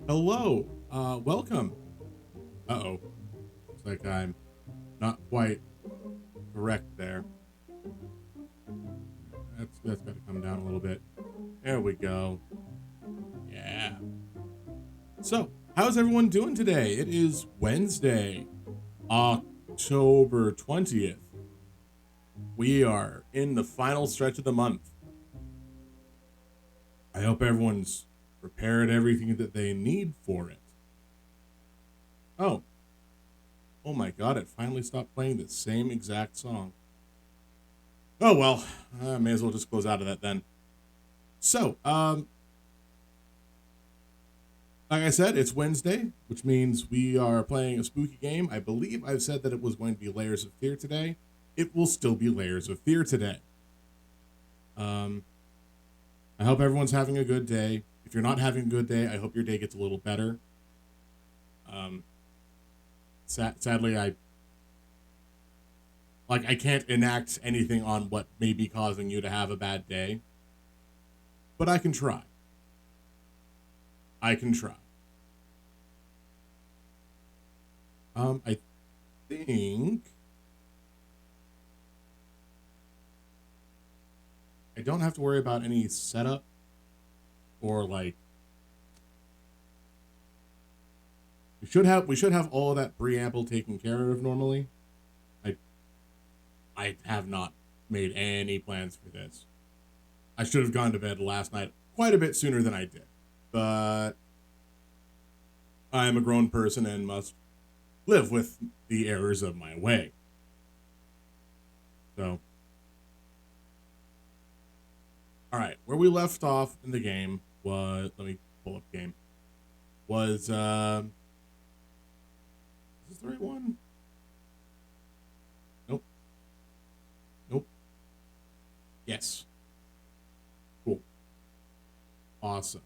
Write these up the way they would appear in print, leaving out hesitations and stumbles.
Hello, welcome. Uh-oh, looks like I'm not quite correct there. That's got to come down a little bit. There we go. Yeah. So, how's everyone doing today? It is Wednesday, October 20th. We are in the final stretch of the month. I hope everyone's prepared everything that they need for it. Oh, oh my god, it finally stopped playing the same exact song. Oh well, I may as well just close out of that then. So, like I said, it's Wednesday, which means we are playing a spooky game. I believe I've said that it was going to be Layers of Fear today. It will still be Layers of Fear today. Um, I hope everyone's having a good day. If you're not having a good day, I hope your day gets a little better. Um, sadly, I can't enact anything on what may be causing you to have a bad day, but I can try. I can try. I think I don't have to worry about any setup or like we should have all of that preamble taken care of normally. I I have not made any plans for this. I should have gone to bed last night quite a bit sooner than I did. But I am a grown person and must live with the errors of my way. So, all right, where we left off in the game was, let me pull up game, was, is this the right one? Nope. Nope. Yes. Cool. Awesome.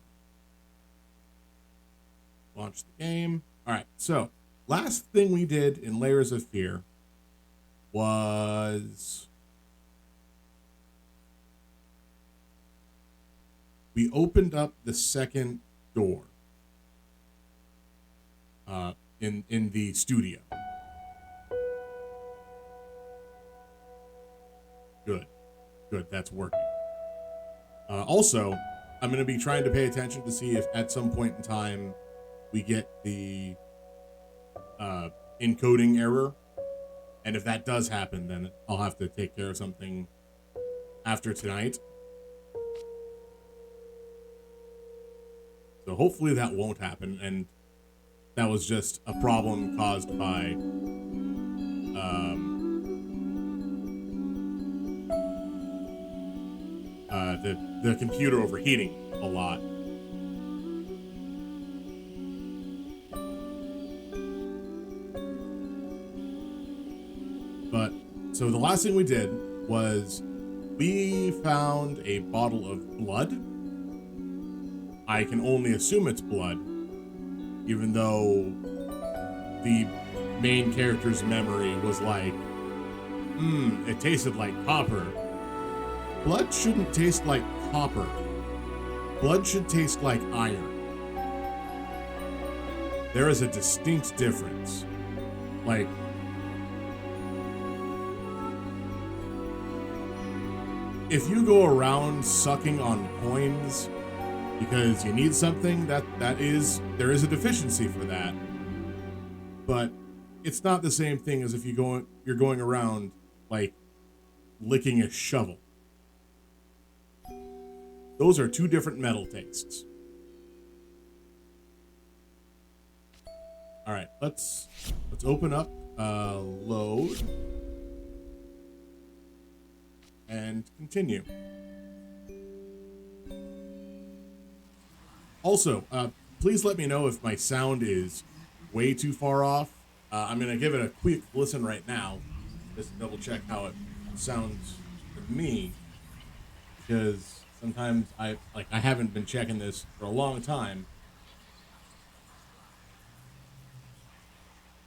Launch the game. All right, so last thing we did in Layers of Fear was we opened up the second door in the studio. Good, good, that's working. Also, I'm going to be trying to pay attention to see if at some point in time we get the encoding error, and if that does happen, then I'll have to take care of something after tonight. So hopefully that won't happen, and that was just a problem caused by the computer overheating a lot. But so the last thing we did was we found a bottle of blood. I can only assume it's blood, even though the main character's memory was like, it tasted like copper. Blood shouldn't taste like copper. Blood should taste like iron. There is a distinct difference. Like, if you go around sucking on coins because you need something, there is a deficiency for that. But it's not the same thing as if you're going around like licking a shovel. Those are two different metal tastes. All right, let's open up load and continue. Also, please let me know if my sound is way too far off. I'm gonna give it a quick listen right now, just to double check how it sounds to me, because sometimes I haven't been checking this for a long time.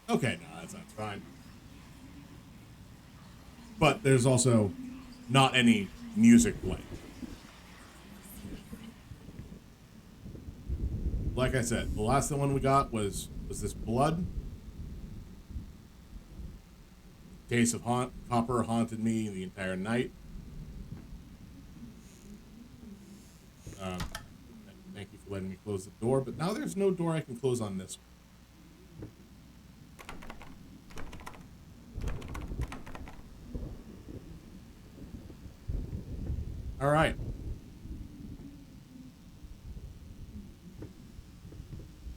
Okay, no, that sounds fine. But there's also not any music playing. like I said, the last one we got was this blood. Taste of copper haunted me the entire night. Um, Thank you for letting me close the door, but now there's no door I can close on this one. All right.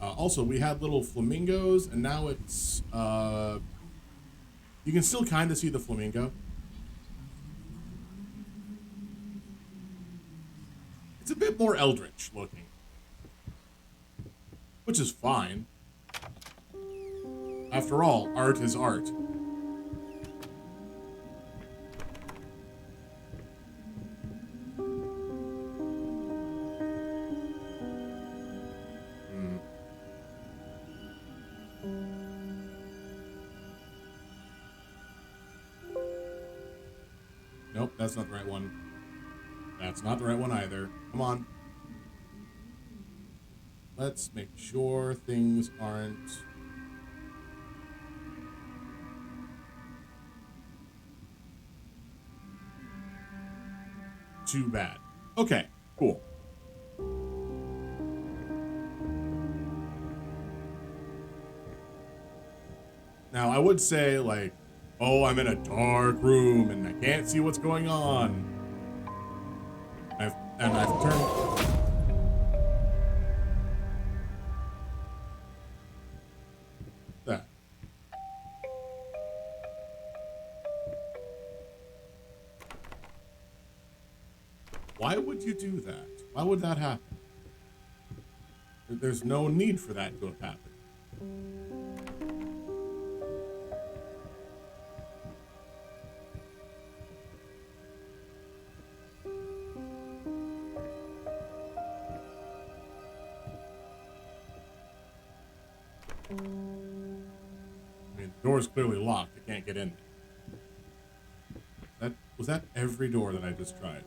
Also, we had little flamingos, and now it's you can still kind of see the flamingo. It's a bit more eldritch looking, which is fine. After all, art is art. Nope, that's not the right one. That's not the right one either. Come on. Let's make sure things aren't... too bad. Okay, cool. Now, I would say, like, oh, I'm in a dark room and I can't see what's going on. I've turned... that. Why would you do that? Why would that happen? There's no need for that to have happened. I mean, the door's clearly locked. I can't get in. Was that every door that I just tried?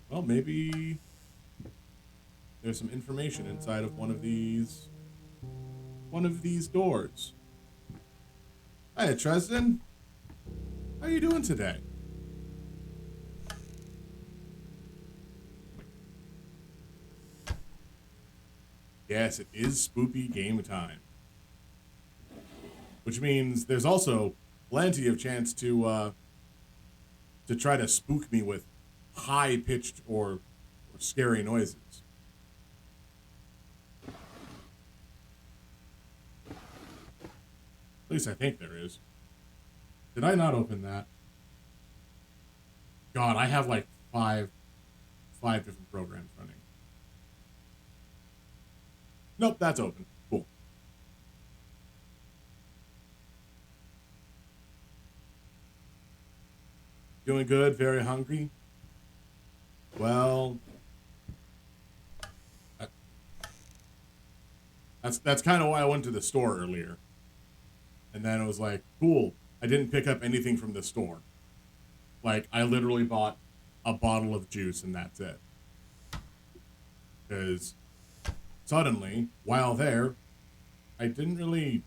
Well, maybe there's some information inside of one of these doors. Hi, Tristan. How are you doing today? Yes, it is spoopy game time. Which means there's also plenty of chance to try to spook me with high-pitched or scary noises. At least I think there is. Did I not open that? God, I have like five different programs running. Nope, that's open. Cool. Doing good, very hungry. Well, that's kind of why I went to the store earlier. And then it was like, cool, I didn't pick up anything from the store. Like, I literally bought a bottle of juice and that's it. Because suddenly, while there, I didn't really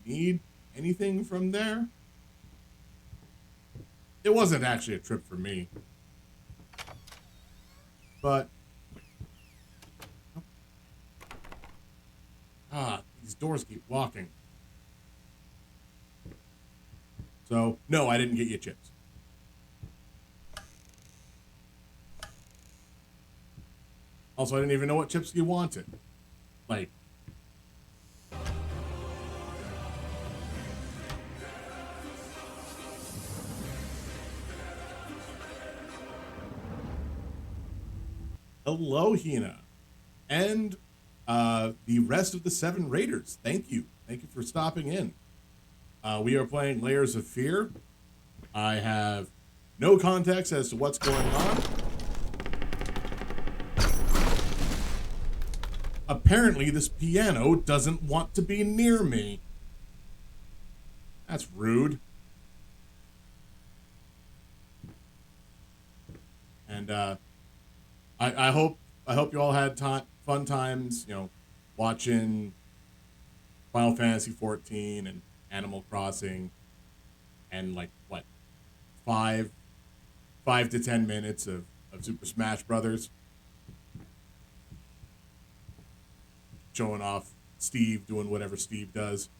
need anything from there. It wasn't actually a trip for me. But... these doors keep locking. So, no, I didn't get you chips. Also, I didn't even know what chips you wanted. Like... Hello, Hina. And the rest of the 7 Raiders. Thank you. Thank you for stopping in. We are playing Layers of Fear. I have no context as to what's going on. Apparently, this piano doesn't want to be near me. That's rude. And, I hope you all had fun times, watching Final Fantasy 14 and Animal Crossing, and like what, five 5 to 10 minutes of Super Smash Brothers, showing off Steve doing whatever Steve does.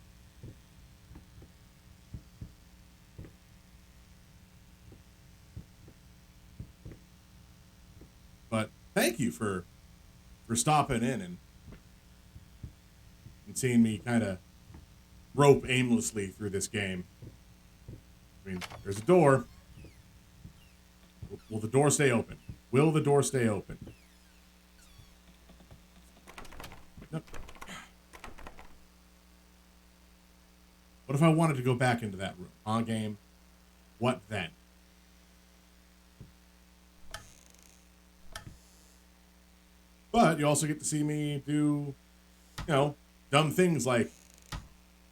But thank you for stopping in and seeing me kind of rope aimlessly through this game. I mean, there's a door. Will the door stay open? Will the door stay open? Nope. What if I wanted to go back into that room? Game? What then? But you also get to see me do, dumb things like,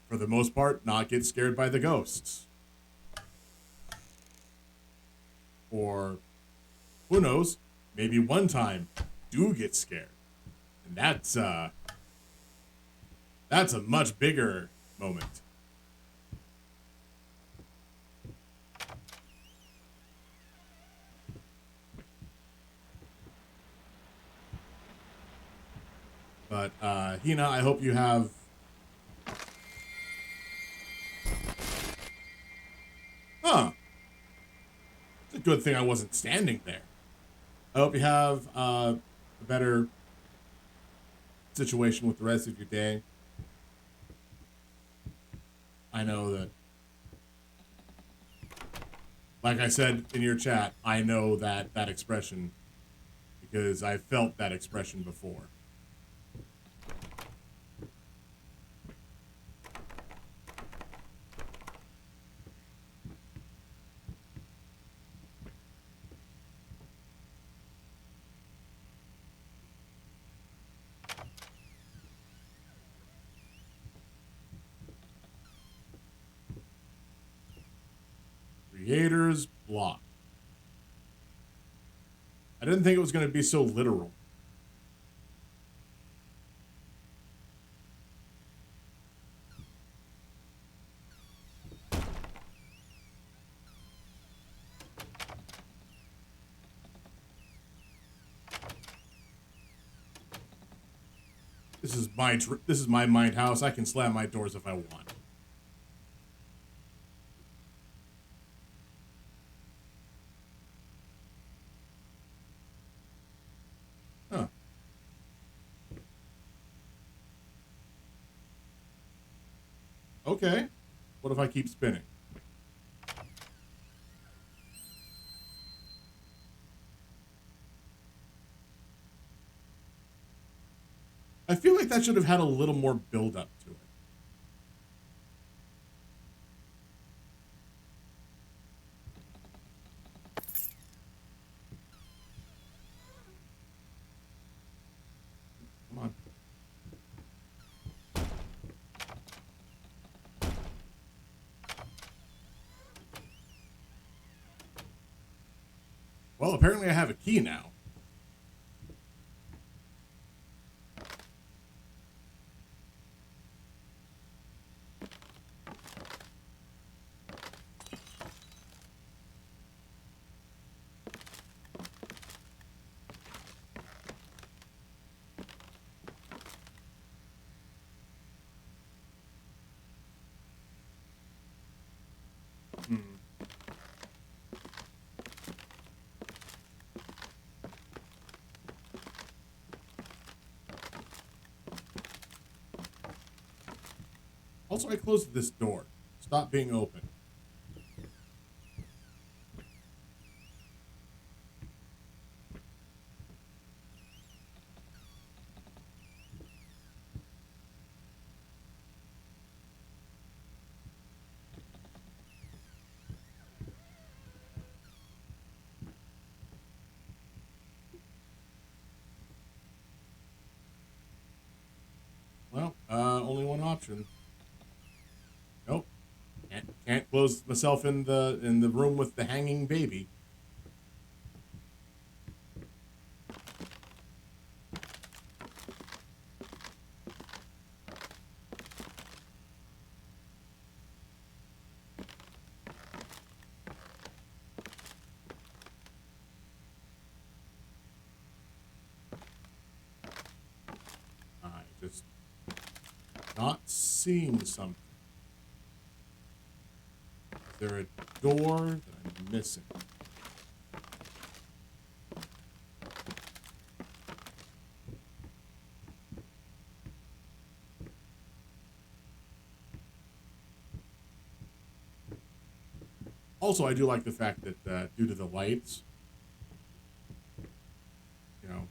for the most part, not get scared by the ghosts. Or, who knows, maybe one time do get scared. And that's a much bigger moment. But, Hina, I hope you have... Huh. It's a good thing I wasn't standing there. I hope you have a better situation with the rest of your day. I know that, like I said in your chat, I know that expression because I felt that expression before. Creator's block. I didn't think it was going to be so literal. This is my mind house. I can slam my doors if I want. Huh. Okay. What if I keep spinning? I feel like that should have had a little more build up to it. Come on. Well, apparently I have a key now. Also, I closed this door. Stop being open. Well, only one option. Nope. Can't close myself in the room with the hanging baby. not seeing something. Is there a door that I'm missing? Also, I do like the fact that due to the lights, you know,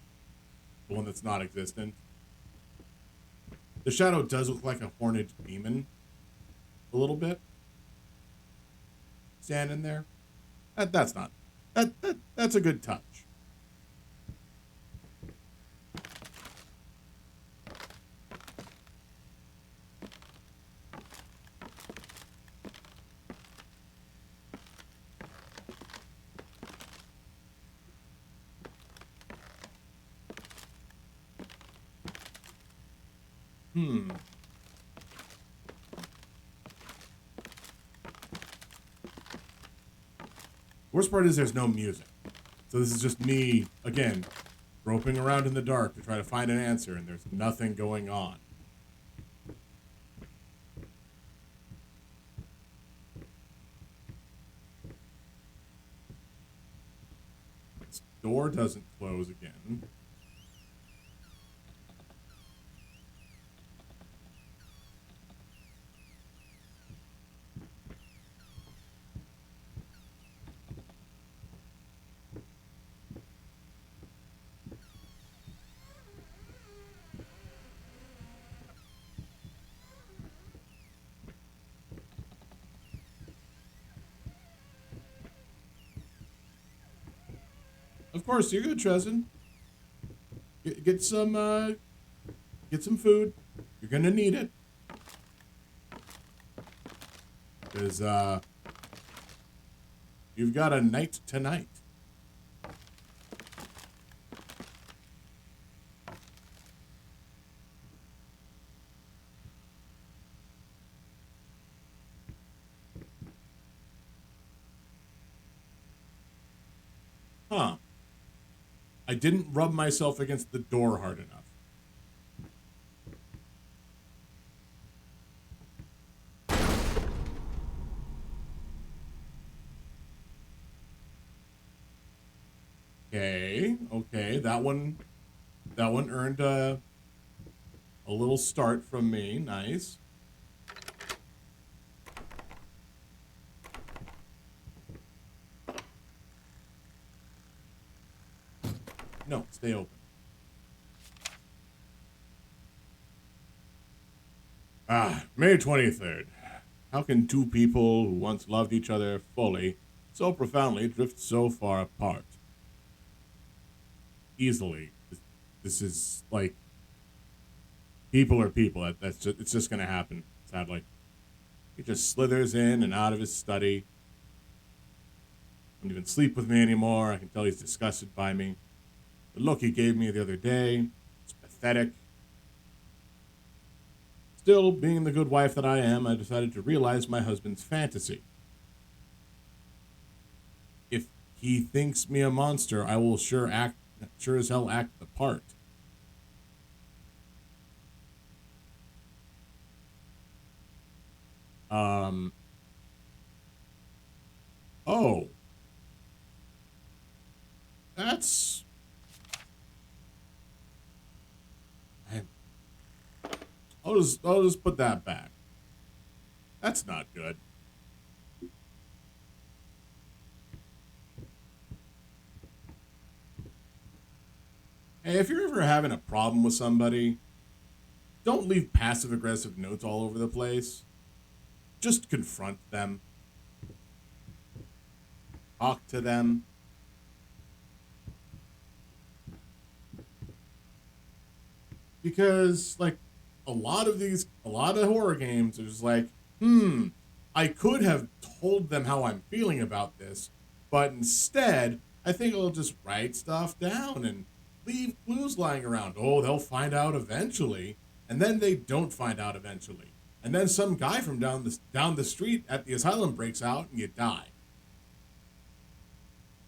the one that's not existent, the shadow does look like a horned demon a little bit. Standing there. That's not. That's a good touch. Worst part is there's no music. So this is just me, again, groping around in the dark to try to find an answer, and there's nothing going on. This door doesn't close again. Of course, you're good, Tresson. Get some food. You're gonna need it. Because, you've got a night tonight. Huh. I didn't rub myself against the door hard enough. Okay, that one earned a little start from me. Nice. No, stay open. May 23rd. How can two people who once loved each other fully so profoundly drift so far apart? Easily. This is like people are people. It's just gonna happen, sadly. He just slithers in and out of his study. Won't even sleep with me anymore. I can tell he's disgusted by me. The look he gave me the other day, it's pathetic. Still, being the good wife that I am, I decided to realize my husband's fantasy. If he thinks me a monster, I will sure as hell act the part. Oh. That's... I'll just put that back. That's not good. Hey, if you're ever having a problem with somebody, don't leave passive-aggressive notes all over the place. Just confront them. Talk to them. Because, like, a lot of horror games are just like, I could have told them how I'm feeling about this, but instead, I think I'll just write stuff down and leave clues lying around. Oh, they'll find out eventually. And then they don't find out eventually. And then some guy from down the street at the asylum breaks out and you die.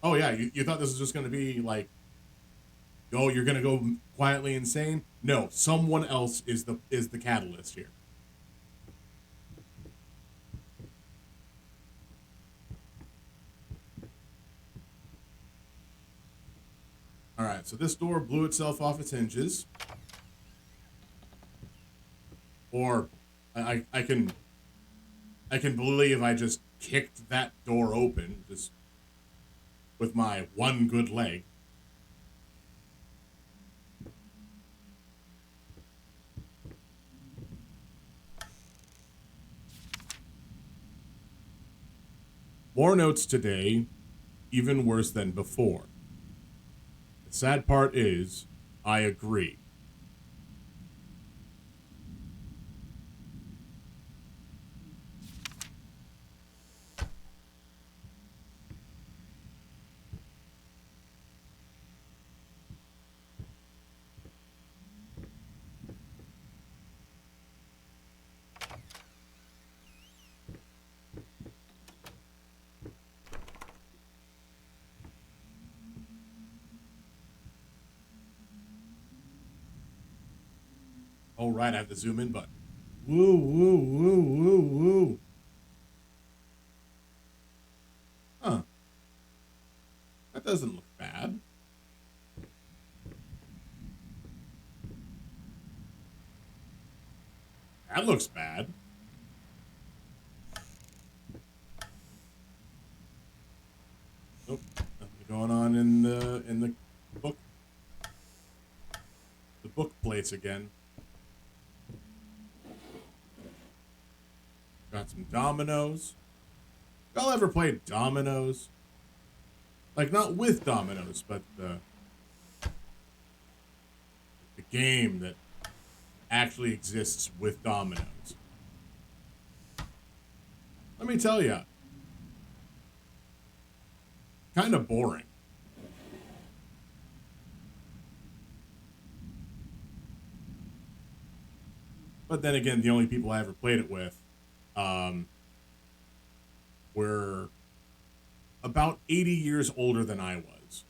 Oh yeah, you thought this was just going to be like, oh, you're going to go quietly insane? No, someone else is the catalyst here. All right, so this door blew itself off its hinges. Or I can believe I just kicked that door open just with my one good leg. More notes today, even worse than before. The sad part is, I agree. All right, I have the zoom in button. Woo, woo, woo, woo, woo. Huh. That doesn't look bad. That looks bad. Nope. Nothing going on in the book. The book plates again. Got some dominoes. Y'all ever played dominoes? Like not with dominoes, but the game that actually exists with dominoes. Let me tell you, kind of boring. But then again, the only people I ever played it with um, were about 80 years older than I was.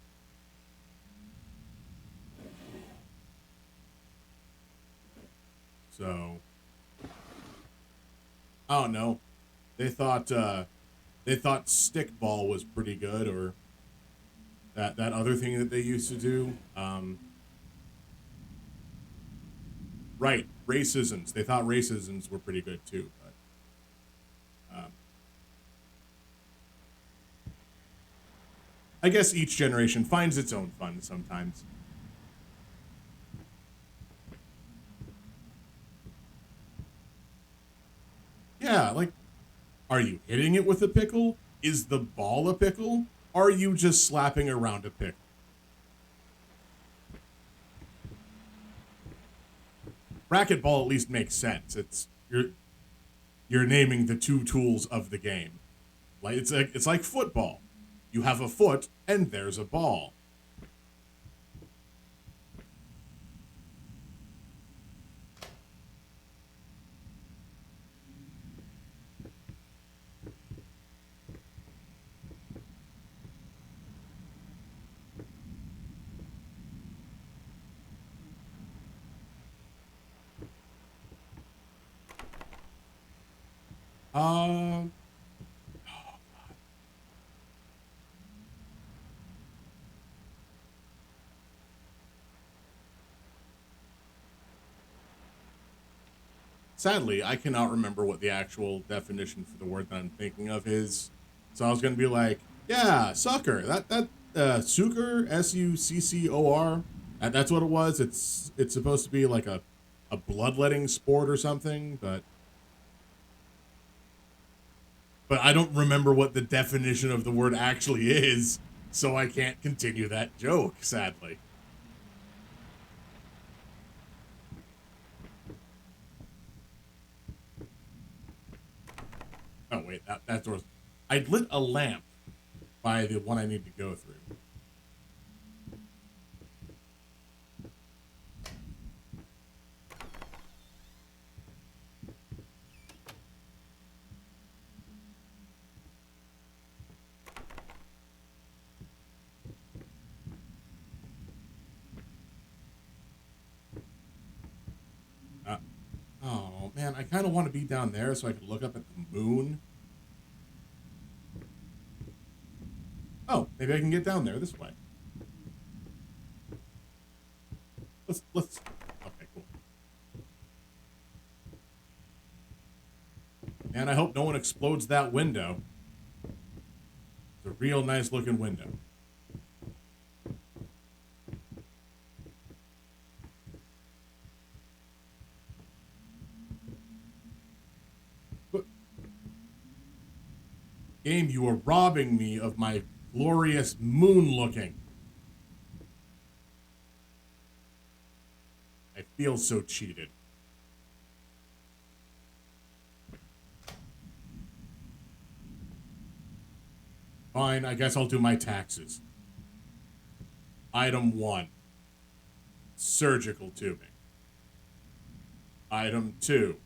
So, I don't know. They thought stickball was pretty good, or that other thing that they used to do. Right, racisms. They thought racisms were pretty good too, but I guess each generation finds its own fun sometimes. Yeah, like, are you hitting it with a pickle? Is the ball a pickle? Are you just slapping around a pickle? Racquetball at least makes sense. You're naming the two tools of the game. Like it's like football. You have a foot and there's a ball. Um, Sadly, I cannot remember what the actual definition for the word that I'm thinking of is. So I was gonna be like, yeah, sucker. That sucor, succor. That's what it was. It's supposed to be like a bloodletting sport or something, but I don't remember what the definition of the word actually is, so I can't continue that joke, sadly. Oh wait, that door's. I lit a lamp by the one I need to go through. Uh, oh man, I kind of want to be down there so I can look up at the moon. Oh, maybe I can get down there this way. Let's. Okay, cool. And I hope no one explodes that window. It's a real nice looking window. But, game, you are robbing me of my glorious moon looking. I feel so cheated. Fine, I guess I'll do my taxes. Item 1. Surgical tubing. Item 2.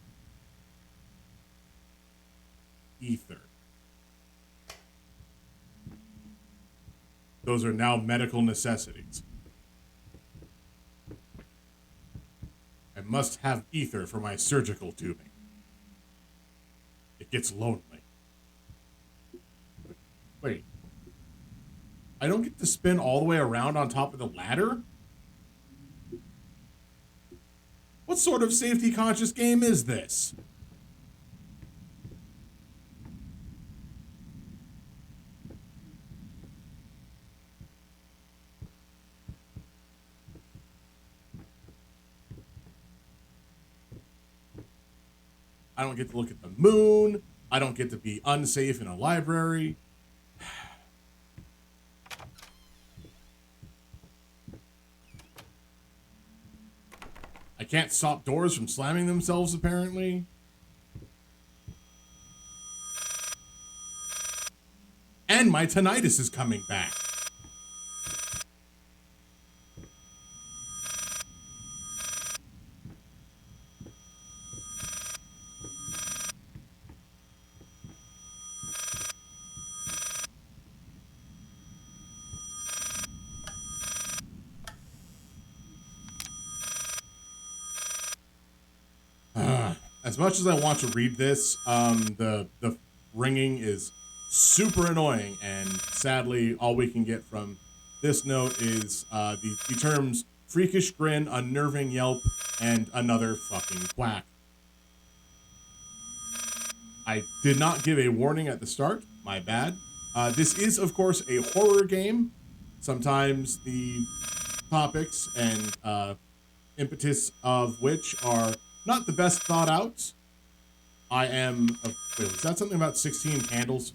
Ether. Those are now medical necessities. I must have ether for my surgical tubing. It gets lonely. Wait. I don't get to spin all the way around on top of the ladder? What sort of safety-conscious game is this? I don't get to look at the moon. I don't get to be unsafe in a library. I can't stop doors from slamming themselves, apparently. And my tinnitus is coming back. As much as I want to read this, the ringing is super annoying, and sadly, all we can get from this note is the terms freakish grin, unnerving yelp, and another fucking quack. I did not give a warning at the start, my bad. This is, of course, a horror game. Sometimes the topics and impetus of which are not the best thought out. Wait, was that something about 16 candles?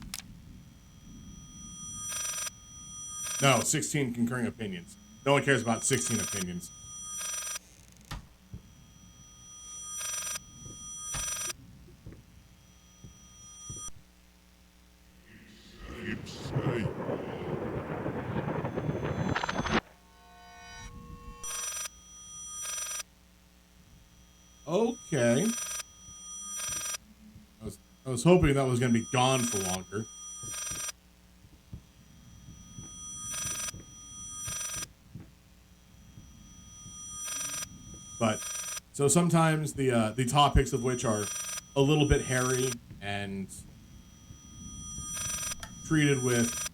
No, 16 concurring opinions. No one cares about 16 opinions. Okay. I was hoping that was going to be gone for longer. But so sometimes the topics of which are a little bit hairy and treated with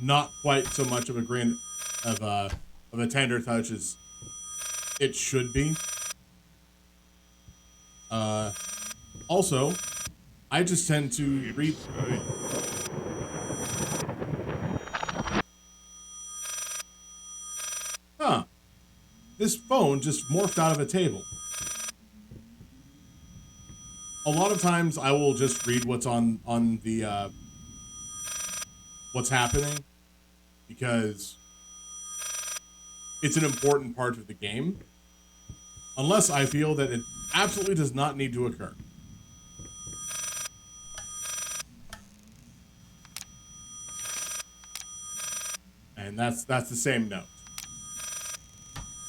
not quite so much of a grain of a tender touch as it should be. Also, I just tend to read. Huh. This phone just morphed out of a table. A lot of times I will just read what's on the what's happening, because it's an important part of the game. Unless I feel that it absolutely does not need to occur. And that's the same note.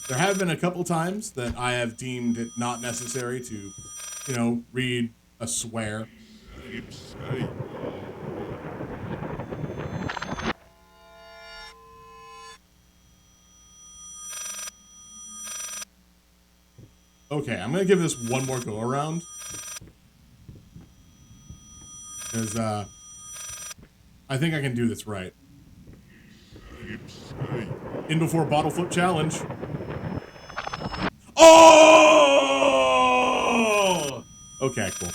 There have been a couple times that I have deemed it not necessary to, read a swear. Okay, I'm gonna give this one more go around. Because, I think I can do this right. In before bottle flip challenge. Oh! Okay, cool.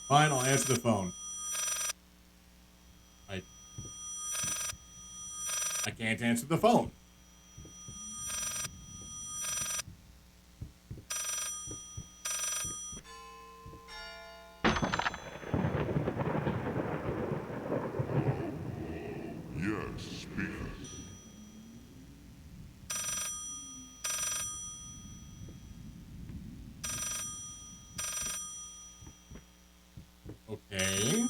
Fine, I'll answer the phone. I can't answer the phone. Yes, speaker. Okay.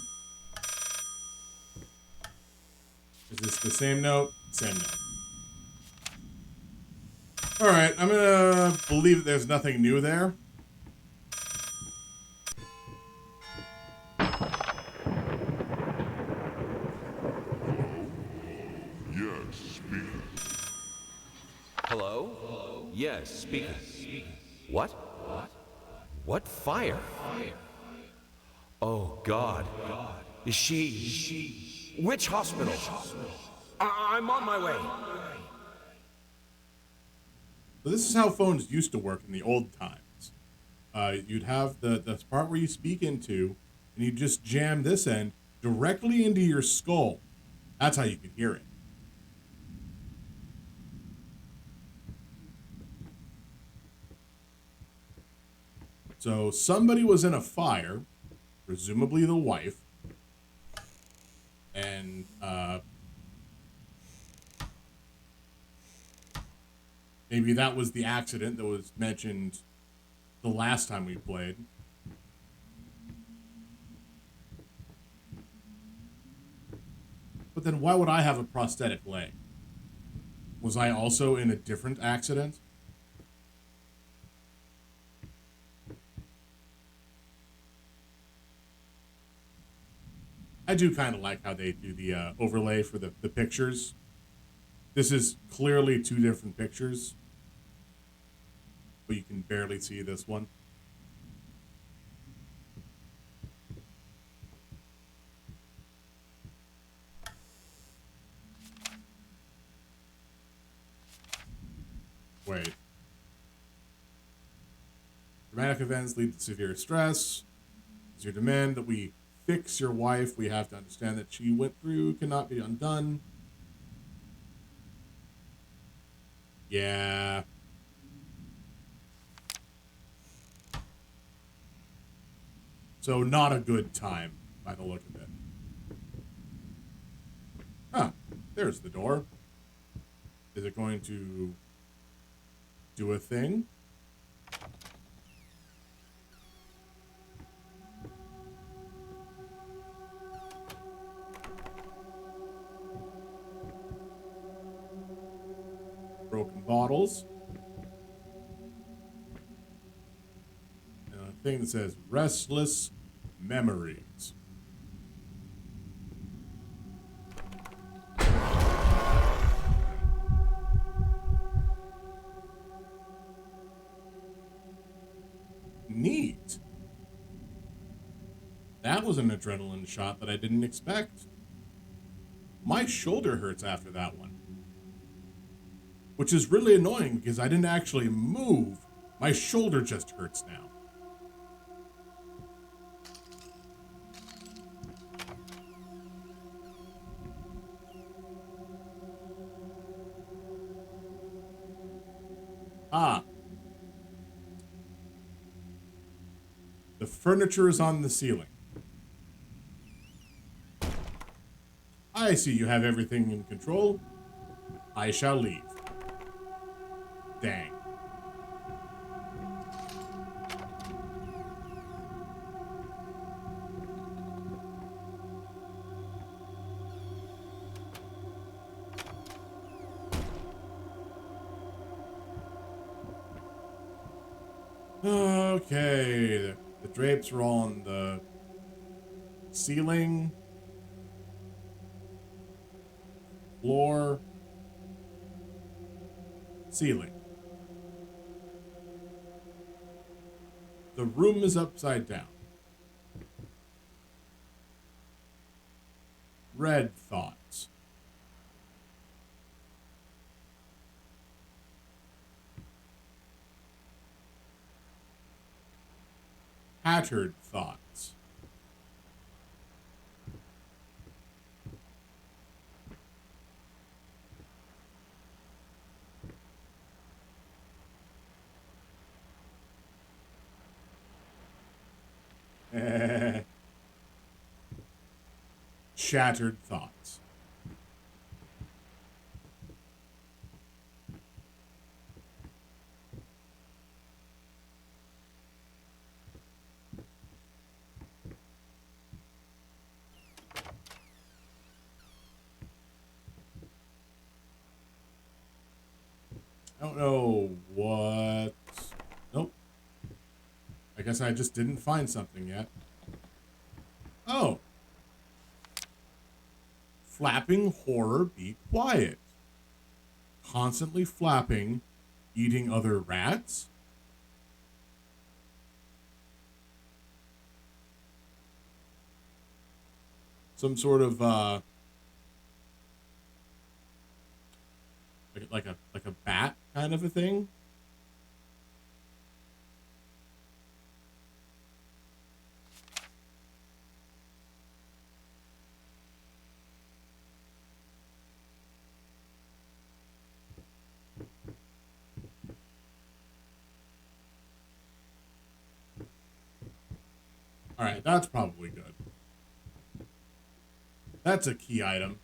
Is this the same note? Same note. Alright, I'm gonna believe that there's nothing new there. Yes, speaker. Hello? Yes, speaker. What? What fire? Oh, God. Is she... Which hospital? I'm on my way. So this is how phones used to work in the old times. You'd have the part where you speak into, and you just jam this end directly into your skull. That's how you could hear it. So somebody was in a fire, presumably the wife, and maybe that was the accident that was mentioned the last time we played. But then why would I have a prosthetic leg? Was I also in a different accident? I do kind of like how they do the overlay for the pictures. This is clearly two different pictures, but you can barely see this one. Wait. Dramatic events lead to severe stress. It's your demand that we fix your wife. We have to understand that she went through cannot be undone. Yeah. So not a good time by the look of it. Huh. There's the door. Is it going to do a thing? Broken bottles. And a thing that says restless memories. Neat. That was an adrenaline shot that I didn't expect. My shoulder hurts after that one. Which is really annoying because I didn't actually move. My shoulder just hurts now. Ah. The furniture is on the ceiling. I see you have everything in control. I shall leave. Dang. Okay. The drapes are all on the ceiling. Floor. Ceiling. The room is upside down. Red thoughts. Shattered thoughts. Shattered thoughts. I don't know what... Nope. I guess I just didn't find something yet. Oh. Flapping horror, be quiet. Constantly flapping, eating other rats? Some sort of, like a bat kind of a thing? Alright, that's probably good. That's a key item.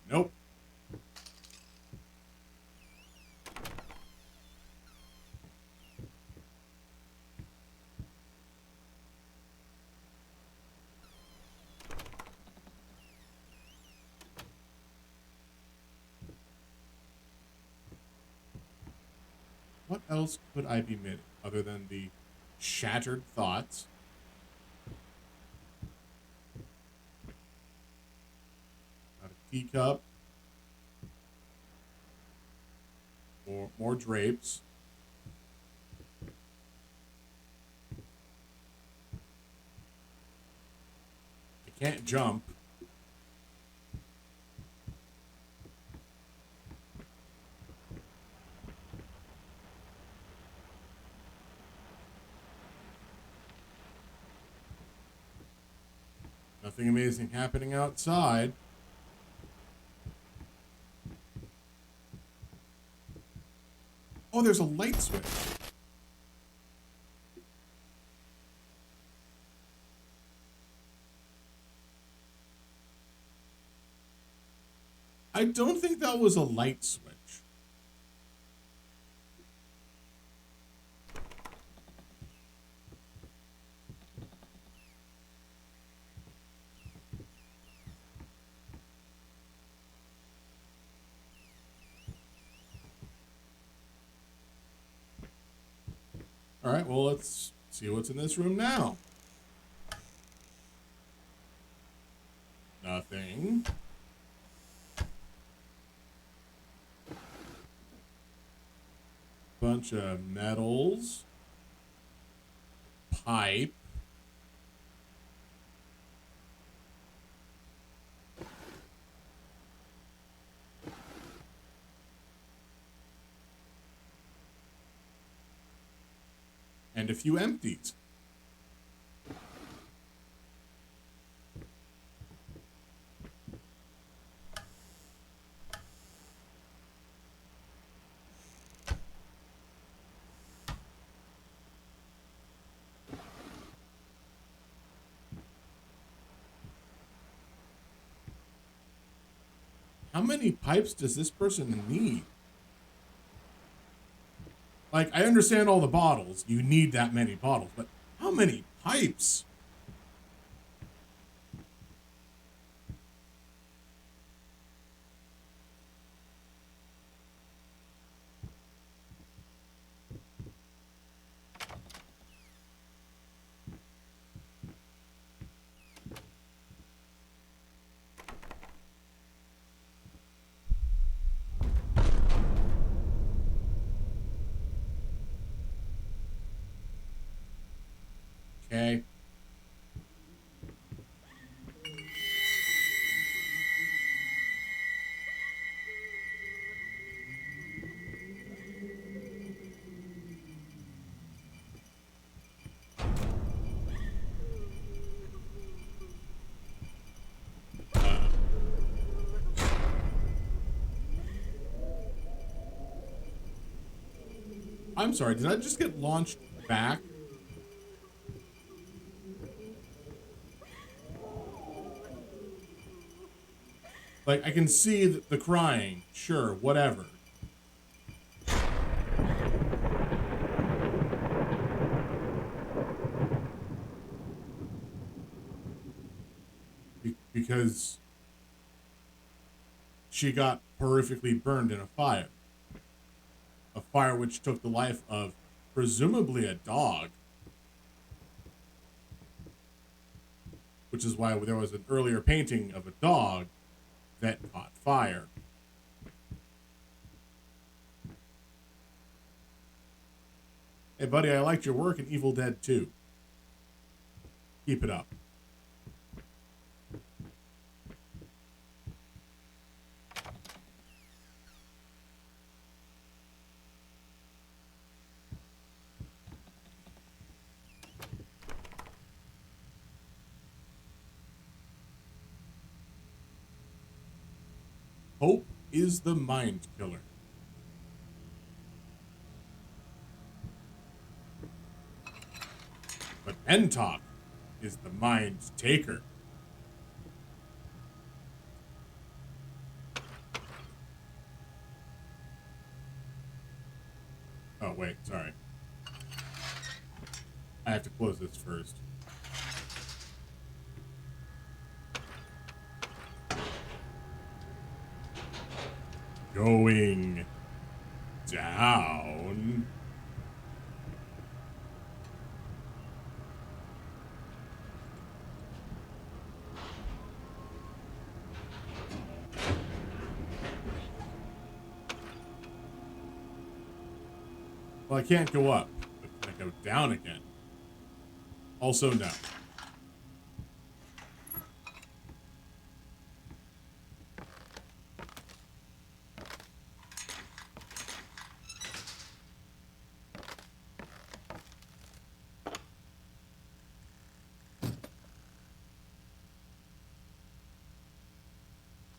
Nope. What else could I be missing other than the shattered thoughts? Got a teacup. More drapes. I can't jump. Nothing amazing happening outside. Oh, there's a light switch. I don't think that was a light switch. All right, well, let's see what's in this room now. Nothing. Bunch of metals. Pipe. And a few empties. How many pipes does this person need? Like, I understand all the bottles. You need that many bottles, but how many pipes? Okay. I'm sorry, did I just get launched back? Like, I can see the crying. Sure, whatever. Because she got horrifically burned in a fire. A fire which took the life of presumably a dog. Which is why there was an earlier painting of a dog that caught fire. Hey, buddy, I liked your work in Evil Dead 2. Keep it up. Hope is the mind killer. But Pentok is the mind taker. Oh, wait, sorry. I have to close this first. Going down. Well, I can't go up, but can I go down again? Also, no.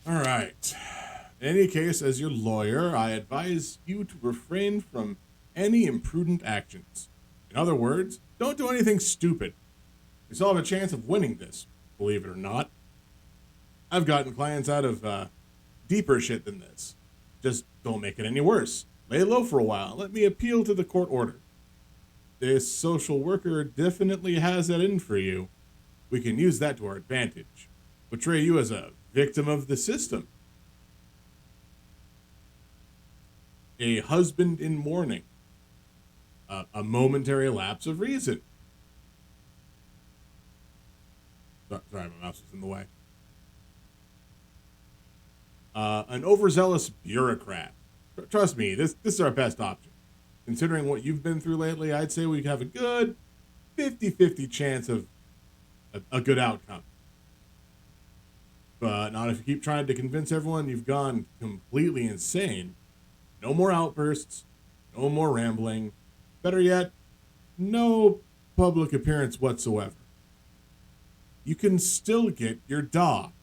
All right. In any case, as your lawyer, I advise you to refrain from any imprudent actions. In other words, don't do anything stupid. You still have a chance of winning this, believe it or not. I've gotten clients out of deeper shit than this. Just don't make it any worse. Lay low for a while. Let me appeal to the court order. This social worker definitely has that in for you. We can use that to our advantage. Portray you as a victim of the system. A husband in mourning. A momentary lapse of reason. Sorry, my mouse was in the way. An overzealous bureaucrat. Trust me, this is our best option. Considering what you've been through lately, I'd say we have a good 50-50 chance of a good outcome. But not if you keep trying to convince everyone you've gone completely insane. No more outbursts, no more rambling. Better yet, no public appearance whatsoever. You can still get your dog.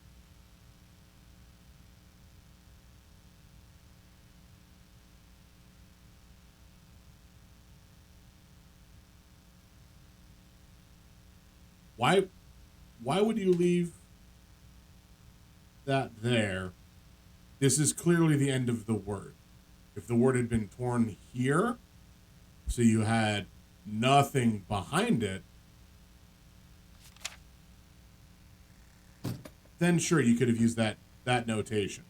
Why would you leave that there? This is clearly the end of the word. If the word had been torn here, so you had nothing behind it, then sure, you could have used that notation.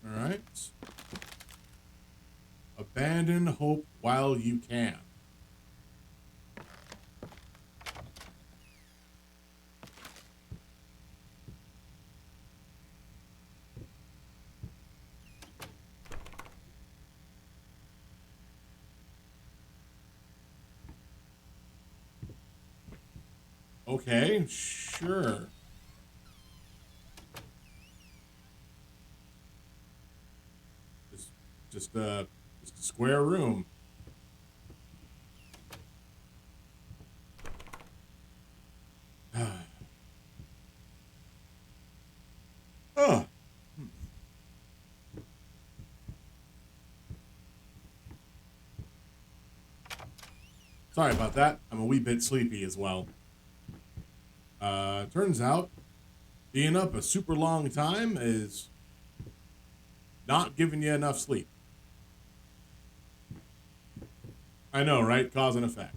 All right. Abandon hope while you can. Okay, sure. Just a square room. Oh. Sorry about that. I'm a wee bit sleepy as well. Turns out being up a super long time is not giving you enough sleep. I know, right? Cause and effect.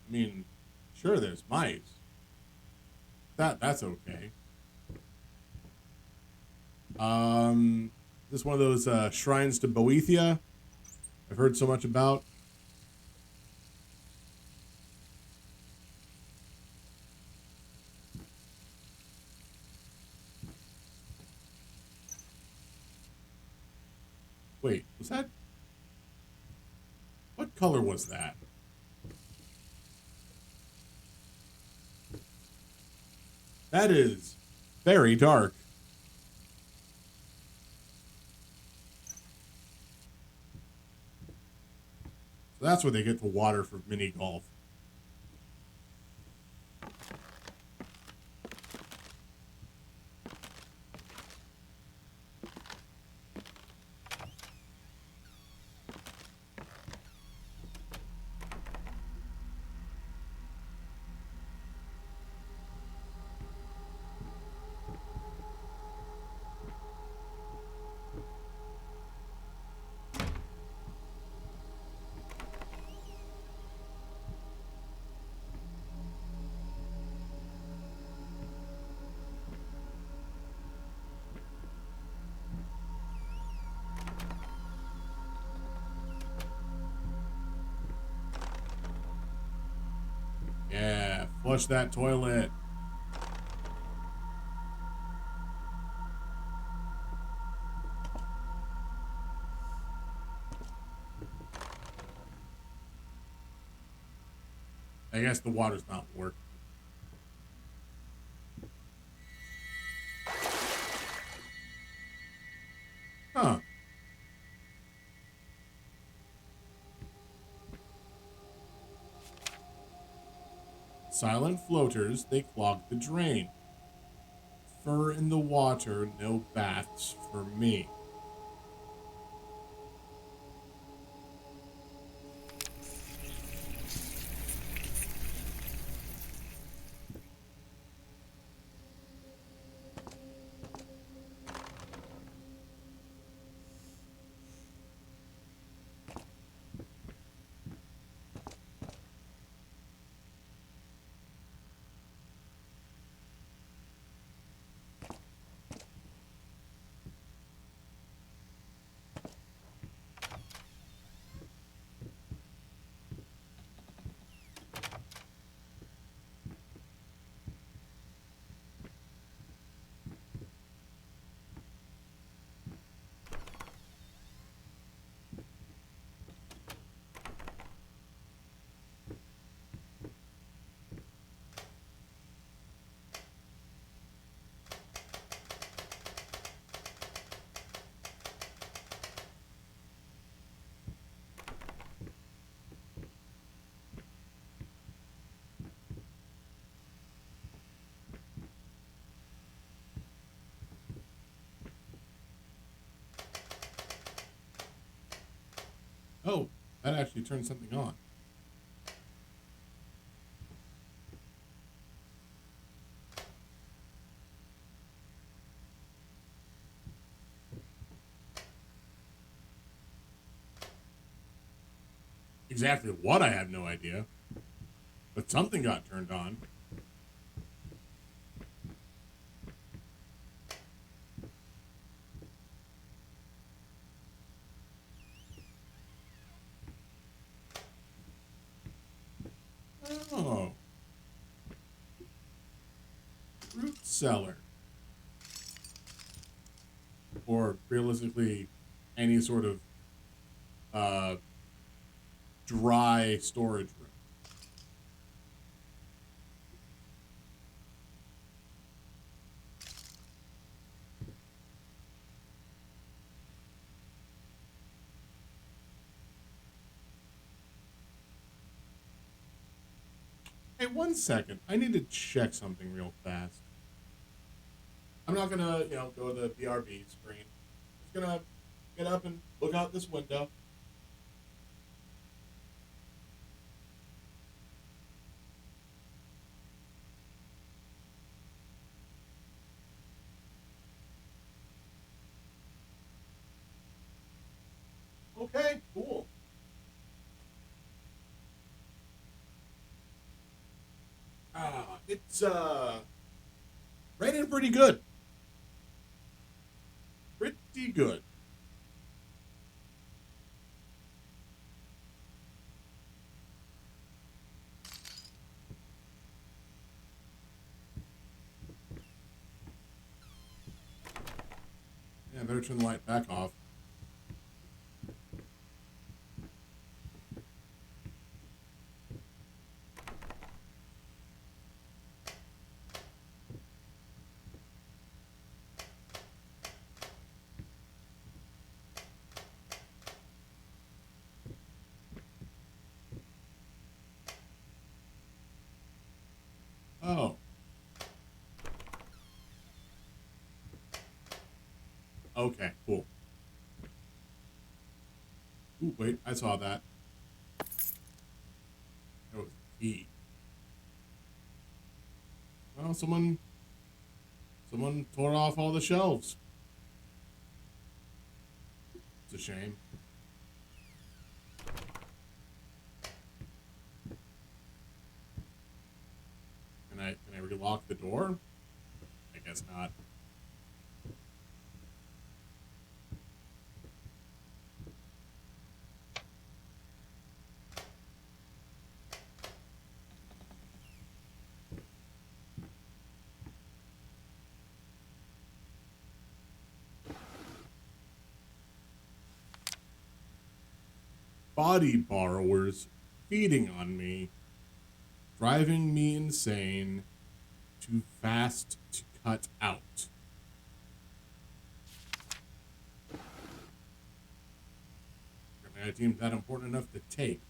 I mean, sure, there's mice. That's okay. This is one of those shrines to Boethia I've heard so much about. Wait, was that? What color was that? That is very dark. So that's where they get the water for mini golf. Yeah, flush that toilet. I guess the water's not working. Huh. Silent floaters, they clog the drain. Fur in the water, no baths for me. Oh, that actually turned something on. Exactly what, I have no idea. But something got turned on. Oh. Root cellar. Or realistically, any sort of uh, dry storage room. Hey, 1 second. I need to check something real fast. I'm not gonna, go to the BRB screen. I'm just gonna get up and look out this window. Okay, cool. It's raining pretty good. Pretty good. Yeah, I better turn the light back off. Oh. Okay, cool. Ooh, wait, I saw that. That was a key. Well, someone tore off all the shelves. It's a shame. Can I relock the door? I guess not. Body borrowers feeding on me, driving me insane, too fast to cut out. I deemed that important enough to take.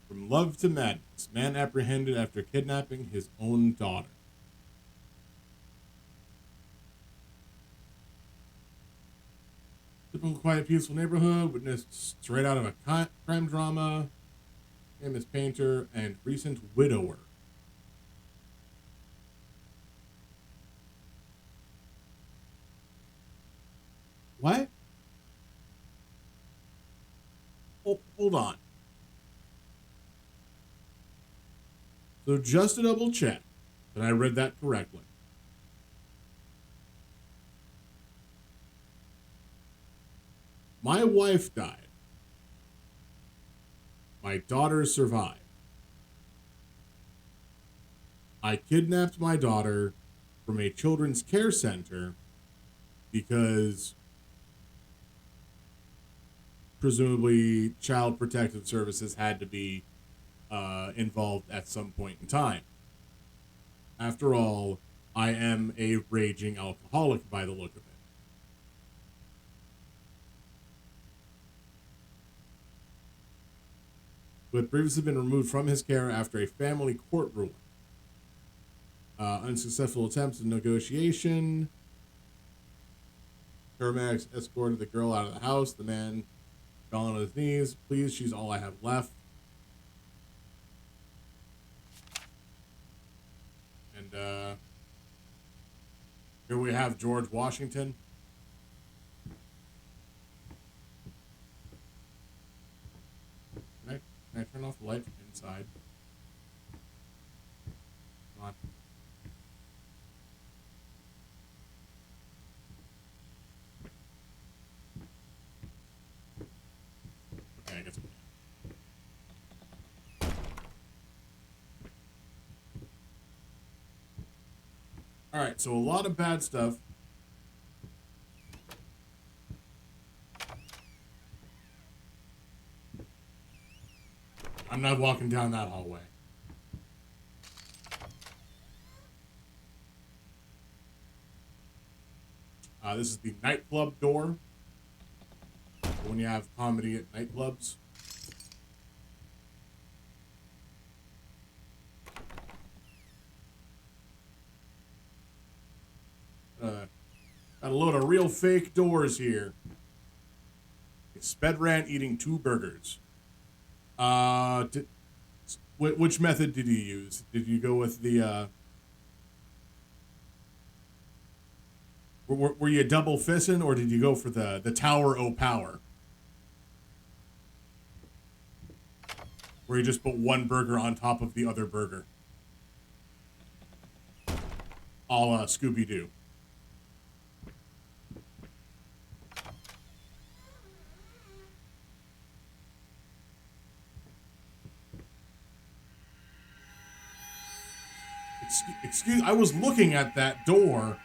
From love to madness, man apprehended after kidnapping his own daughter. Typical quiet, peaceful neighborhood witnessed straight out of a crime drama. Famous painter and recent widower. What? Oh, hold on. So just to double check that I read that correctly. My wife died. My daughter survived. I kidnapped my daughter from a children's care center because presumably child protective services had to be involved at some point in time. After all, I am a raging alcoholic by the look of it. Who had previously been removed from his care after a family court ruling. Unsuccessful attempts of negotiation. Paramedics escorted the girl out of the house. The man fell on his knees. Please, she's all I have left. And here we have George Washington. Can I turn off the light from inside? All right, so a lot of bad stuff. I'm not walking down that hallway. This is the nightclub door. When you have comedy at nightclubs. Got a load of real fake doors here. Spedran eating 2 burgers. Which method did you use? Did you go with the, were you double fisting, or did you go for the Tower O Power? Where you just put one burger on top of the other burger. A la Scooby-Doo. Excuse, I was looking at that door.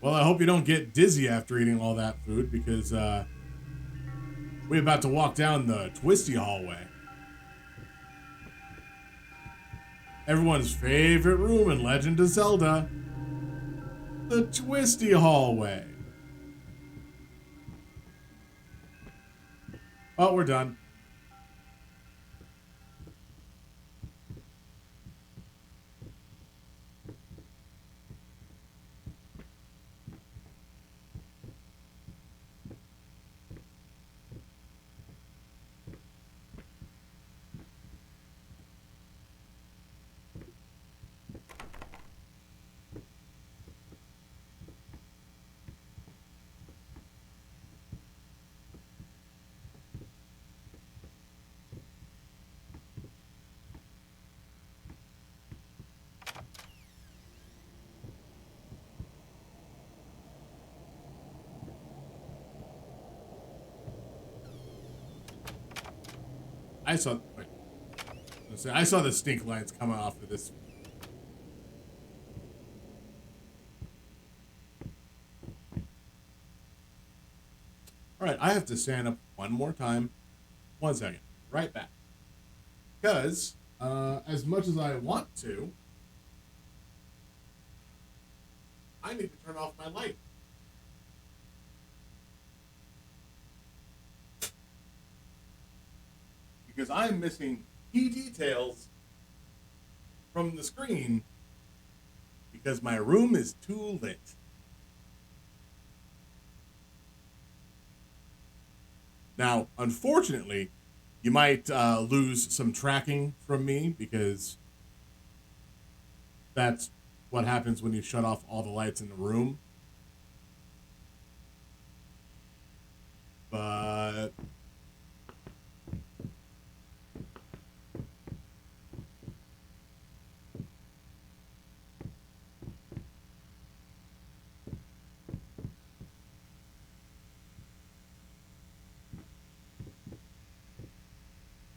Well, I hope you don't get dizzy after eating all that food, because we're about to walk down the twisty hallway. Everyone's favorite room in Legend of Zelda. The twisty hallway. Oh, we're done. I saw the stink lines coming off of this. All right, I have to stand up one more time. 1 second. Right back. Because, as much as I want to, I need to turn off my light. Because I'm missing key details from the screen because my room is too lit. Now, unfortunately, you might lose some tracking from me because that's what happens when you shut off all the lights in the room. But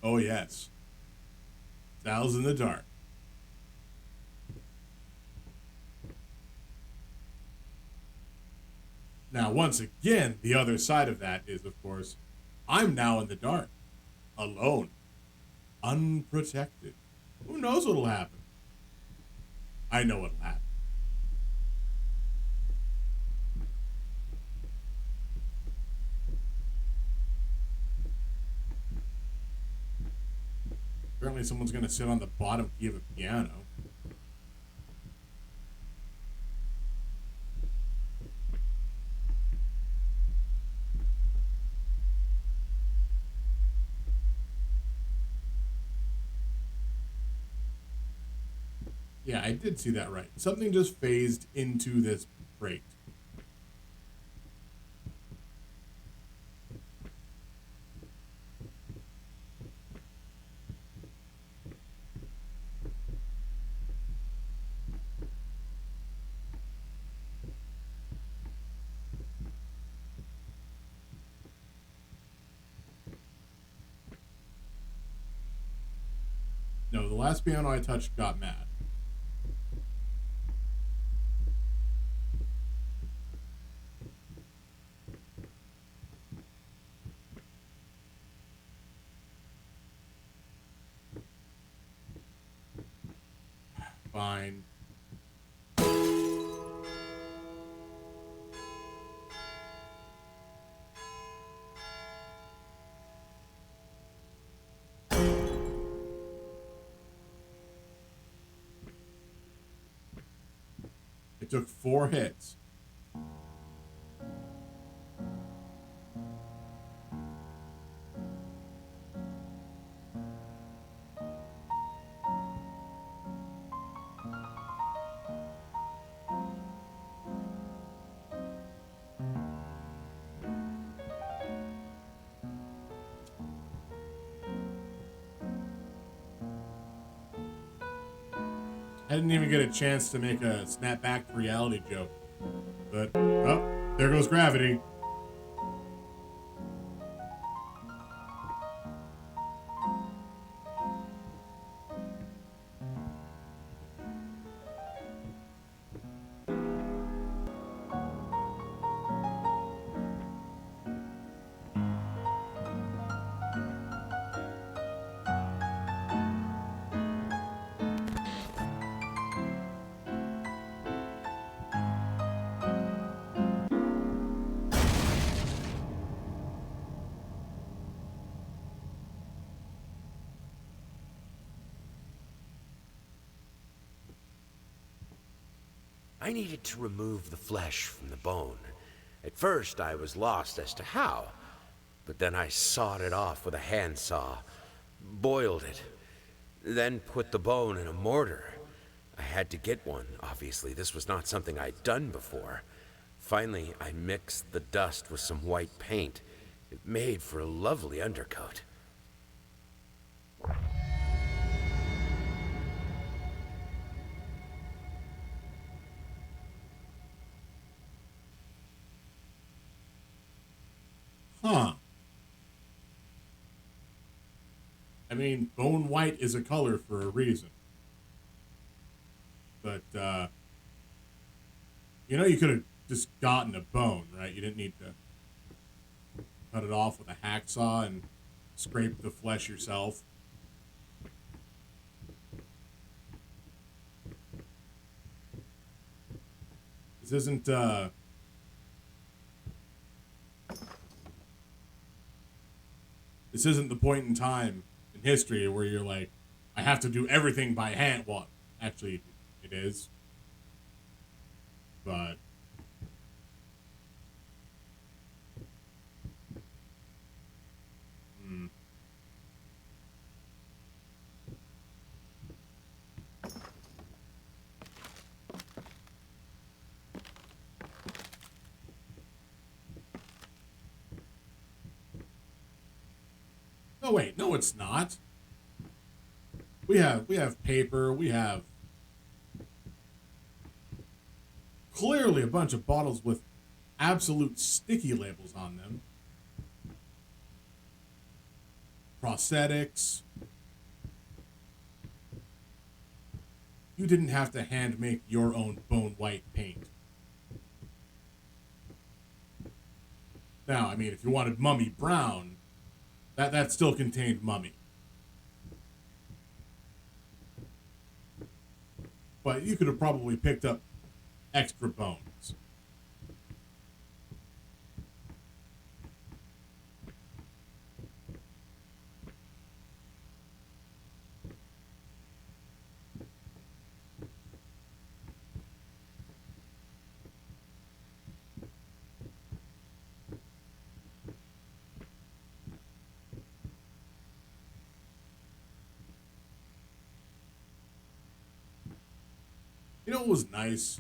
oh, yes. Sal's in the dark. Now, once again, the other side of that is, of course, I'm now in the dark. Alone. Unprotected. Who knows what'll happen? I know what'll happen. Apparently someone's going to sit on the bottom key of a piano. Yeah, I did see that right. Something just phased into this crate. last piano I touched got mad. Fine. It took 4 hits. I didn't even get a chance to make a snap back to reality joke. But, oh, there goes gravity. I needed to remove the flesh from the bone. At first, I was lost as to how, but then I sawed it off with a handsaw, boiled it, then put the bone in a mortar. I had to get one, obviously. This was not something I'd done before. Finally, I mixed the dust with some white paint. It made for a lovely undercoat. Huh. I mean, bone white is a color for a reason. But, you could have just gotten a bone, right? You didn't need to cut it off with a hacksaw and scrape the flesh yourself. This isn't, This isn't the point in time in history where you're like, I have to do everything by hand. Well, actually, it is. But no, wait, no, it's not. We have paper. We have clearly a bunch of bottles with absolute sticky labels on them. Prosthetics. You didn't have to hand make your own bone white paint. Now, I mean, if you wanted mummy brown, that still contained mummy. But you could have probably picked up extra bones. You know what was nice?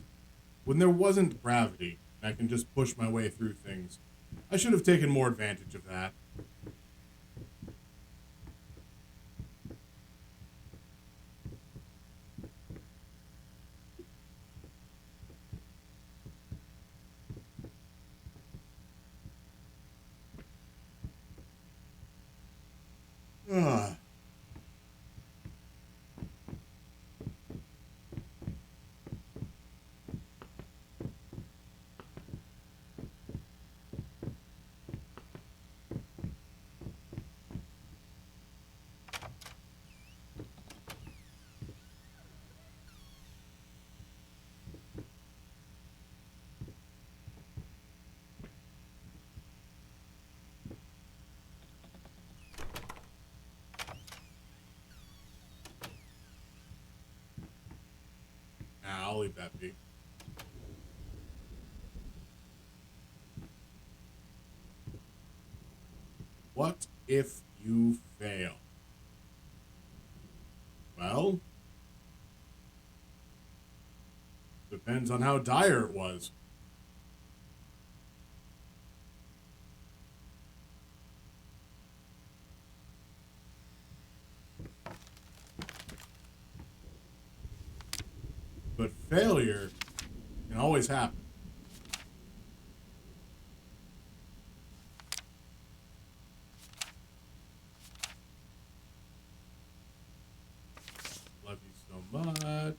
When there wasn't gravity, and I can just push my way through things. I should have taken more advantage of that. Ugh. would that be? What if you fail? Well, depends on how dire it was. But failure can always happen. Love you so much.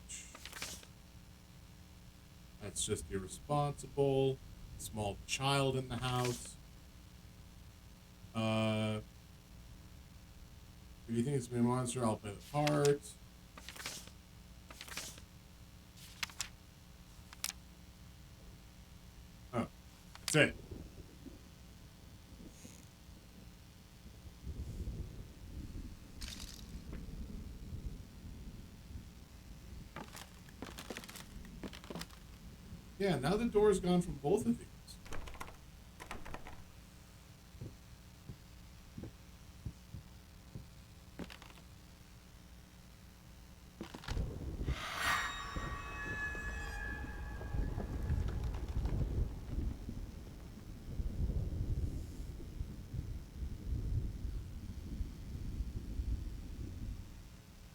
That's just irresponsible. Small child in the house. If you think it's gonna be a monster, I'll play the part. Oh, that's it. Yeah, now the door's gone from both of these.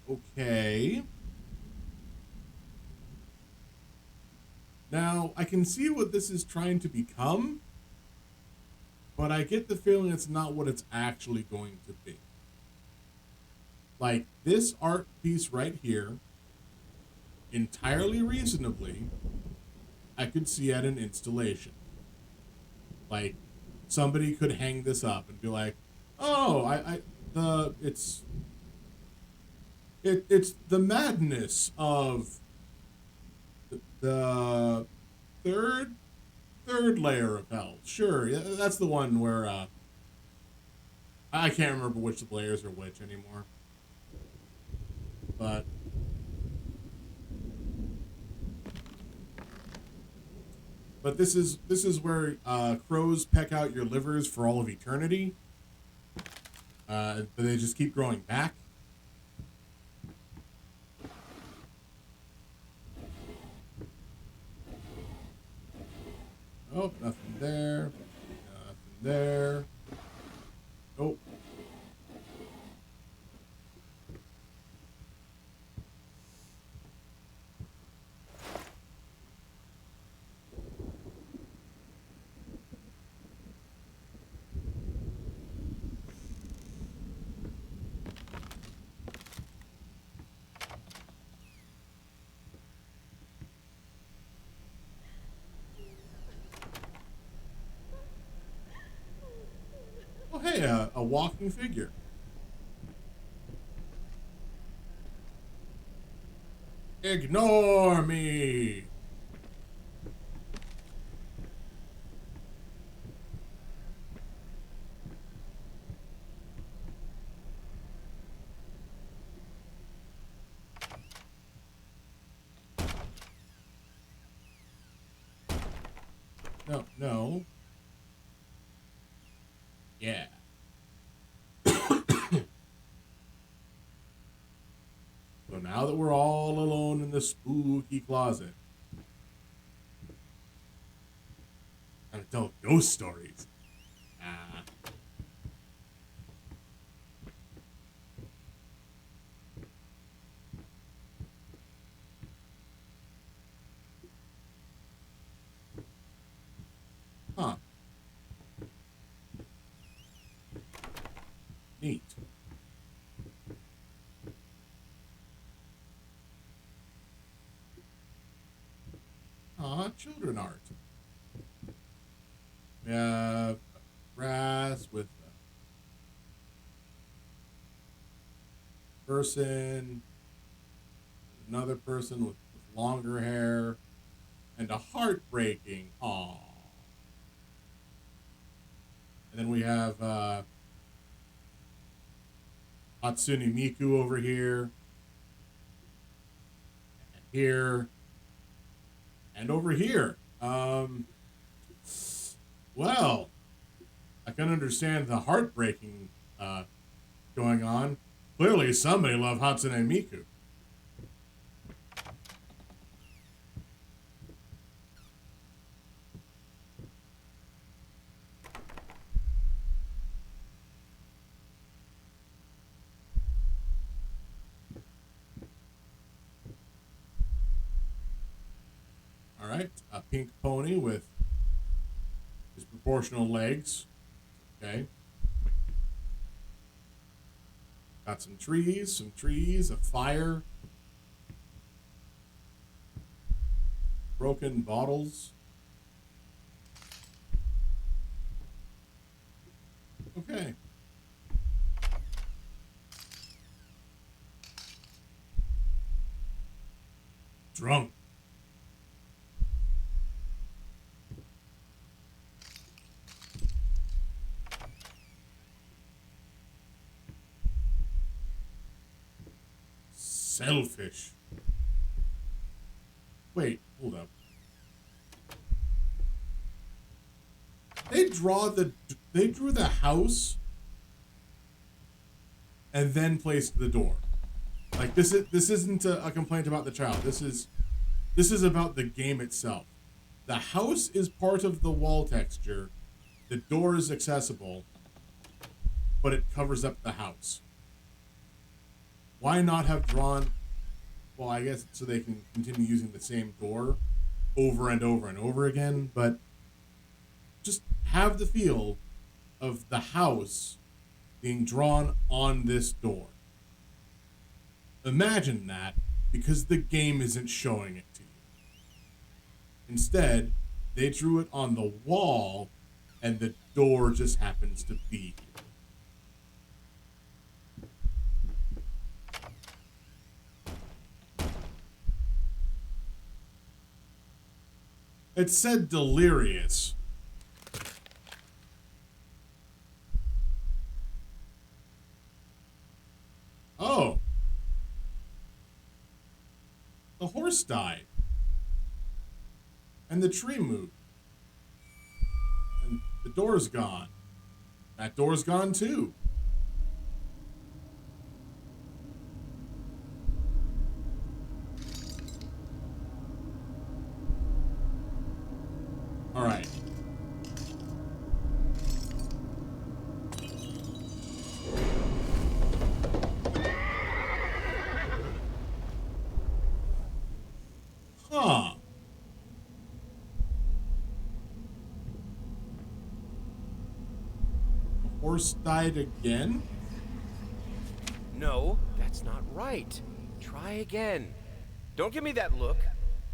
Okay. Now, I can see what this is trying to become, but I get the feeling it's not what it's actually going to be. Like, this art piece right here, entirely reasonably, I could see at an installation. Like, somebody could hang this up and be like, oh, it's the madness of the third layer of hell. Sure, yeah, that's the one where I can't remember which of the layers are which anymore. But this is where crows peck out your livers for all of eternity. But they just keep growing back. Oh, nothing there. Nothing there. Nope. Oh, hey, a walking figure. Ignore me. No, no. Yeah. So now that we're all alone in the spooky closet, I'm gonna tell ghost stories. Ah. Huh. Neat. Aw, children art. We have grass with a person, another person with longer hair, and a heartbreaking aw. And then we have Hatsune Miku over here, and here, And over here, well, I can understand the heartbreaking going on. Clearly, somebody loved Hatsune Miku. All right, a pink pony with disproportional legs. Okay. Got some trees, a fire, broken bottles. Okay. Drunk. Selfish. Wait, hold up. They drew the house and then placed the door. Like this isn't a complaint about the child. This is about the game itself. The house is part of the wall texture. The door is accessible, but it covers up the house. Why not have drawn, well, I guess so they can continue using the same door over and over and over again, but just have the feel of the house being drawn on this door. Imagine that, because the game isn't showing it to you. Instead, they drew it on the wall, and the door just happens to be here. It said delirious. Oh. The horse died. And the tree moved. And the door's gone. That door's gone too. All right. Huh. The horse died again? No, that's not right. Try again. Don't give me that look.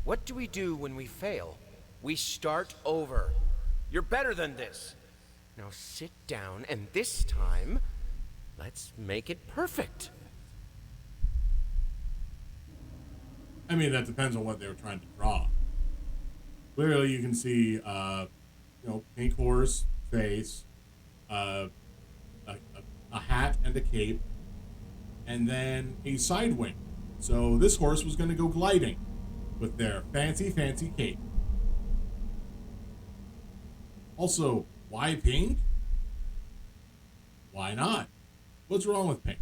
What do we do when we fail? We start over. You're better than this. Now sit down, and this time, let's make it perfect. I mean, that depends on what they were trying to draw. Clearly, you can see, pink horse face, a hat and a cape, and then a side wing. So this horse was going to go gliding with their fancy, fancy cape. Also, why pink? Why not? What's wrong with pink?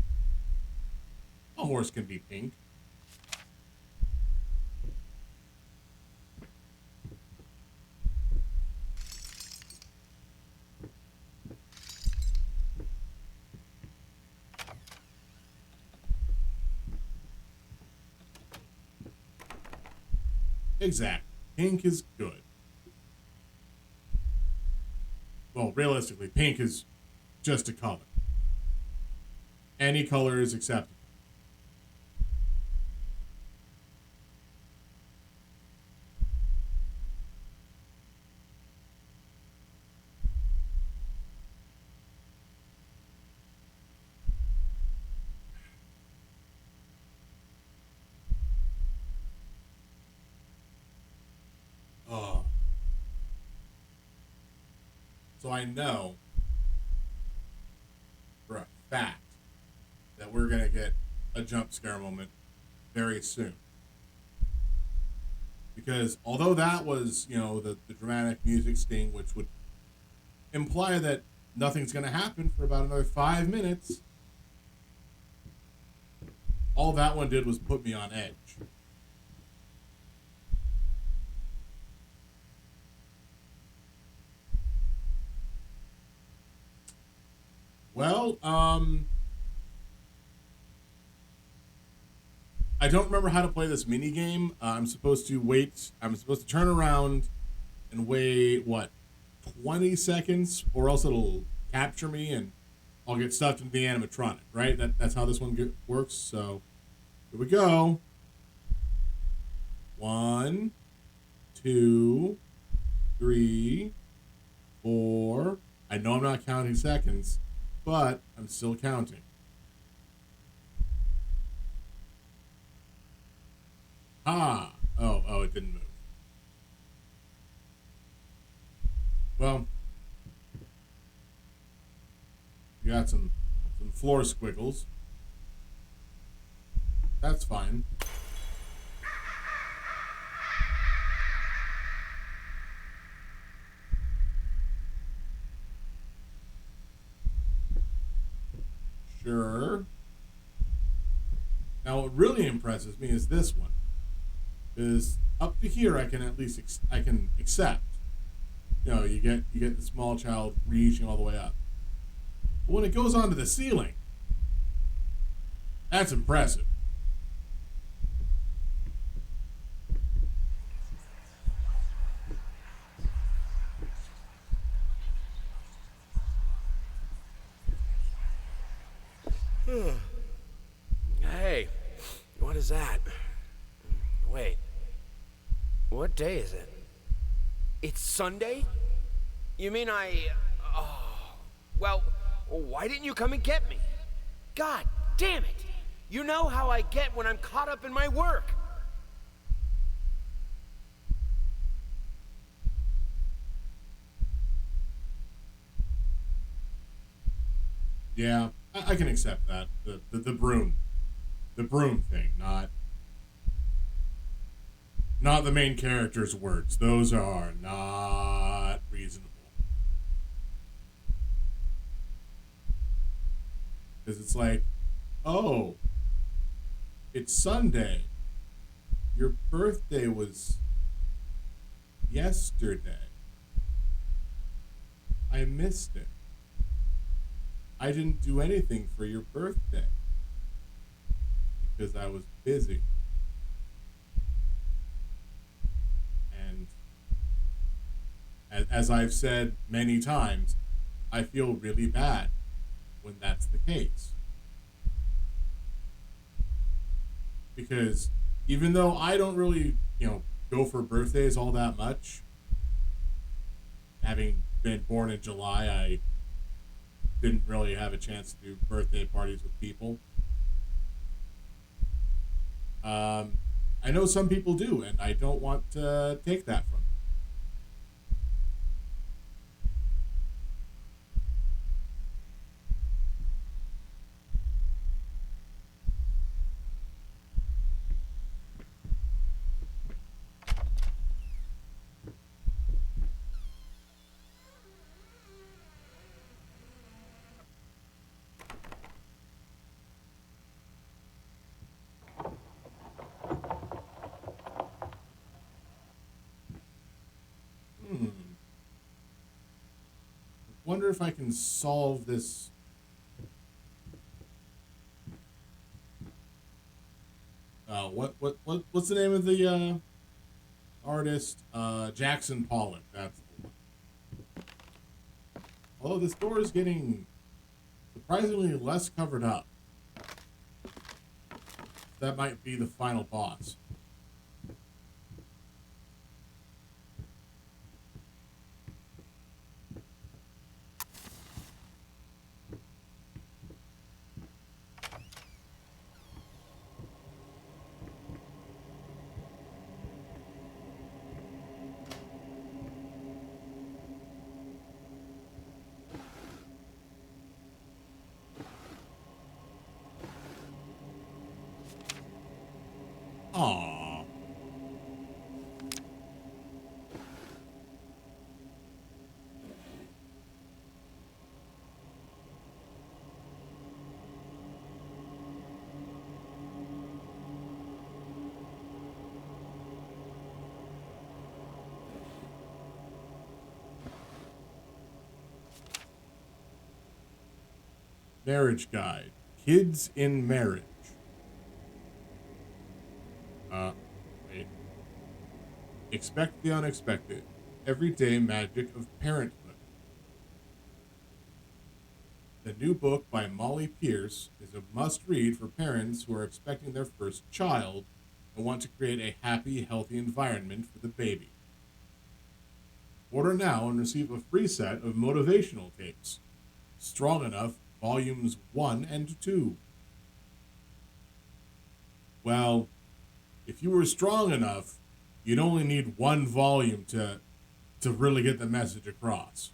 A horse can be pink. Exactly. Pink is good. Well, realistically, pink is just a color. Any color is acceptable. Oh. So I know for a fact that we're going to get a jump scare moment very soon. Because although that was, the dramatic music sting, which would imply that nothing's going to happen for about another 5 minutes, all that one did was put me on edge. Well, I don't remember how to play this mini game. I'm supposed to turn around and wait, 20 seconds, or else it'll capture me and I'll get stuffed into the animatronic, right? That's how this one works. So here we go. 1, 2, 3, 4. I know I'm not counting seconds, but I'm still counting. Ah. Oh, it didn't move. Well, you got some floor squiggles. That's fine. Sure. Now, what really impresses me is this one. Is up to here, I can at least I can accept. You get the small child reaching all the way up. But when it goes onto the ceiling, that's impressive. Hey, what is that? Wait, what day is it? It's Sunday? You mean well, why didn't you come and get me? God damn it! You know how I get when I'm caught up in my work. Yeah, I can accept that. The broom thing, not the main character's words. Those are not reasonable. Because it's like, oh, it's Sunday. Your birthday was yesterday. I missed it. I didn't do anything for your birthday because I was busy. And as I've said many times, I feel really bad when that's the case. Because even though I don't really, go for birthdays all that much, having been born in July, I didn't really have a chance to do birthday parties with people. I know some people do, and I don't want to take that from them. Wonder if I can solve this. What's the name of the artist? Jackson Pollock. That's the one. Although this door is getting surprisingly less covered up. That might be the final boss. Aww. Marriage Guide. Kids in Marriage. Wait. Expect the unexpected. Everyday magic of parenthood. The new book by Molly Pierce is a must-read for parents who are expecting their first child and want to create a happy, healthy environment for the baby. Order now and receive a free set of motivational tapes. Strong Enough, Volumes 1 and 2. Well, if you were strong enough, you'd only need one volume to really get the message across.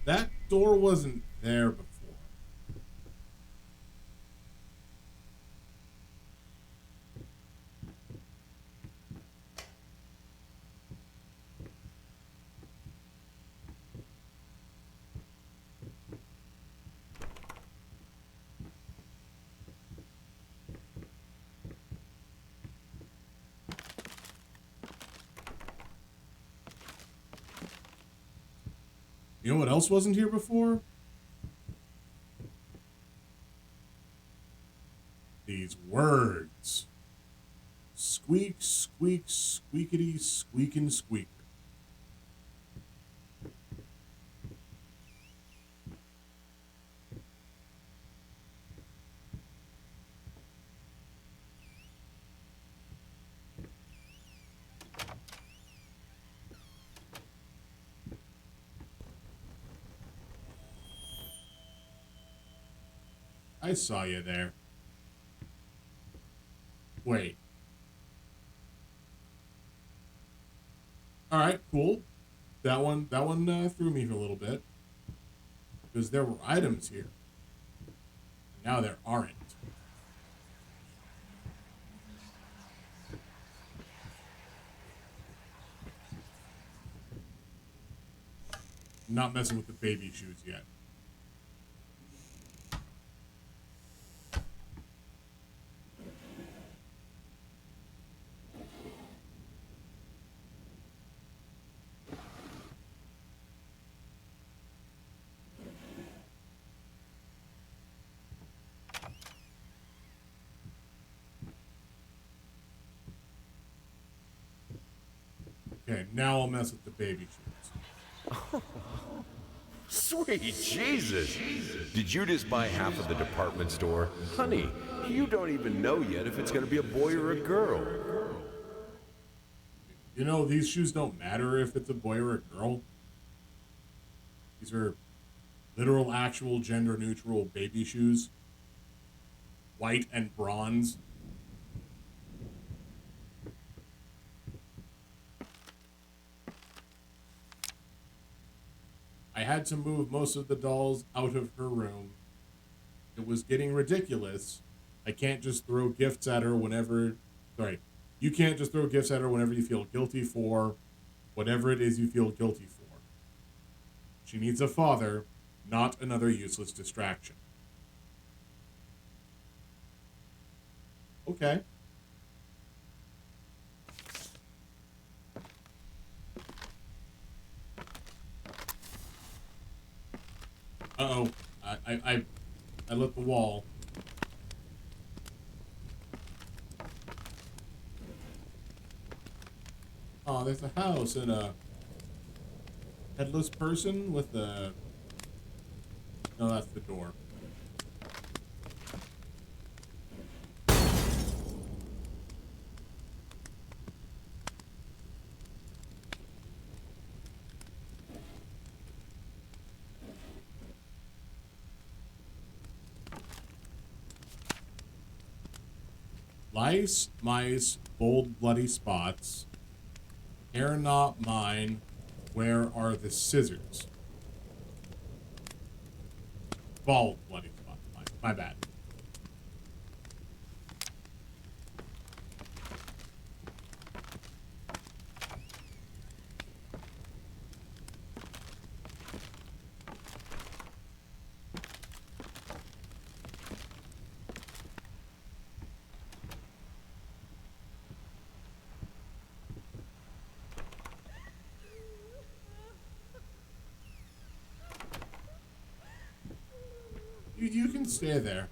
That door wasn't there before. You know what else wasn't here before? These words. Squeak, squeak, squeakity, squeakin' squeaker. I saw you there. Wait. Alright, cool. That one threw me for a little bit. Because there were items here. And now there aren't. I'm not messing with the baby shoes yet. Okay, now I'll mess with the baby shoes. Sweet Jesus! Did you just buy half of the department store? Honey, you don't even know yet if it's gonna be a boy or a girl. You know, these shoes don't matter if it's a boy or a girl. These are literal, actual, gender-neutral baby shoes. White and bronze. I had to move most of the dolls out of her room. It was getting ridiculous. I can't just throw gifts at her whenever... Sorry. You can't just throw gifts at her whenever you feel guilty for whatever it is you feel guilty for. She needs a father, not another useless distraction. Okay. Uh-oh. I lit the wall. Oh, there's a house and a headless person with a... No, that's the door. Lice, mice, bold, bloody spots. Hair not mine. Where are the scissors? Bald, bloody spots. My bad. You can stay there.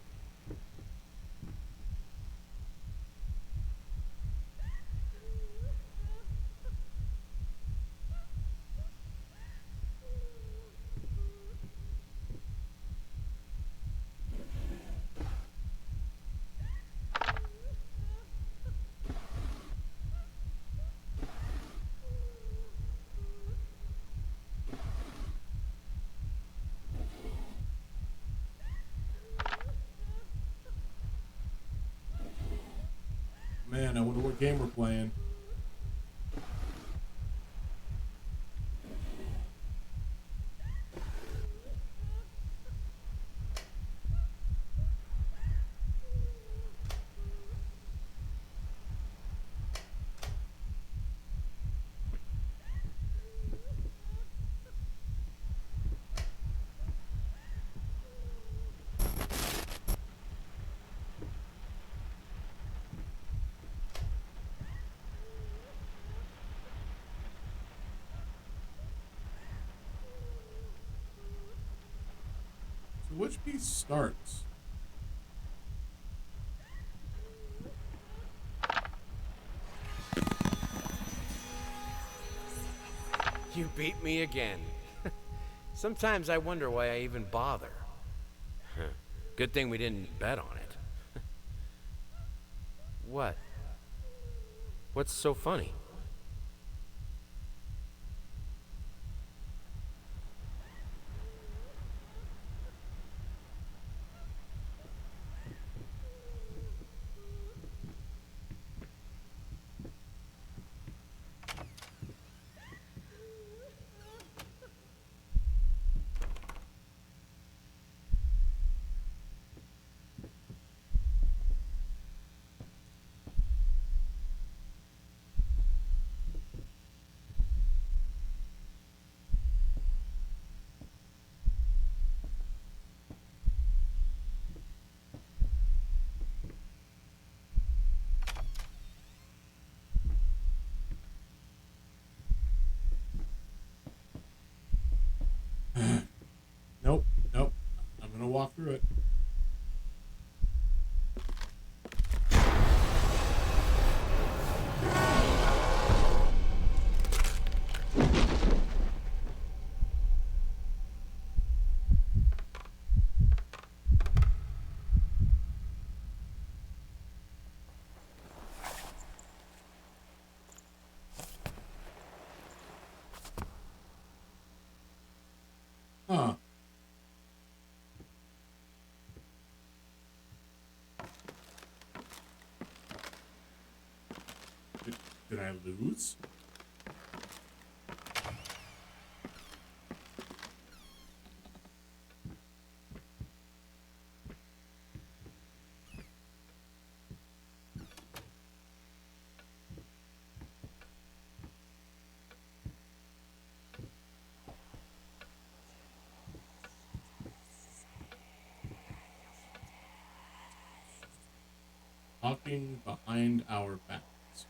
Man, I wonder what game we're playing. So which piece starts? You beat me again. Sometimes I wonder why I even bother. Good thing we didn't bet on it. What? What's so funny? Nope, nope. I'm gonna walk through it. Huh. Did I lose? Talking behind our backs.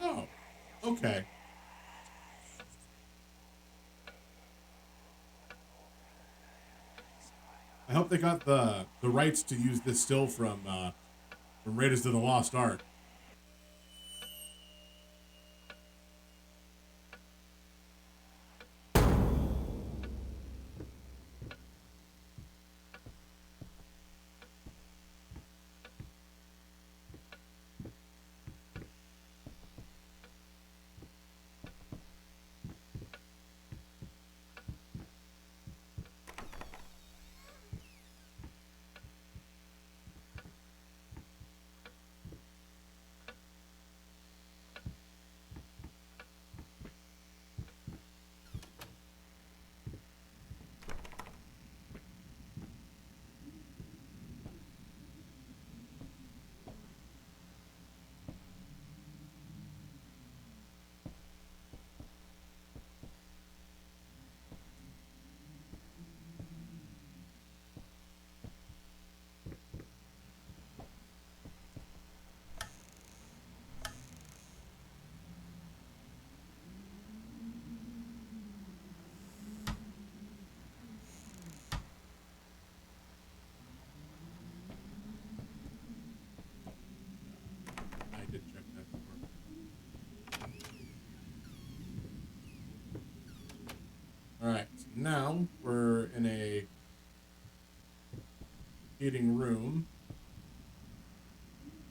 Oh, okay. I hope they got the rights to use this still from Raiders of the Lost Ark.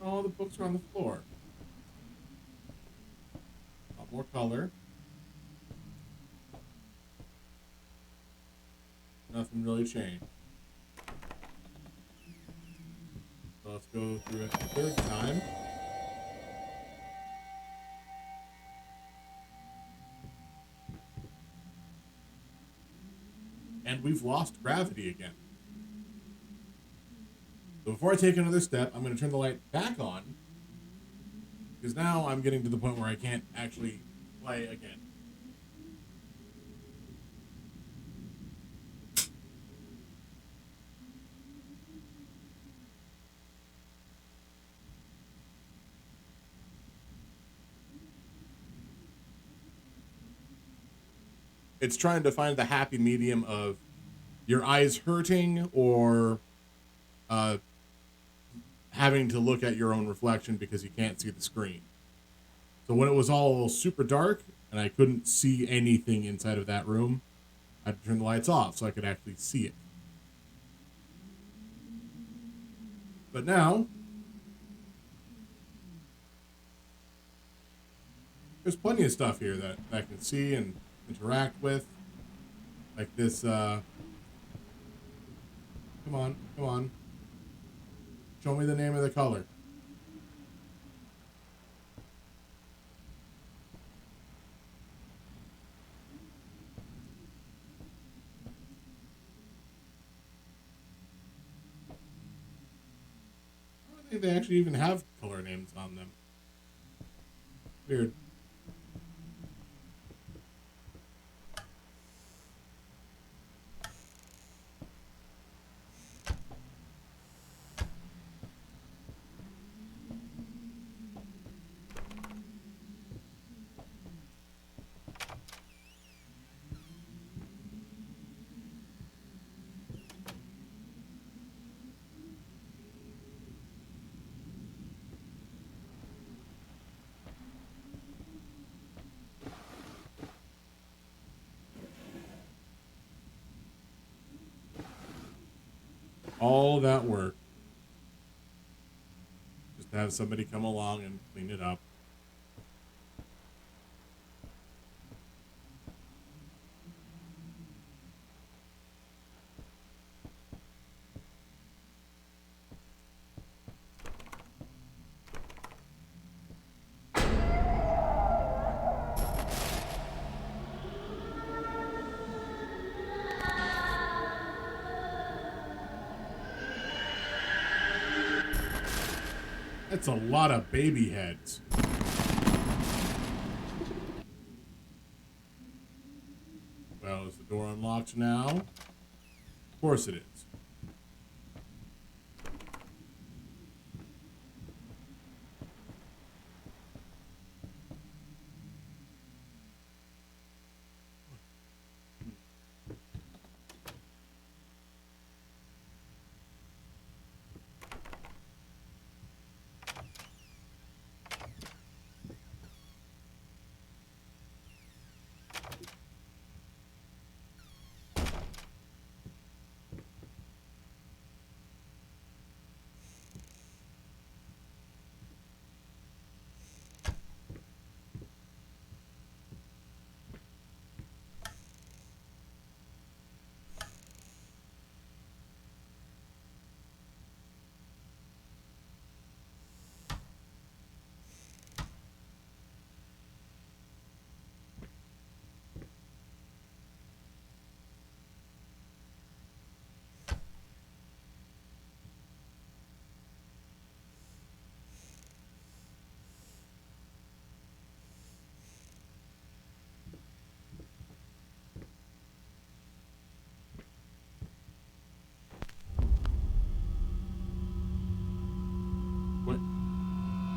All the books are on the floor. A lot more color. Nothing really changed. So let's go through it the third time. And we've lost gravity again. So before I take another step, I'm going to turn the light back on, because now I'm getting to the point where I can't actually play again. It's trying to find the happy medium of your eyes hurting or having to look at your own reflection because you can't see the screen. So when it was all super dark and I couldn't see anything inside of that room, I had to turn the lights off so I could actually see it. But now, there's plenty of stuff here that I can see and interact with. Like this, come on. Show me the name of the color. I don't think they actually even have color names on them. Weird. All that work just to have somebody come along and clean it up. That's a lot of baby heads. Well, is the door unlocked now? Of course it is.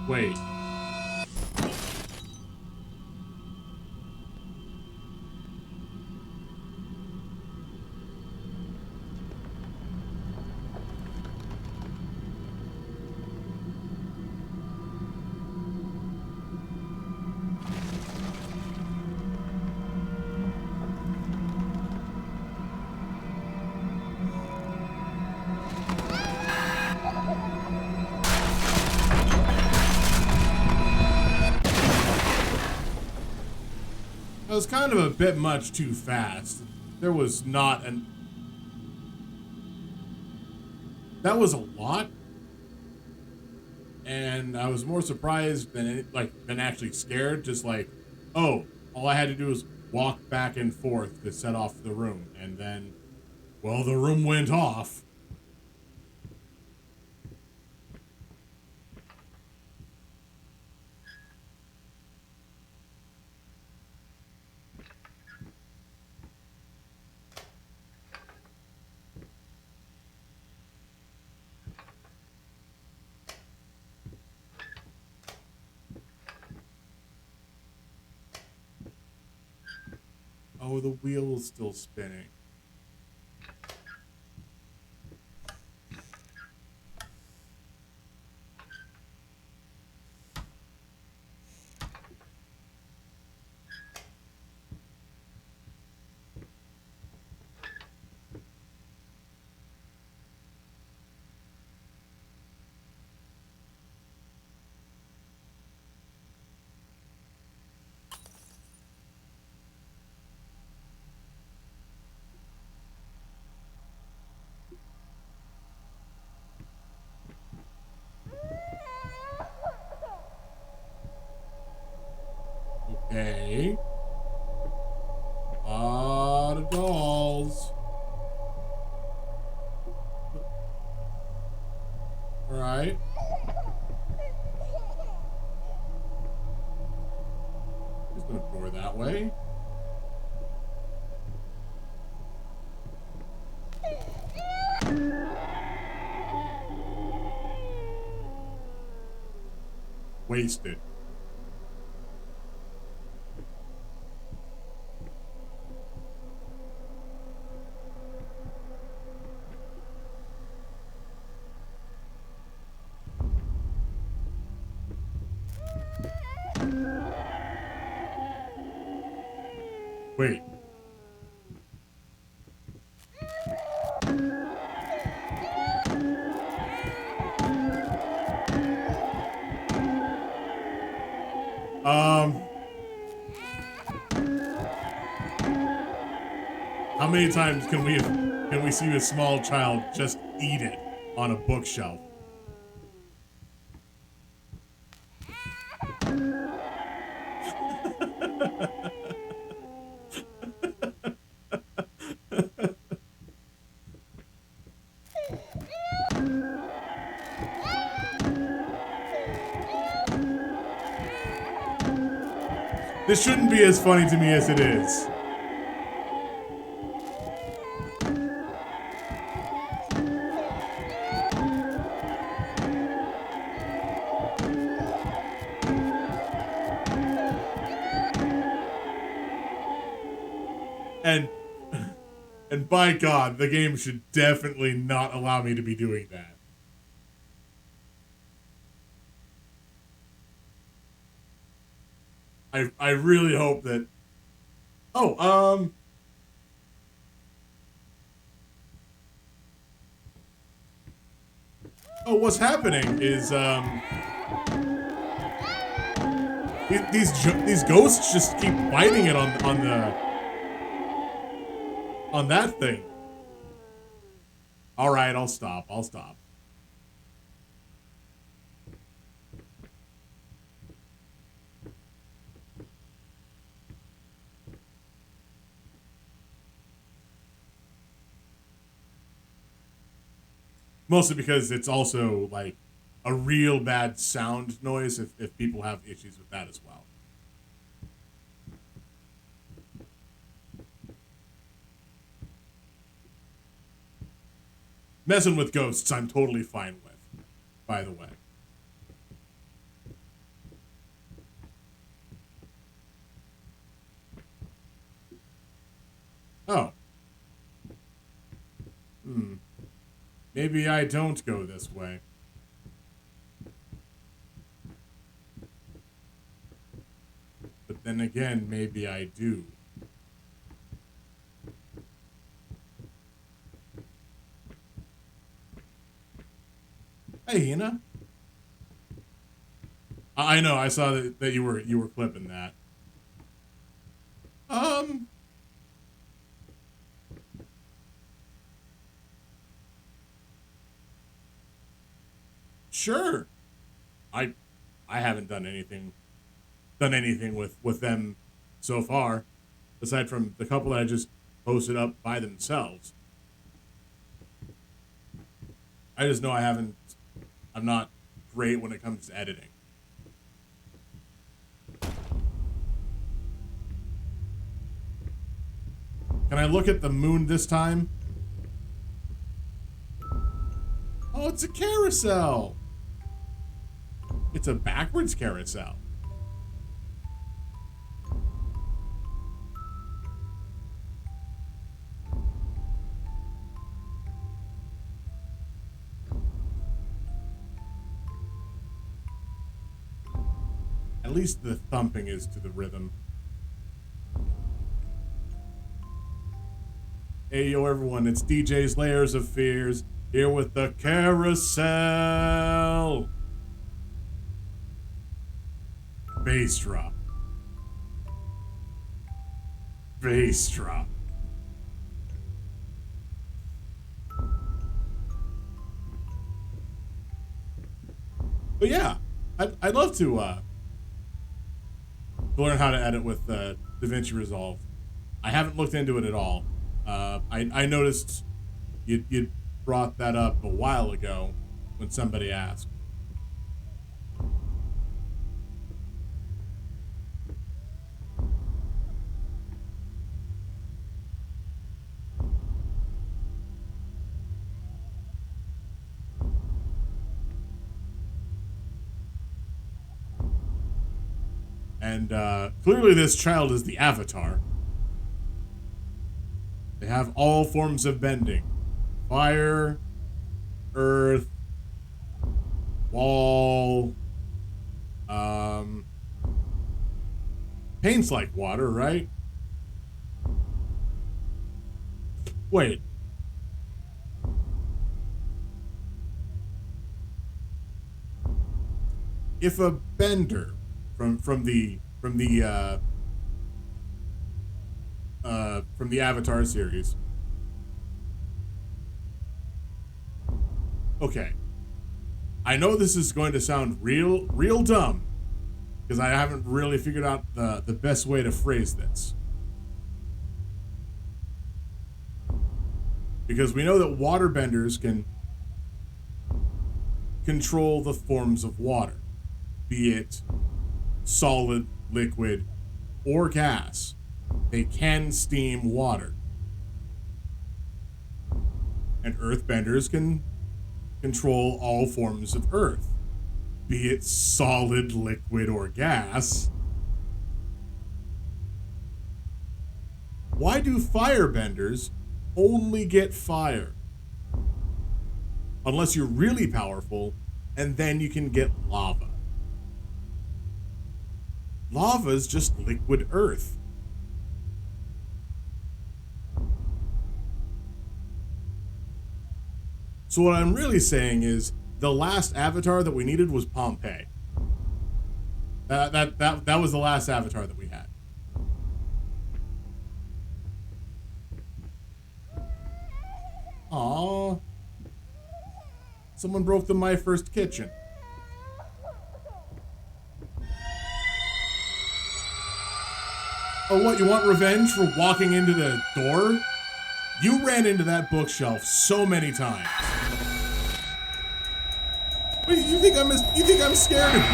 Wait. was kind of a bit much too fast. There was not an... That was a lot. And I was more surprised than actually scared. Just like, oh, all I had to do was walk back and forth to set off the room. And then, well, the room went off. Oh, the wheel's still spinning. Okay. Lot of dolls. Alright. There's no door that way. Wasted. Wait. How many times can we see a small child just eat it on a bookshelf? This shouldn't be as funny to me as it is. And by God, the game should definitely not allow me to be doing that. I really hope that... Oh, Oh, what's happening is, these ghosts just keep biting it on that thing. All right, I'll stop. Mostly because it's also like a real bad sound noise if people have issues with that as well. Messing with ghosts, I'm totally fine with, by the way. Oh. Maybe I don't go this way. But then again, maybe I do. Hey, Hina. I know. I saw that you were clipping that. Um, sure. I I haven't done anything with them so far, aside from the couple that I just posted up by themselves. I just know I'm not great when it comes to editing. Can I look at the moon this time? Oh, it's a carousel. It's a backwards carousel. At least the thumping is to the rhythm. Hey, yo, everyone, it's DJ's Layers of Fears, here with the carousel. Bass drop. Bass drop. But yeah, I'd love to learn how to edit with DaVinci Resolve. I haven't looked into it at all. I noticed you brought that up a while ago when somebody asked. And clearly this child is the Avatar. They have all forms of bending. Fire, earth, wall, paint's like water, right? Wait. If a bender from the Avatar series. Okay. I know this is going to sound real dumb because I haven't really figured out the best way to phrase this. Because we know that waterbenders can control the forms of water, be it solid, liquid, or gas. They can steam water. And earthbenders can control all forms of earth, be it solid, liquid, or gas. Why do firebenders only get fire? Unless you're really powerful, and then you can get lava. Lava's just liquid earth. So what I'm really saying is the last Avatar that we needed was Pompeii. That was the last Avatar that we had. Aww. Someone broke the My First Kitchen. Oh, what? You want revenge for walking into the door? You ran into that bookshelf so many times. Wait, you think I'm scared of you?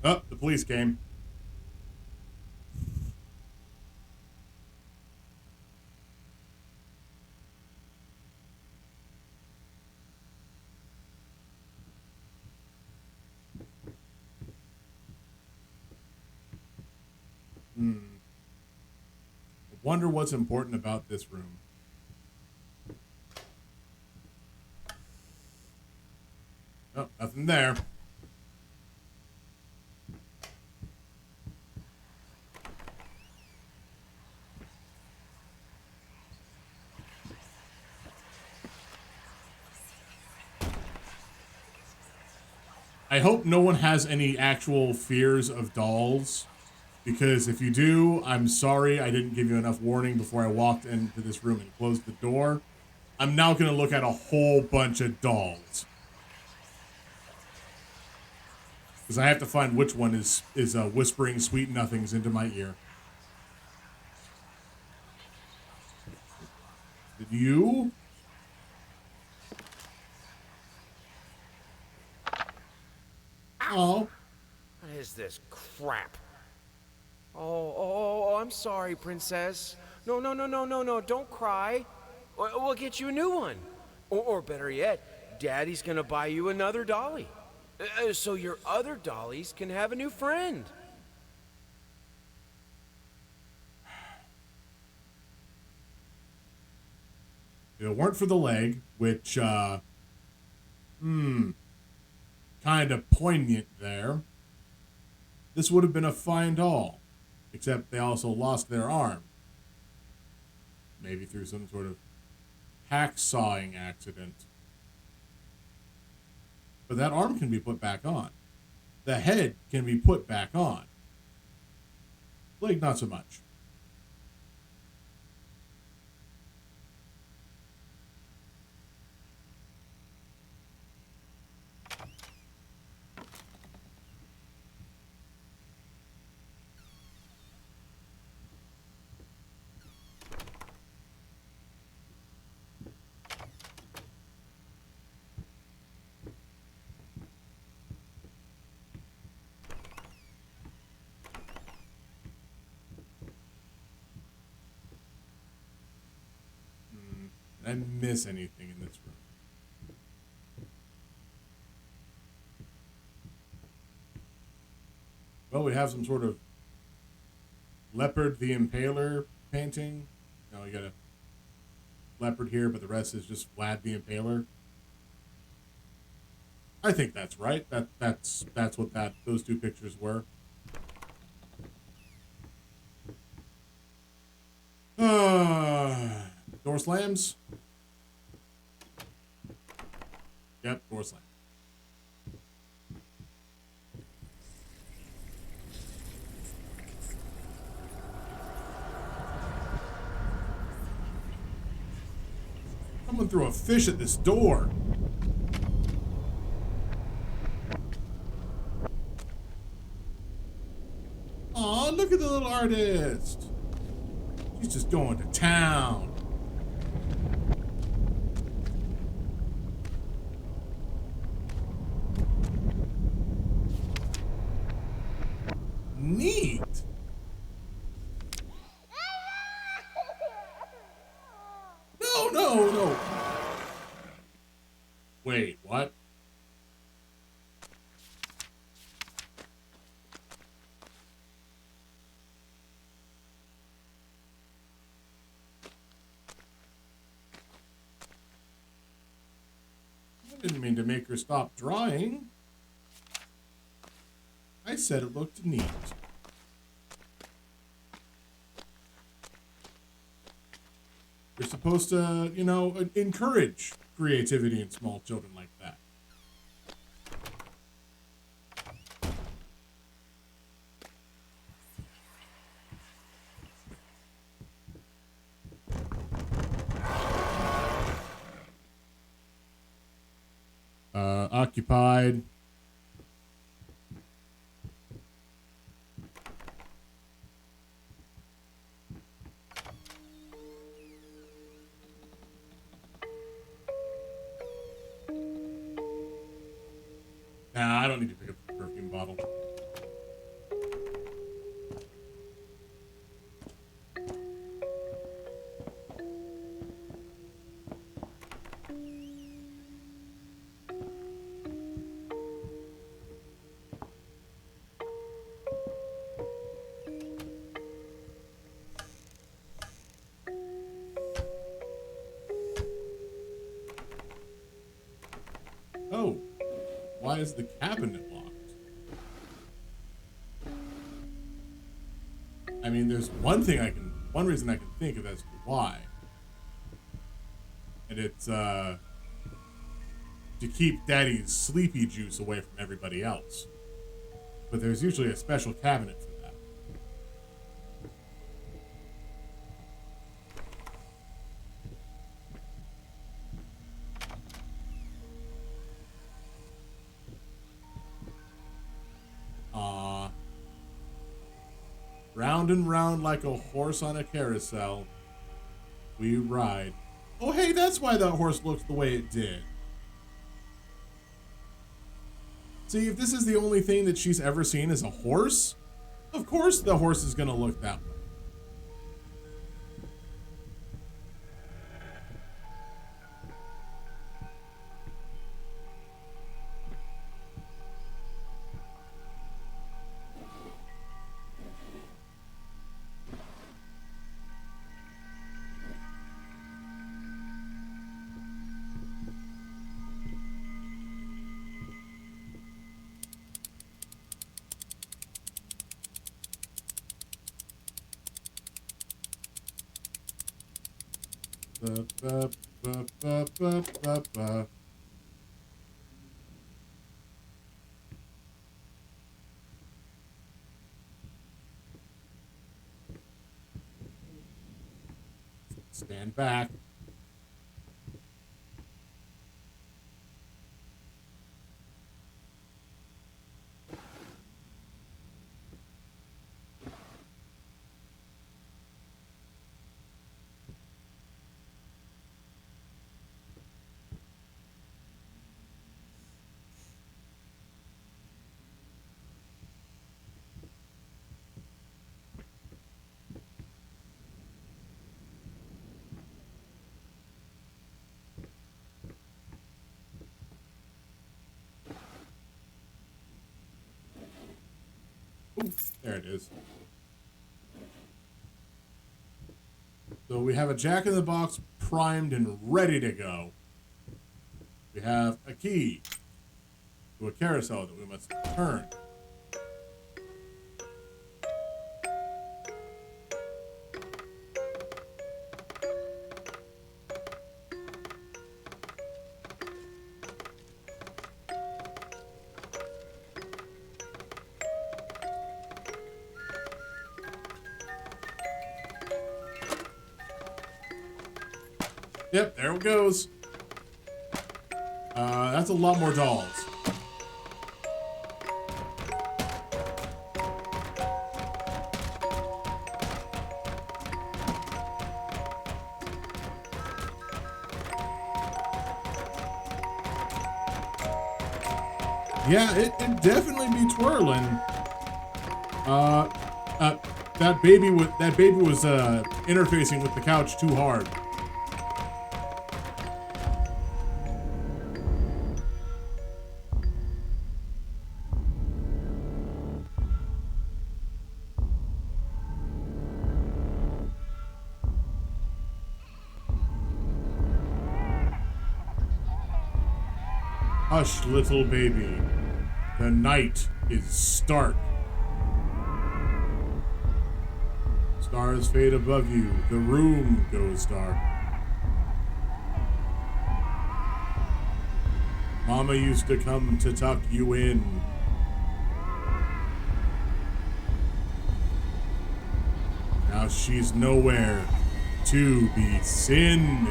Oh, the police came. I wonder what's important about this room. Oh, nothing there. I hope no one has any actual fears of dolls, because if you do, I'm sorry I didn't give you enough warning before I walked into this room and closed the door. I'm now going to look at a whole bunch of dolls. Because I have to find which one is whispering sweet nothings into my ear. Did you? Oh. What is this crap? I'm sorry, Princess. No, don't cry. We'll get you a new one. Or better yet, Daddy's gonna buy you another dolly. So your other dollies can have a new friend. If it weren't for the leg, which, kind of poignant there, this would have been a fine doll. Except they also lost their arm. Maybe through some sort of hacksawing accident. But that arm can be put back on. The head can be put back on. Leg, not so much. Did I miss anything in this room? Well, we have some sort of Leopard the Impaler painting. You got a leopard here, but the rest is just Vlad the Impaler. I think that's right. That's what those two pictures were. Door slams? Yep, door slam. Someone threw a fish at this door. Aw, look at the little artist. She's just going to town. Neat. No. Wait, what? I didn't mean to make her stop drawing. I said it looked neat. You're supposed to, encourage creativity in small children like that. Occupied. Nah, I don't need to pick up the perfume bottle. Oh, why is the cabinet locked? I mean, there's one reason I can think of as to why. And it's, to keep Daddy's sleepy juice away from everybody else. But there's usually a special cabinet for that. Round and round like a horse on a carousel, we ride. Oh, hey, that's why that horse looks the way it did. See, if this is the only thing that she's ever seen as a horse, of course the horse is gonna look that way. Ba, ba, ba, ba, ba, ba, ba. Stand back. Ooh, there it is. So we have a Jack-in-the-Box primed and ready to go. We have a key to a carousel that we must turn. Yep, there it goes. That's a lot more dolls. Yeah, it definitely be twirling. That baby was interfacing with the couch too hard. Hush, little baby. The night is stark. Stars fade above you. The room goes dark. Mama used to come to tuck you in. Now she's nowhere to be seen.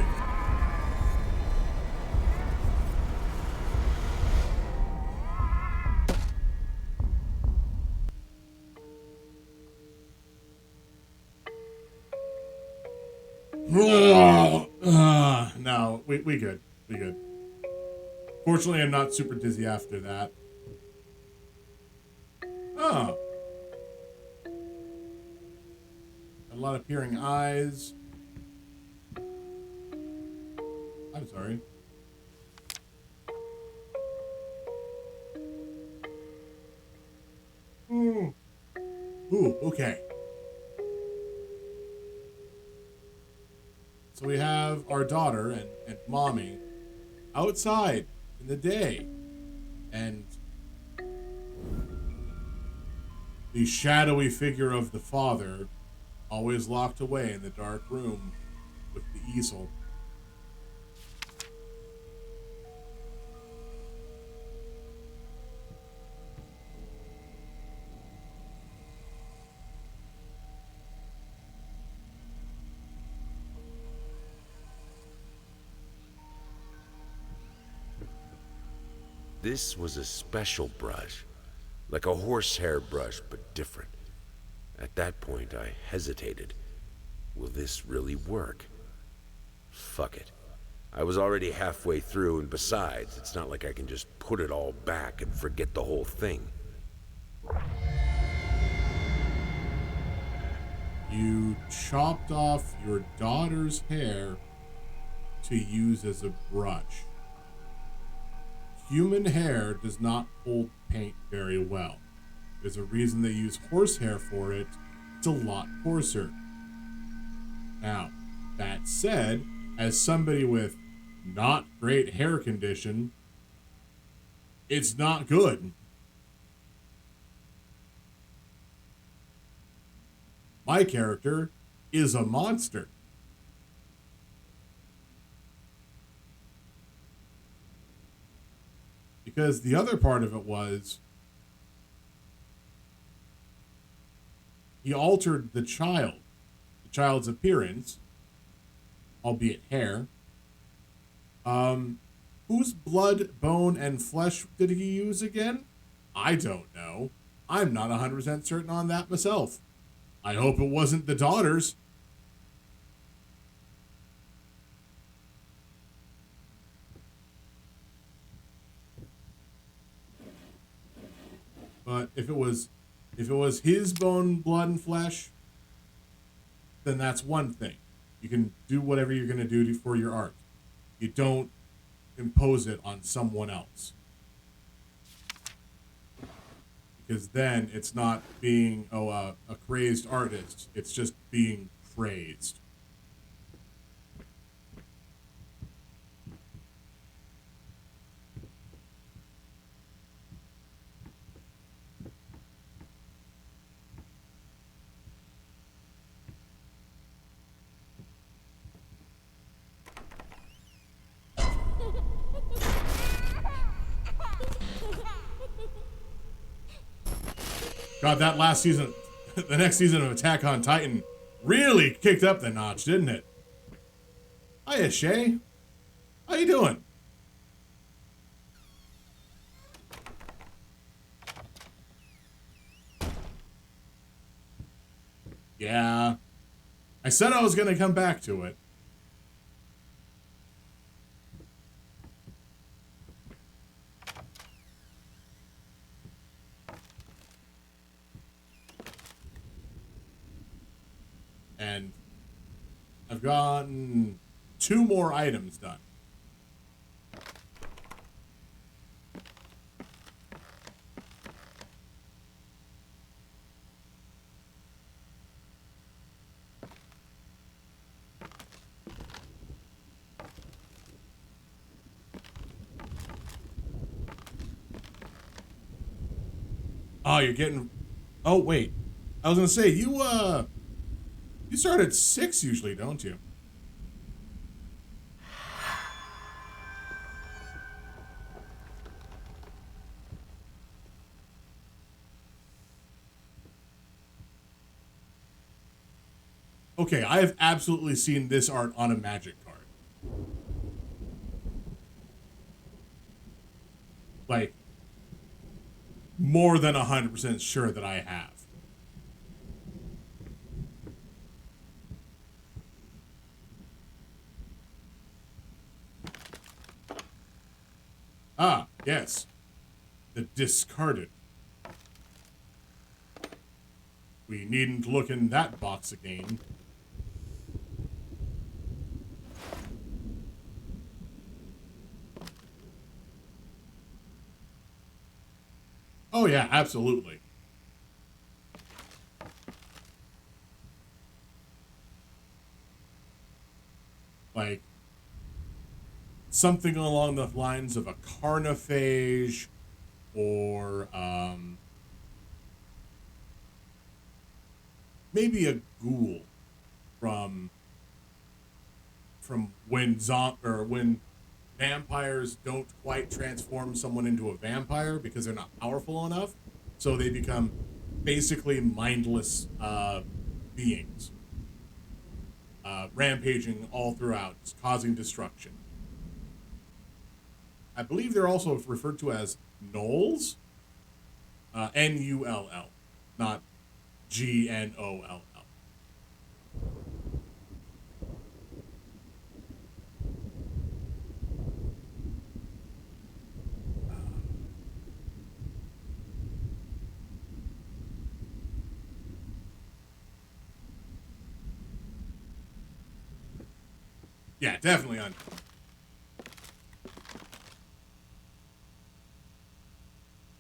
No, we good. We good. Fortunately, I'm not super dizzy after that. Oh. A lot of peering eyes. I'm sorry. Ooh, okay. So we have our daughter and mommy outside in the day, and the shadowy figure of the father always locked away in the dark room with the easel. This was a special brush, like a horsehair brush, but different. At that point, I hesitated. Will this really work? Fuck it. I was already halfway through, and besides, it's not like I can just put it all back and forget the whole thing. You chopped off your daughter's hair to use as a brush. Human hair does not hold paint very well. There's a reason they use horsehair for it. It's a lot coarser. Now, that said, as somebody with not great hair condition, it's not good. My character is a monster. Because the other part of it was he altered the child's appearance, albeit hair. Whose blood, bone, and flesh did he use again? I don't know. I'm not 100% certain on that myself. I hope it wasn't the daughter's. But if it was his bone, blood, and flesh, then that's one thing. You can do whatever you're going to do for your art. You don't impose it on someone else. Because then it's not being, a crazed artist. It's just being crazed. God, that last season, the next season of Attack on Titan, really kicked up the notch, didn't it? Hiya, Shay. How you doing? Yeah. I said I was going to come back to it. And I've gotten 2 more items done. Oh, you're getting... Oh, wait. I was going to say, you start at 6 usually, don't you? Okay, I have absolutely seen this art on a Magic card. Like, more than 100% sure that I have. Ah, yes. The discarded. We needn't look in that box again. Oh yeah, absolutely. Like, something along the lines of a Carnophage, or maybe a ghoul from when when vampires don't quite transform someone into a vampire because they're not powerful enough, so they become basically mindless beings, rampaging all throughout, causing destruction. I believe they're also referred to as gnolls. Null, not Gnoll. Yeah, definitely on.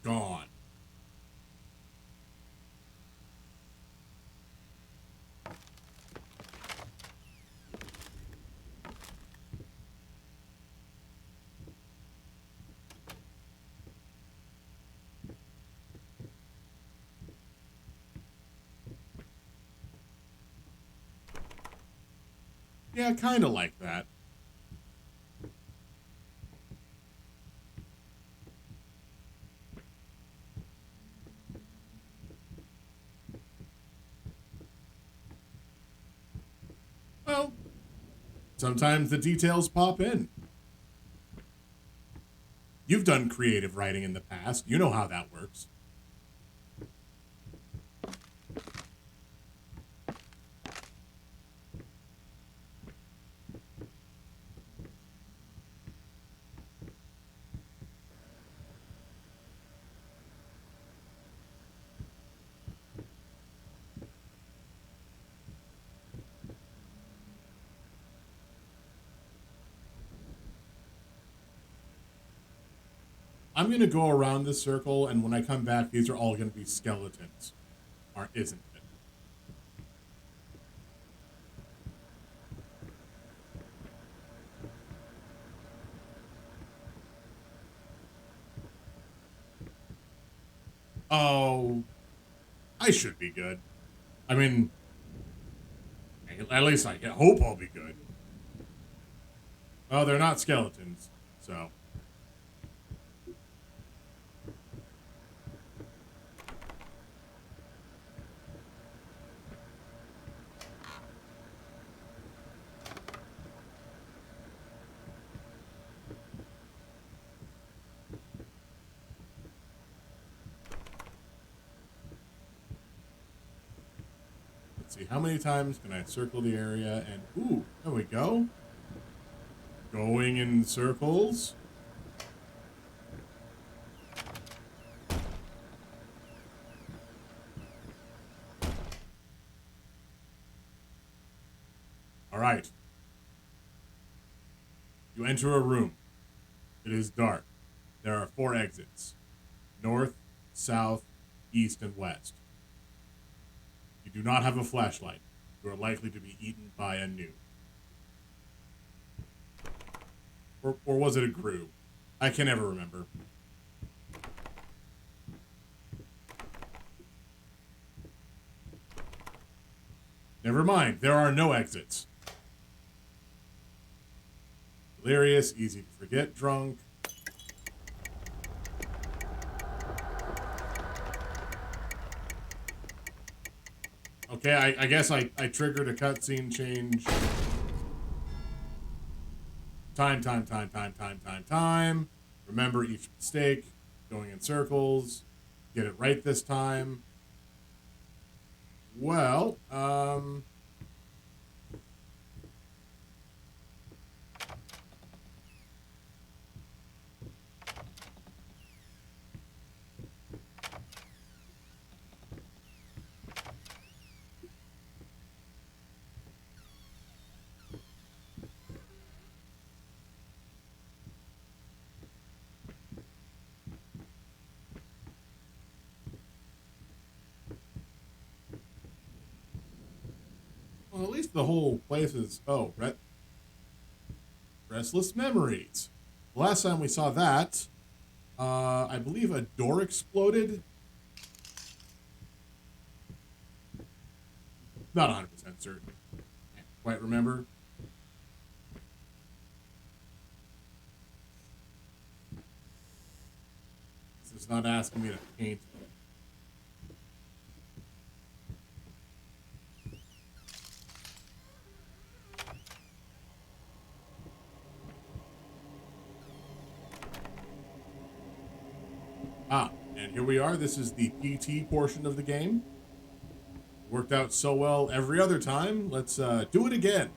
Gone. Yeah, kind of like that. Well, sometimes the details pop in. You've done creative writing in the past. You know how that works. I'm going to go around this circle, and when I come back, these are all going to be skeletons. Or isn't it? Oh, I should be good. I mean, at least I hope I'll be good. Oh, they're not skeletons, so. Let's see, how many times can I circle the area? And, ooh, there we go. Going in circles. All right. You enter a room. It is dark. There are 4 exits: north, south, east, and west. You do not have a flashlight. You are likely to be eaten by a noob. Or was it a Grue? I can never remember. Never mind, there are no exits. Delirious, easy to forget, drunk. Okay, I guess I triggered a cutscene change. Time. Remember each mistake. Going in circles. Get it right this time. Well, at least the whole place is... Oh, Restless Memories. The last time we saw that, I believe a door exploded. Not 100% certain. Can't quite remember. This is not asking me to paint. here we are. This is the PT portion of the game. Worked out so well every other time. Let's do it again.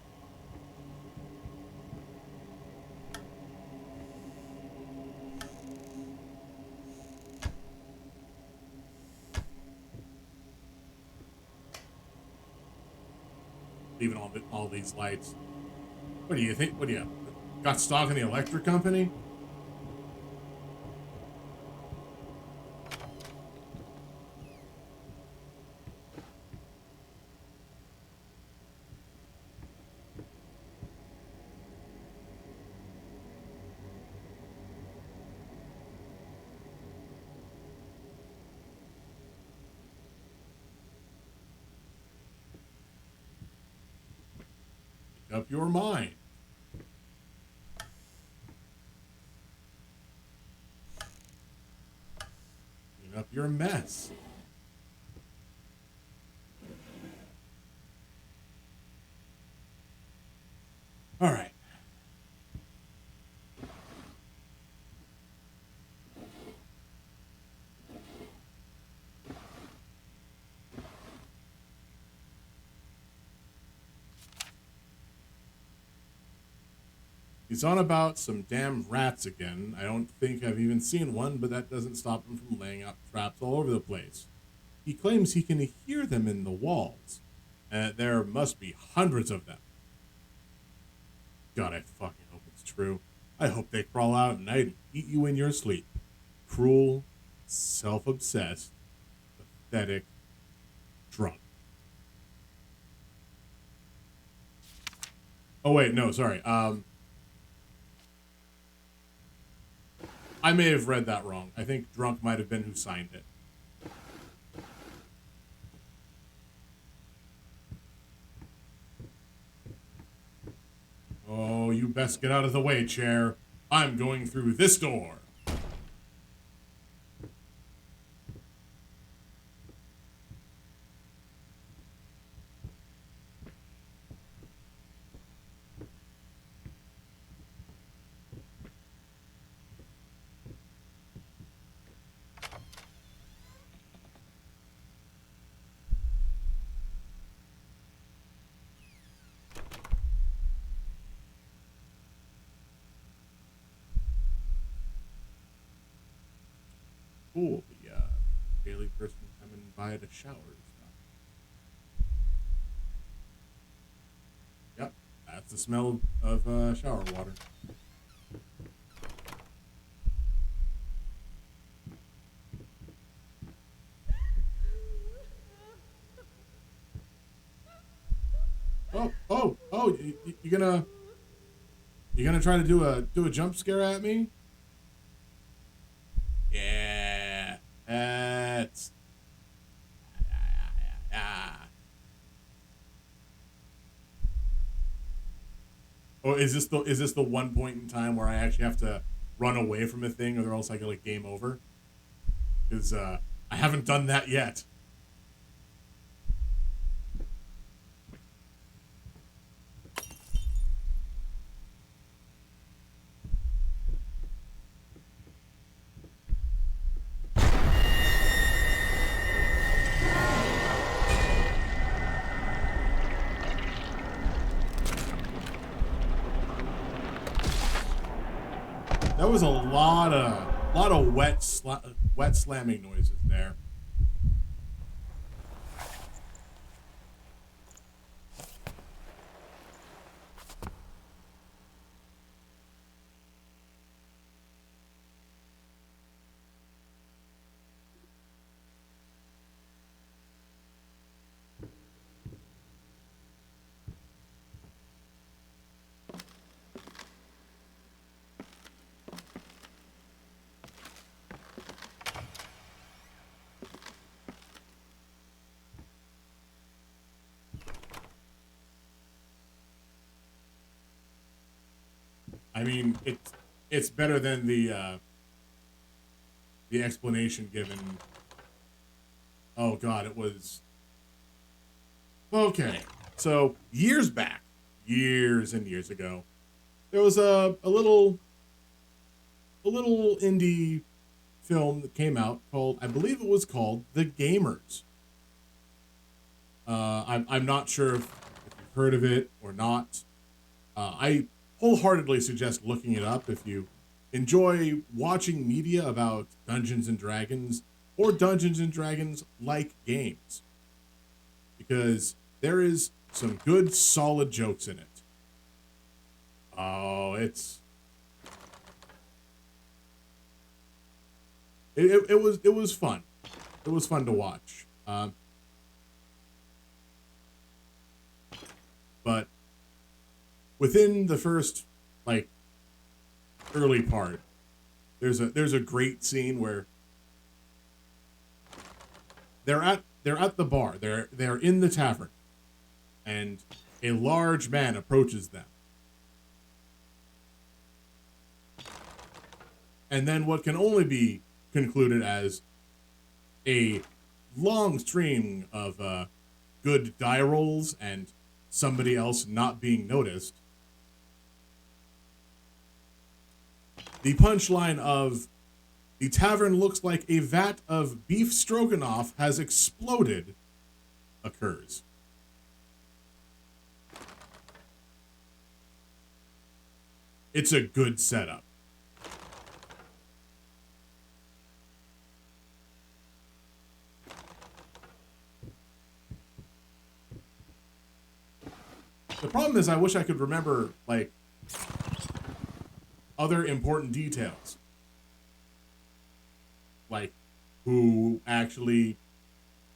Leaving all these lights. What do you think? What do you got stock in the electric company? Make up your mind. Clean up your mess. All right. He's on about some damn rats again. I don't think I've even seen one, but that doesn't stop him from laying out traps all over the place. He claims he can hear them in the walls, and there must be hundreds of them. God, I fucking hope it's true. I hope they crawl out at night and eat you in your sleep. Cruel, self-obsessed, pathetic, drunk. Oh wait, no, sorry. I may have read that wrong. I think drunk might have been who signed it. Oh, you best get out of the way, chair. I'm going through this door. Cool, the daily person coming by to shower and stuff. Yep, that's the smell of shower water. Oh! You gonna try to do a jump scare at me? Yeah, that's. Oh, is this the one point in time where I actually have to run away from a thing, or else I get like game over? Because I haven't done that yet. That was a lot of wet slamming noises there. I mean, it's better than the explanation given. Oh God, it was okay. So years back, years and years ago, there was a little indie film that came out called, I believe it was called The Gamers. I'm not sure if you've heard of it or not. I wholeheartedly suggest looking it up if you enjoy watching media about Dungeons and Dragons or Dungeons and Dragons like games, because there is some good solid jokes in it. Oh, it was fun. It was fun to watch. But within the first, like, early part, there's a great scene where they're at the bar. They're in the tavern, and a large man approaches them. And then what can only be concluded as a long stream of good die rolls and somebody else not being noticed. The punchline of "the tavern looks like a vat of beef stroganoff has exploded" occurs. It's a good setup. The problem is I wish I could remember, like, other important details. Like, who actually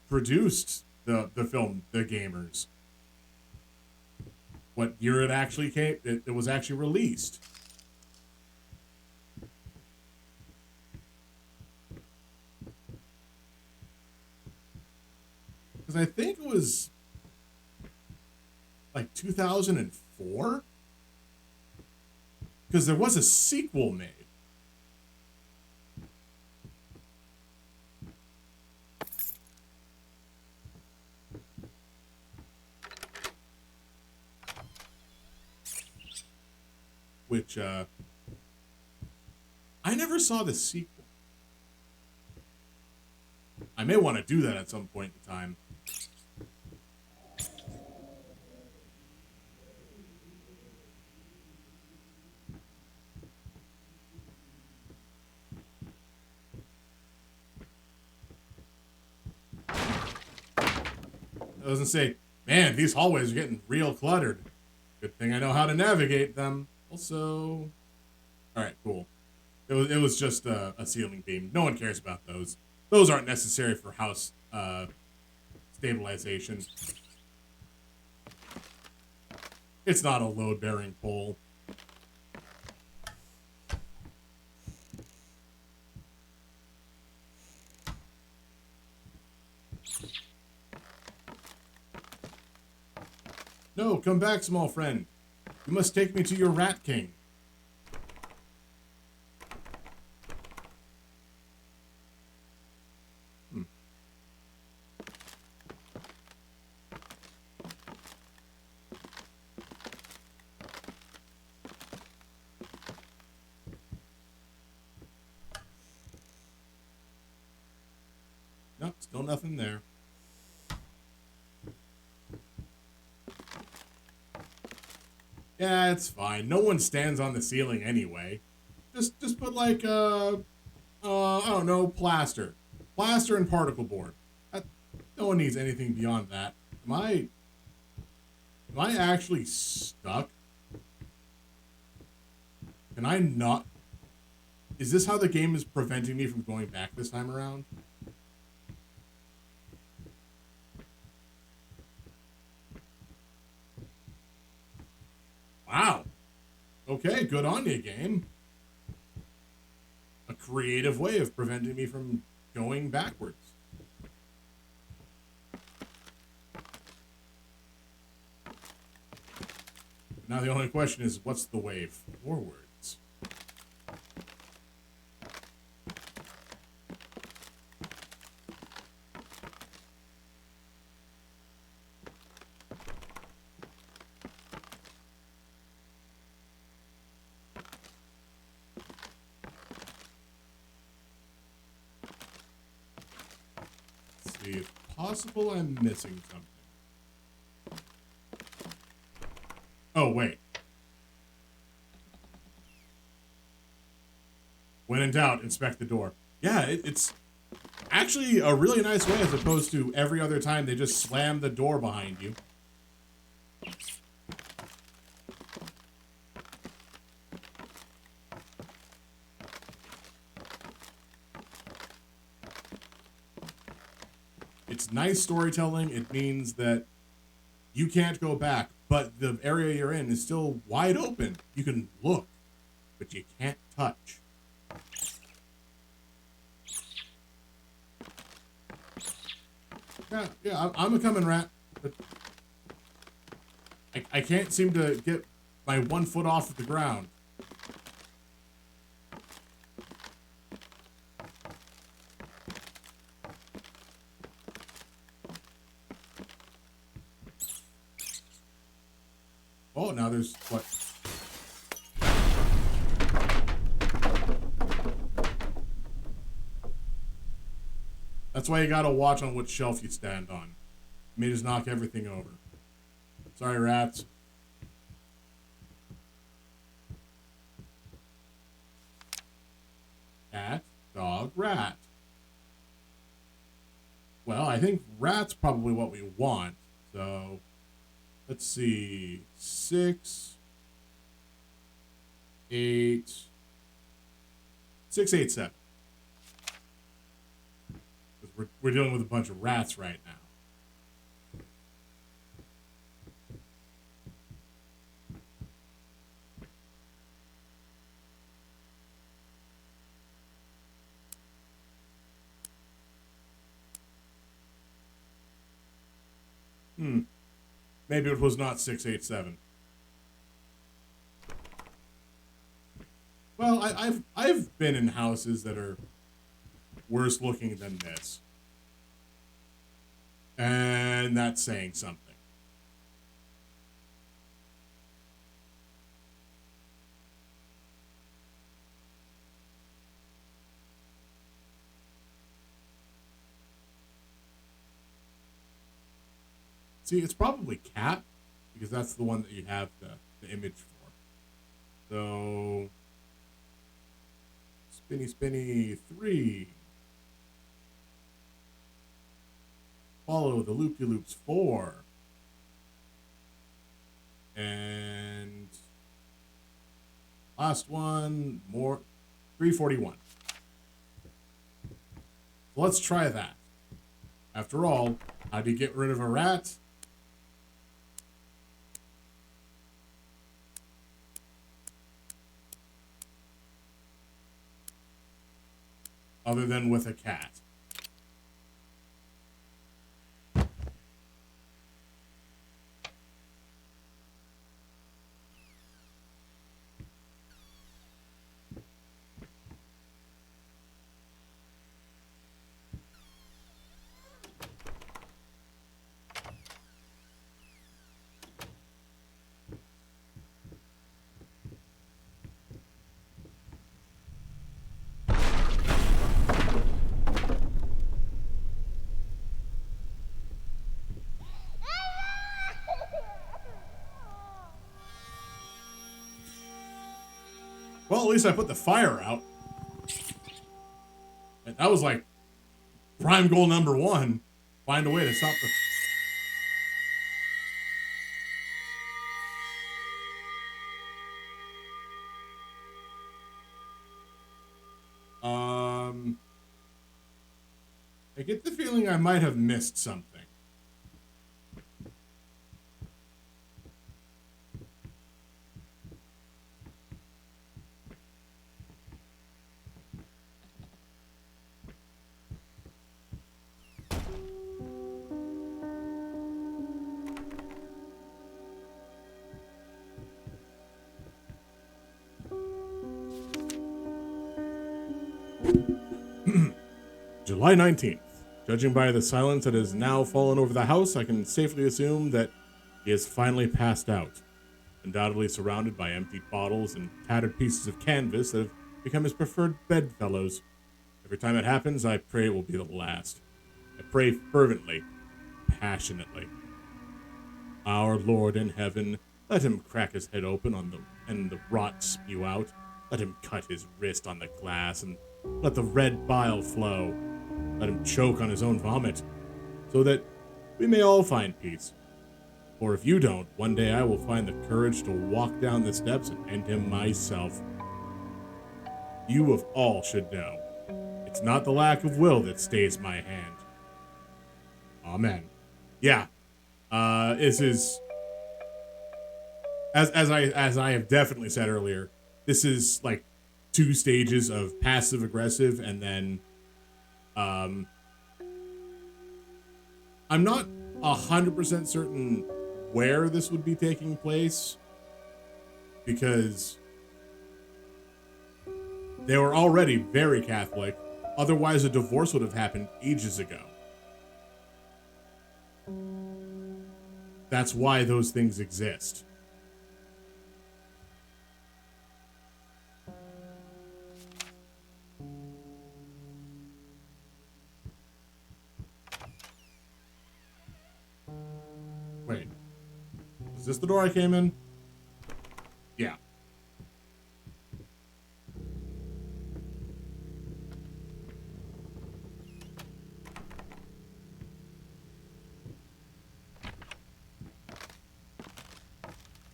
produced the film The Gamers. What year it actually came, it was actually released. Because I think it was like 2004? Because there was a sequel made. Which, I never saw the sequel. I may want to do that at some point in time. It doesn't say, man, these hallways are getting real cluttered. Good thing I know how to navigate them. Also, all right, cool. It was just a ceiling beam. No one cares about those. Those aren't necessary for house stabilization. It's not a load-bearing pole. No, come back, small friend. You must take me to your Rat King. Nope, still nothing there. Yeah, it's fine. No one stands on the ceiling anyway. Just put like I don't know, plaster and particle board. No one needs anything beyond that. Am I actually stuck? Can I not? Is this how the game is preventing me from going back this time around? Wow. Okay, good on you, game. A creative way of preventing me from going backwards. Now the only question is, what's the way forwards? see. It's possible I'm missing something. Oh, wait. When in doubt, inspect the door. Yeah, it's actually a really nice way as opposed to every other time they just slam the door behind you. It's nice storytelling. It means that you can't go back, but the area you're in is still wide open. You can look, but you can't touch. Yeah, I'm a coming rat, but I can't seem to get my 1 foot off of the ground. Oh, now there's what? That's why you gotta watch on what shelf you stand on. You may just knock everything over. Sorry, rats. Cat, dog, rat. Well, I think rat's probably what we want. So, let's see. 6, 8, 6, 8, 7. We're dealing with a bunch of rats right now. Maybe it was not 6, 8, 7. Well, I've been in houses that are worse looking than this. And that's saying something. See, it's probably cat, because that's the one that you have the image for. So, spinny, spinny, 3. Follow the loop-de-loops, 4. And last one, more, 341. So let's try that. After all, how do you get rid of a rat? Other than with a cat. Well, at least I put the fire out. And that was like prime goal number 1. Find a way to stop the... I get the feeling I might have missed something. July 19th. Judging by the silence that has now fallen over the house, I can safely assume that he has finally passed out, undoubtedly surrounded by empty bottles and tattered pieces of canvas that have become his preferred bedfellows. Every time it happens, I pray it will be the last. I pray fervently, passionately. Our Lord in heaven, let him crack his head open and the rot spew out. Let him cut his wrist on the glass and let the red bile flow. Let him choke on his own vomit, so that we may all find peace. Or if you don't, one day I will find the courage to walk down the steps and end him myself. You of all should know, it's not the lack of will that stays my hand. Amen. Yeah. This is as I have definitely said earlier, this is like 2 stages of passive aggressive, and then I'm not 100% certain where this would be taking place, because they were already very Catholic. Otherwise, a divorce would have happened ages ago. That's why those things exist. Wait. Is this the door I came in? Yeah.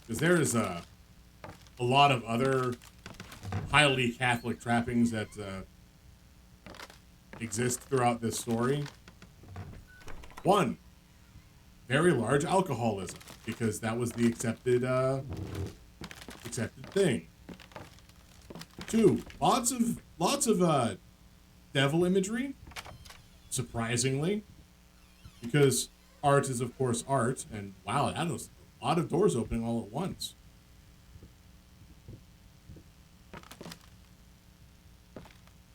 Because there's a lot of other highly Catholic trappings that exist throughout this story. 1, very large alcoholism, because that was the accepted thing. 2, lots of devil imagery, surprisingly, because art is of course art, and wow, that was a lot of doors opening all at once.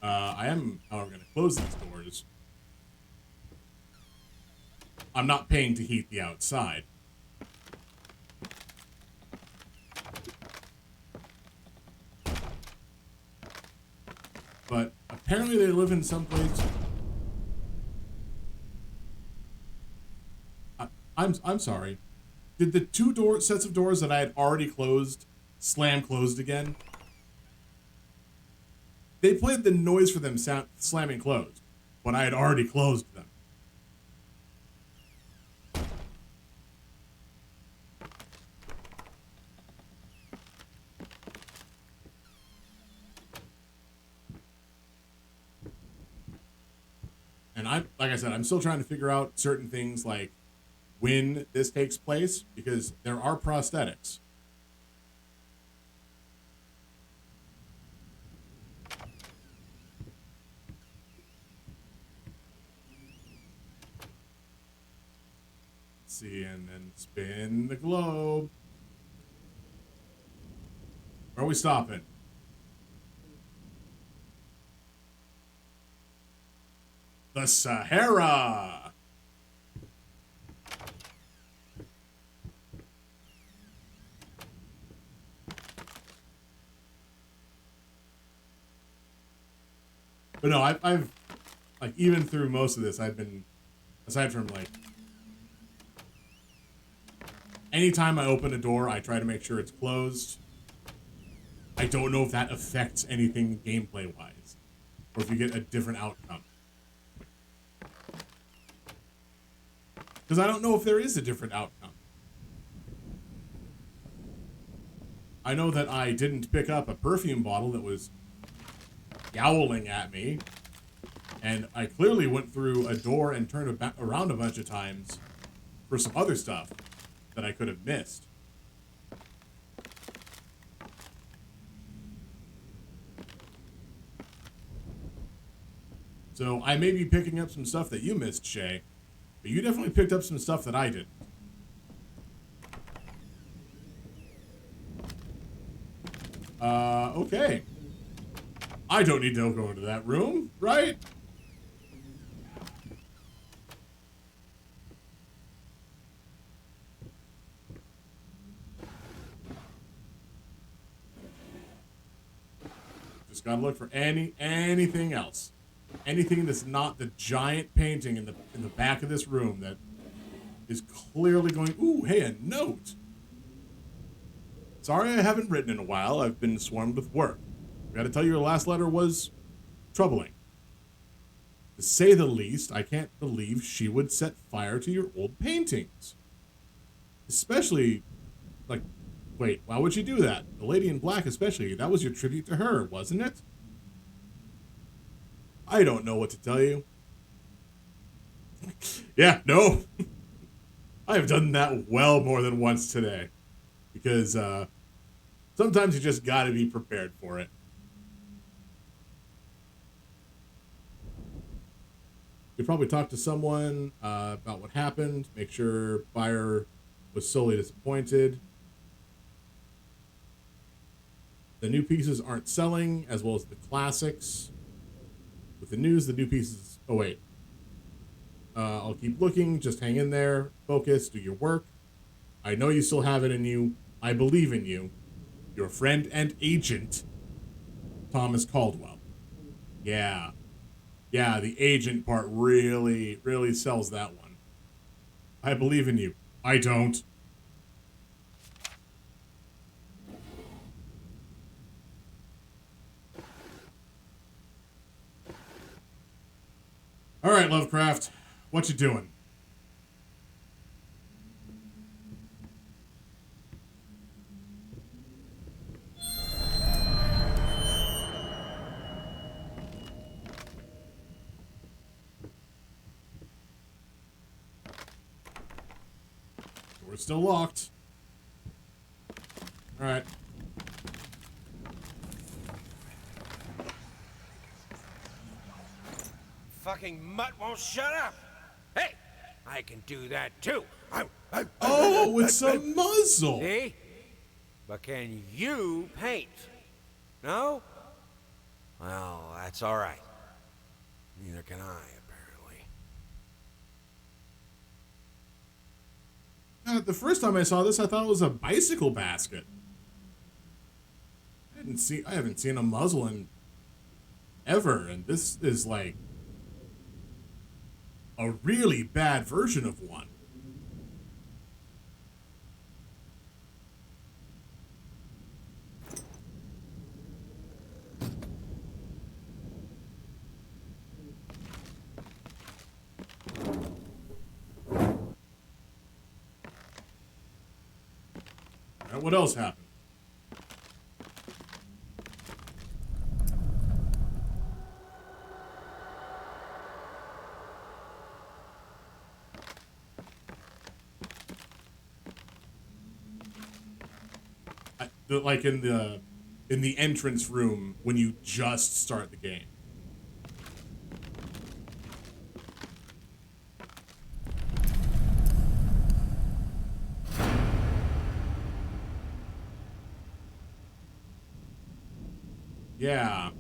I am, however, going to close these doors. I'm not paying to heat the outside. But apparently they live in some place. I'm sorry. Did the 2 sets of doors that I had already closed slam closed again? They played the noise for them slamming closed, but I had already closed them. And like I said, I'm still trying to figure out certain things, like when this takes place, because there are prosthetics. Let's see, and then spin the globe. Where are we stopping? The Sahara. But no, I've like, even through most of this, I've been, aside from like, anytime I open a door, I try to make sure it's closed. I don't know if that affects anything gameplay-wise, or if you get a different outcome. Because I don't know if there is a different outcome. I know that I didn't pick up a perfume bottle that was yowling at me, and I clearly went through a door and turned around a bunch of times for some other stuff that I could have missed. So I may be picking up some stuff that you missed, Shay, but you definitely picked up some stuff that I didn't. Okay. I don't need to go into that room, right? Just gotta look for anything else. anything that's not the giant painting in the back of this room that is clearly going, ooh, hey, a note. Sorry I haven't written in a while. I've been swarmed with work. I gotta tell you, your last letter was troubling. To say the least, I can't believe she would set fire to your old paintings. Especially, like, wait, why would she do that? The Lady in Black especially, that was your tribute to her, wasn't it? I don't know what to tell you. Yeah, no. I have done that well more than once today. Because sometimes you just gotta be prepared for it. You probably talk to someone about what happened, make sure buyer was solely disappointed. The new pieces aren't selling, as well as the classics. With the news, the new pieces... Oh, wait. I'll keep looking. Just hang in there. Focus. Do your work. I know you still have it in you. I believe in you. Your friend and agent, Thomas Caldwell. Yeah. Yeah, the agent part really, really sells that one. I believe in you. I don't. All right, Lovecraft. What you doing? We're still locked. All right. Fucking mutt won't shut up. Hey, I can do that too. Oh, it's a muzzle. See? But can you paint? No? Well, that's all right. Neither can I, apparently. The first time I saw this, I thought it was a bicycle basket. I haven't seen a muzzle in ever, and this is like a really bad version of one. All right, what else happened? Like in the entrance room when you just start the game. Yeah.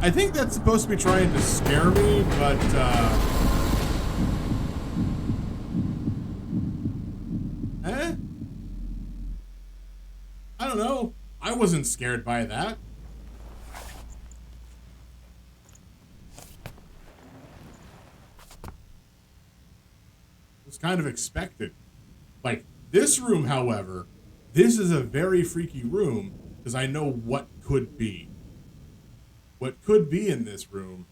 I think that's supposed to be trying to scare me, but I don't know. I wasn't scared by that. It was kind of expected. Like, this room, however, this is a very freaky room because I know what could be. What could be in this room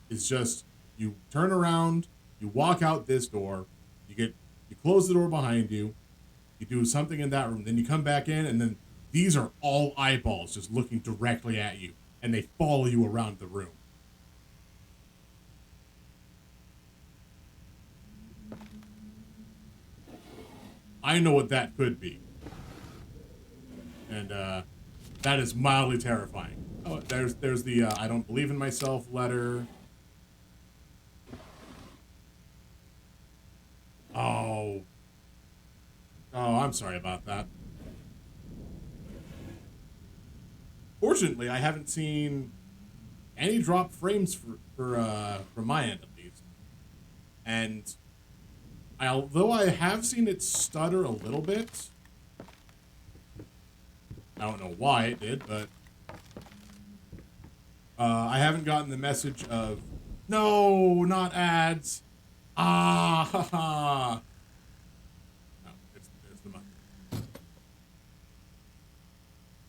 is just you turn around, you walk out this door, you close the door behind you, you do something in that room, then you come back in, and then these are all eyeballs just looking directly at you, and they follow you around the room. I know what that could be. And that is mildly terrifying. Oh, there's the I don't believe in myself letter. Oh. Oh, I'm sorry about that. unfortunately, I haven't seen any drop frames from my end at least. And although I have seen it stutter a little bit, I don't know why it did, but I haven't gotten the message of, no, not ads. Ah, ha, ha. No, it's the money.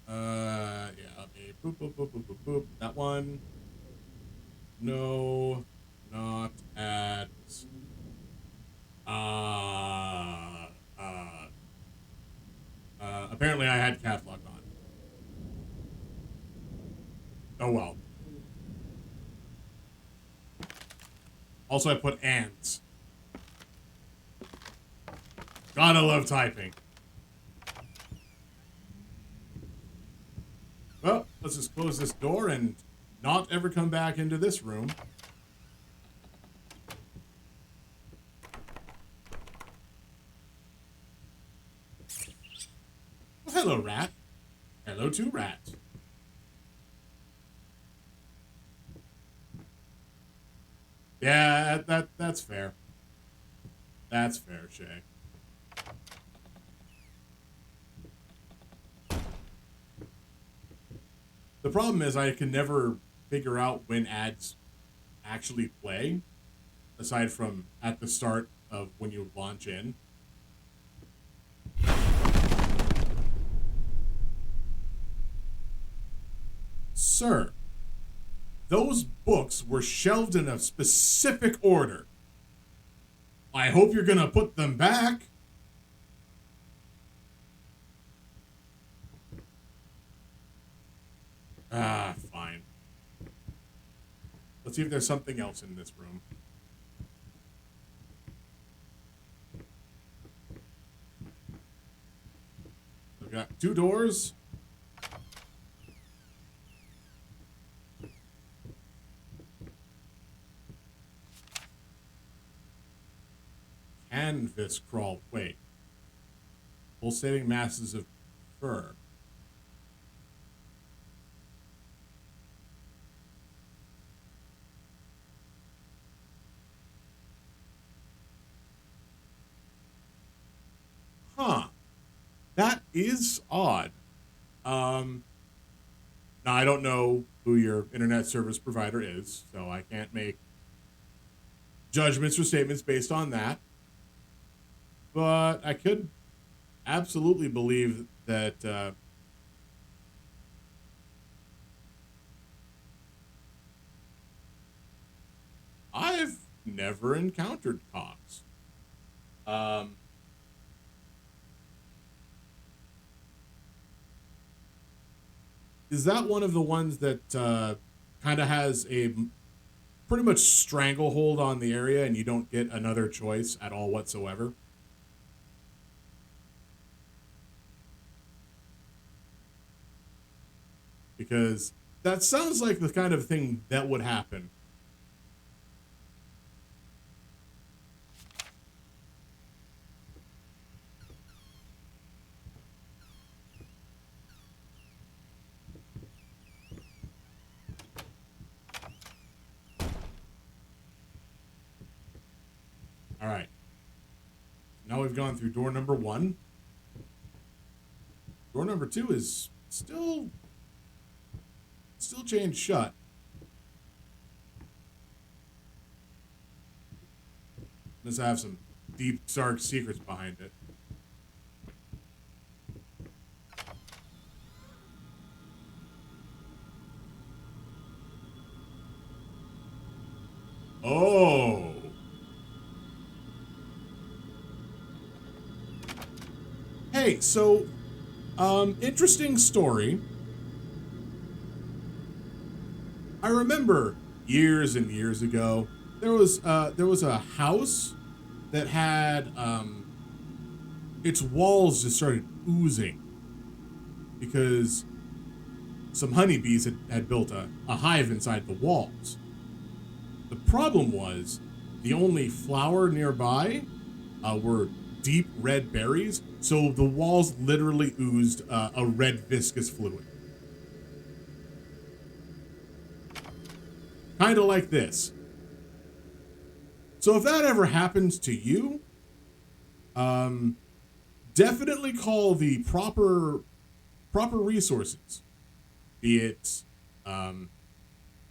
Yeah, okay. Boop, boop, boop, boop, boop, boop. That one. No, not ads. Apparently I had caps lock on. Oh well. Also, I put ands. Gotta love typing. Well, let's just close this door and not ever come back into this room. Well, hello, rat. Hello to rat. Yeah, that's fair. That's fair, Shay. The problem is I can never figure out when ads actually play, aside from at the start of when you launch in. Sir, those books were shelved in a specific order. I hope you're gonna put them back. Ah, fine. Let's see if there's something else in this room. We've got 2 doors. Canvas crawl. Wait. Pulsating masses of fur. Huh. That is odd. Now I don't know who your internet service provider is, so I can't make judgments or statements based on that. But I could absolutely believe that I've never encountered cocks. Is that one of the ones that kind of has a pretty much stranglehold on the area and you don't get another choice at all whatsoever? Because that sounds like the kind of thing that would happen. All right. Now we've gone through door number 1. Door number 2 is still chained shut. Must have some deep, dark secrets behind it. Oh. Hey, so, interesting story. I remember years and years ago, there was a house that had, its walls just started oozing because some honeybees had built a hive inside the walls. The problem was the only flower nearby were deep red berries, so the walls literally oozed a red viscous fluid. kind of like this. So if that ever happens to you, definitely call the proper resources, be it an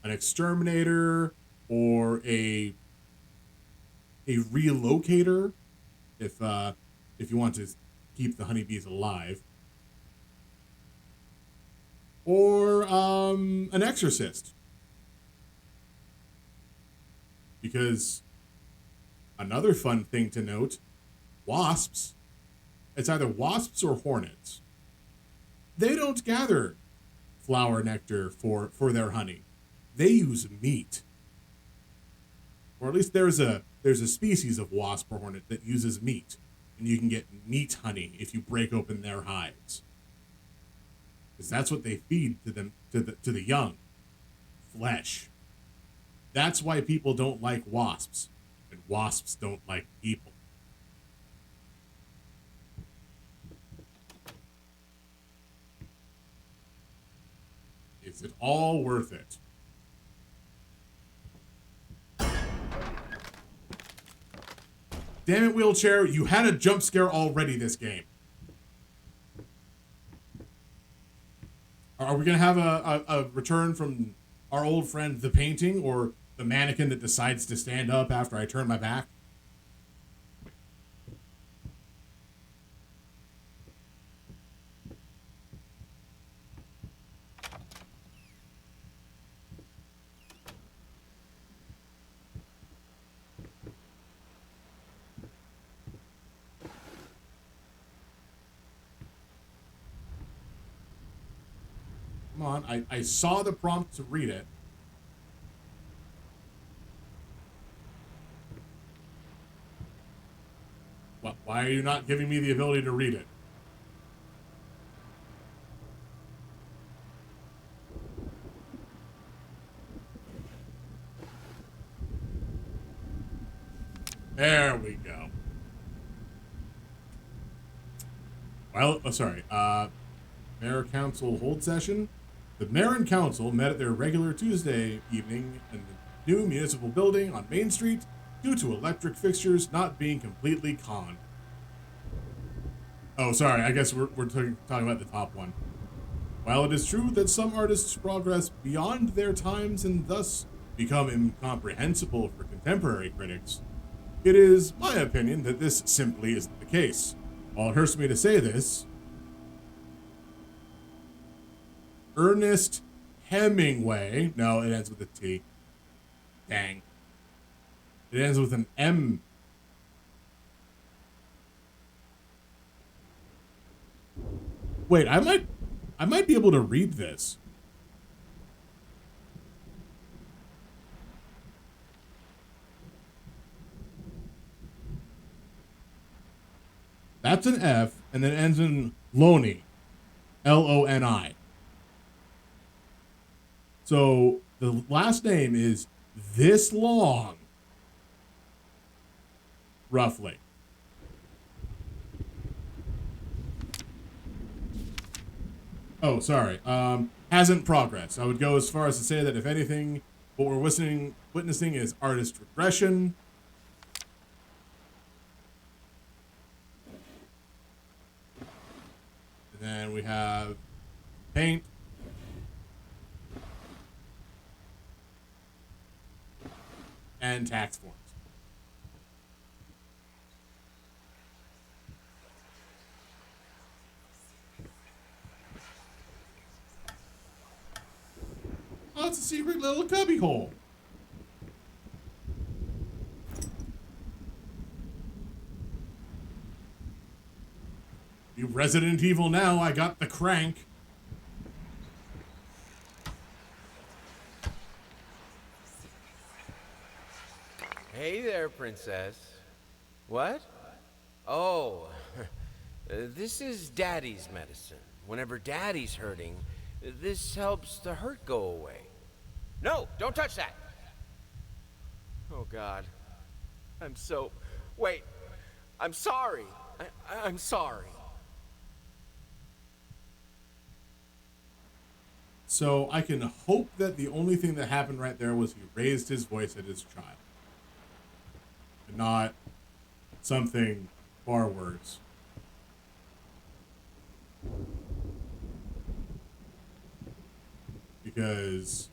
exterminator or a relocator, if you want to keep the honeybees alive, or an exorcist, because another fun thing to note, wasps, it's either wasps or hornets. They don't gather flower nectar for their honey. They use meat. Or at least there's a species of wasp or hornet that uses meat, and you can get meat honey if you break open their hives. Because that's what they feed to them, to the young. Flesh. That's why people don't like wasps, and wasps don't like people. Is it all worth it? Damn it, wheelchair, you had a jump scare already this game. Are we going to have a return from our old friend, the painting, or the mannequin that decides to stand up after I turn my back? Come on, I saw the prompt to read it. Why are you not giving me the ability to read it? There we go. Well, Mayor Council hold session. The Mayor and Council met at their regular Tuesday evening in the new municipal building on Main Street due to electric fixtures not being completely conned. Oh, sorry, I guess we're talking about the top one. While it is true that some artists progress beyond their times and thus become incomprehensible for contemporary critics, it is my opinion that this simply isn't the case. While it hurts me to say this, Ernest Hemingway, no, it ends with a T. Dang. It ends with an M. Wait, I might be able to read this. That's an F, and then ends in Loney. Loni. So the last name is this long. Roughly. Oh, sorry. Hasn't progressed. I would go as far as to say that if anything, what we're witnessing is artist regression. And then we have paint. And tax forms. Oh, it's a secret little cubby hole. You Resident Evil now, I got the crank. Hey there, princess. What? Oh, this is Daddy's medicine. Whenever Daddy's hurting, this helps the hurt go away. No, don't touch that! Oh, God. Wait. I'm sorry. I'm sorry. So I can hope that the only thing that happened right there was he raised his voice at his child. And not something far worse. Because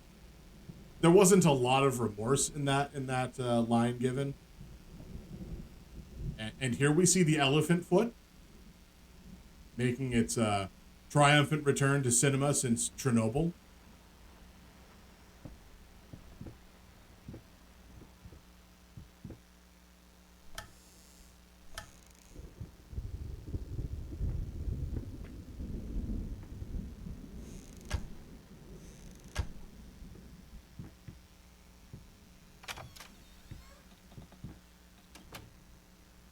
there wasn't a lot of remorse in that line given. And here we see the elephant foot making its triumphant return to cinema since Chernobyl.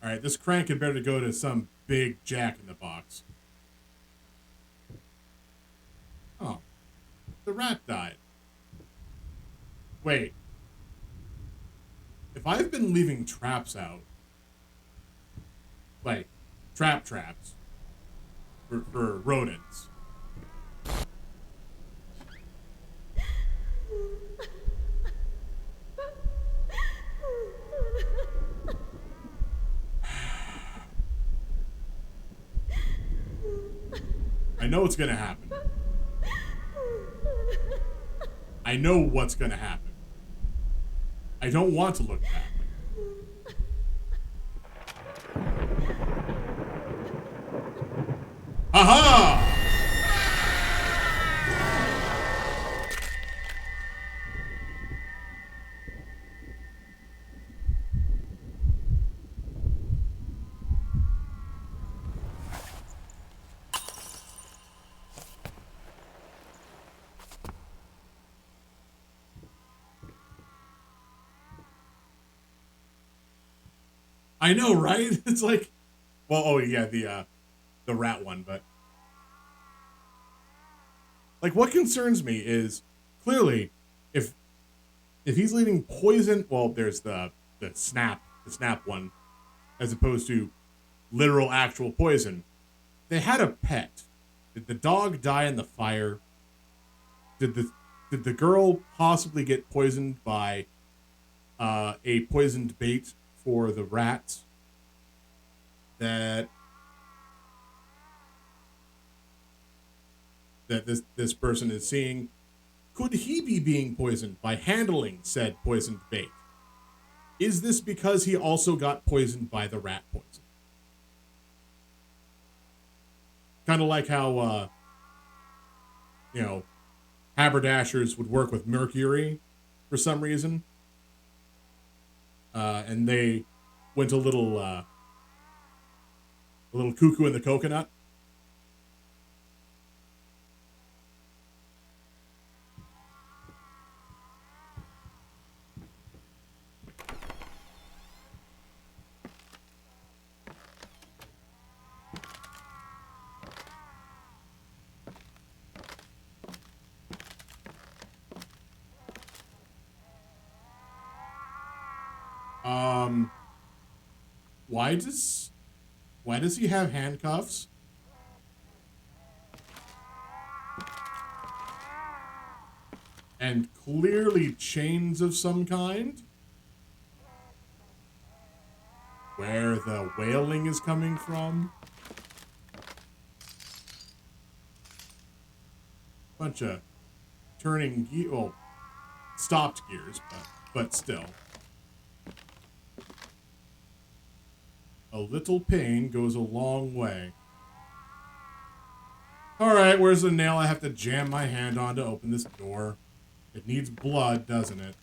All right, this crank had better go to some big jack in the box. Oh, the rat died. Wait. If I've been leaving traps out, like traps for rodents, I know what's gonna happen. I know what's gonna happen. I don't want to look back. Aha! I know, right? It's like, well, oh yeah, the rat one, but like what concerns me is clearly if he's leaving poison, well, there's the snap one as opposed to literal actual poison. They had a pet. Did the dog die in the fire? Did the girl possibly get poisoned by a poisoned bait for the rats that this person is seeing? Could he be being poisoned by handling said poisoned bait? Is this because he also got poisoned by the rat poison? Kind of like how, haberdashers would work with mercury for some reason. And they went a little cuckoo in the coconut. Why does he have handcuffs? And clearly chains of some kind? Where the wailing is coming from? Bunch of turning gear, well, stopped gears, but still. A little pain goes a long way. Alright, where's the nail I have to jam my hand on to open this door? It needs blood, doesn't it?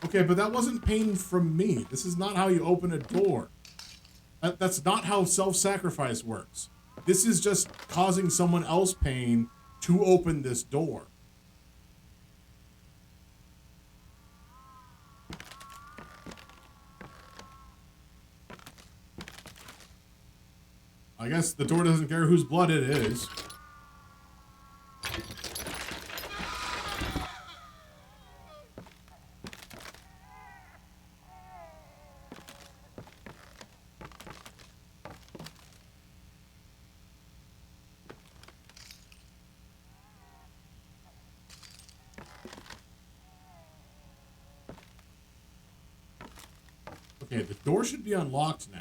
Okay, but that wasn't pain from me. This is not how you open a door. That's not how self-sacrifice works. This is just causing someone else pain to open this door. I guess the door doesn't care whose blood it is. Okay, the door should be unlocked now.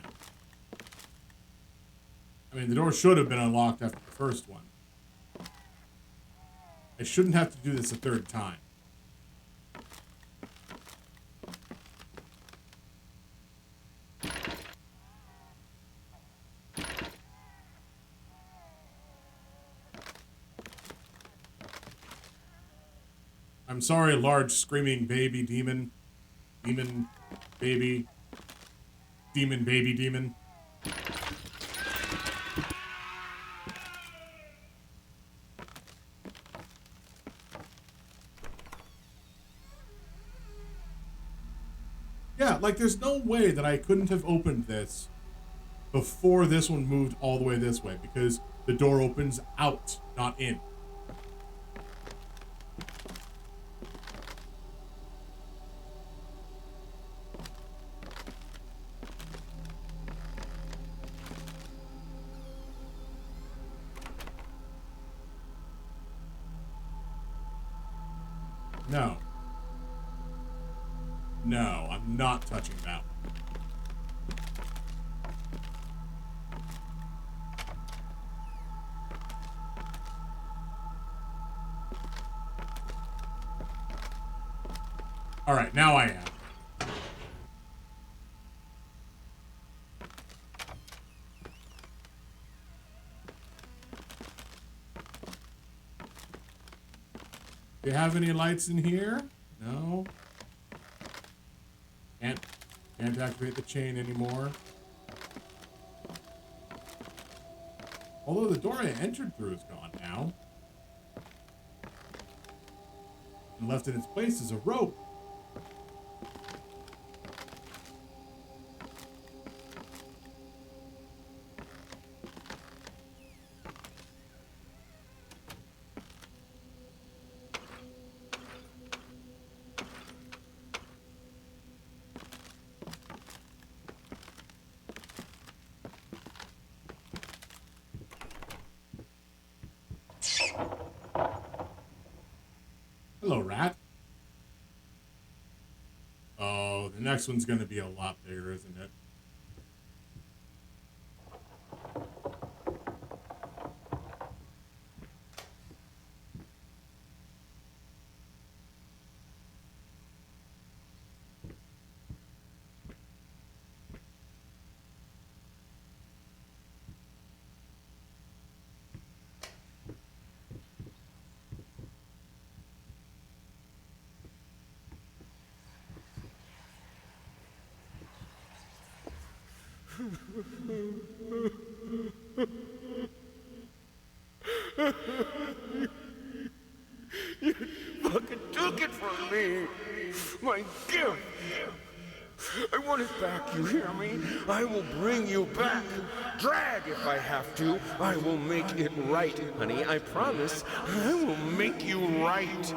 I mean, the door should have been unlocked after the first one. I shouldn't have to do this a third time. I'm sorry, large screaming baby demon. Demon baby. Demon baby demon. Yeah, like there's no way that I couldn't have opened this before this one moved all the way this way, because the door opens out, not in. No. No, I'm not touching that one. Alright, now I am. Do you have any lights in here? No. Can't activate the chain anymore. Although the door I entered through is gone now. And left in its place is a rope. Hello, rat. Oh, the next one's gonna be a lot bigger, isn't it? You fucking took it from me. My gift. I want it back, you hear me? I will bring you back. Drag if I have to. I will make it right, honey. I promise. I will make you right.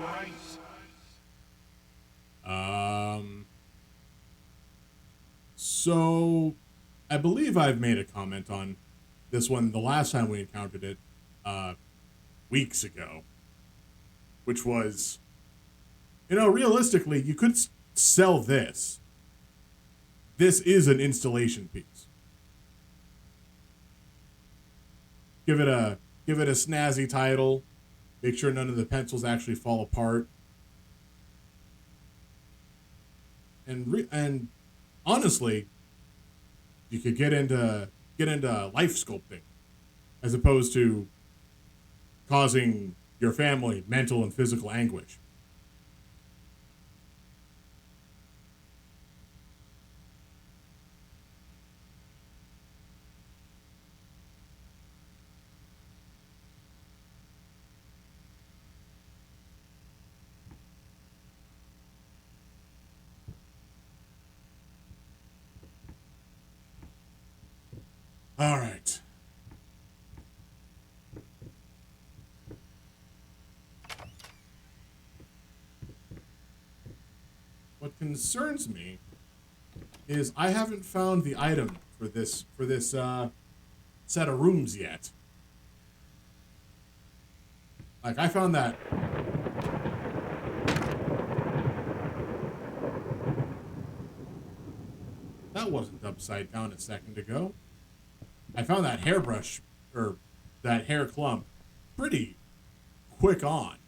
So I believe I've made a comment on this one the last time we encountered it, weeks ago, which was, you know, realistically, you could sell this. This is an installation piece. Give it a snazzy title. Make sure none of the pencils actually fall apart. And honestly, you could get into life sculpting as opposed to causing your family mental and physical anguish. All right. what concerns me is I haven't found the item for this set of rooms yet. Like, I found that. That wasn't upside down a second ago. I found that hairbrush, or that hair clump, pretty quick on.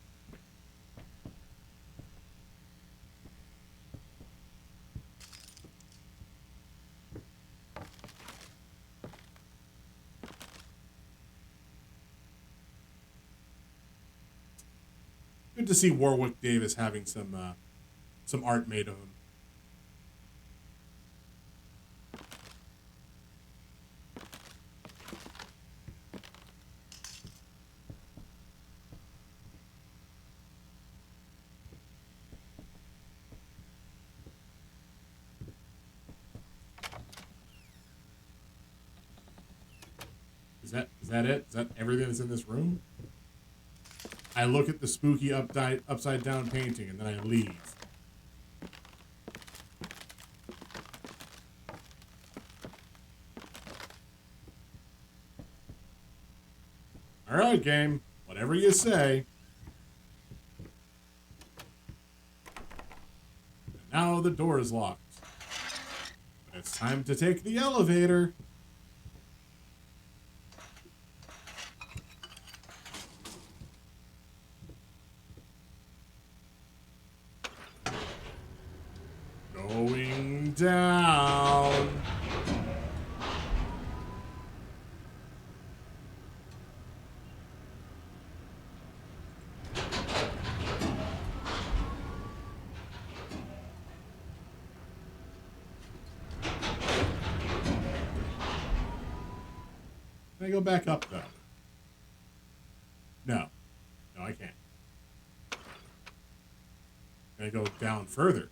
Good to see Warwick Davis having some art made of him. Is that it? Is that everything that's in this room? I look at the spooky upside down painting and then I leave. All right, game. Whatever you say. And now the door is locked. But it's time to take the elevator. Going down. Can I go back up, though? No. No, I can't. Can I go down further?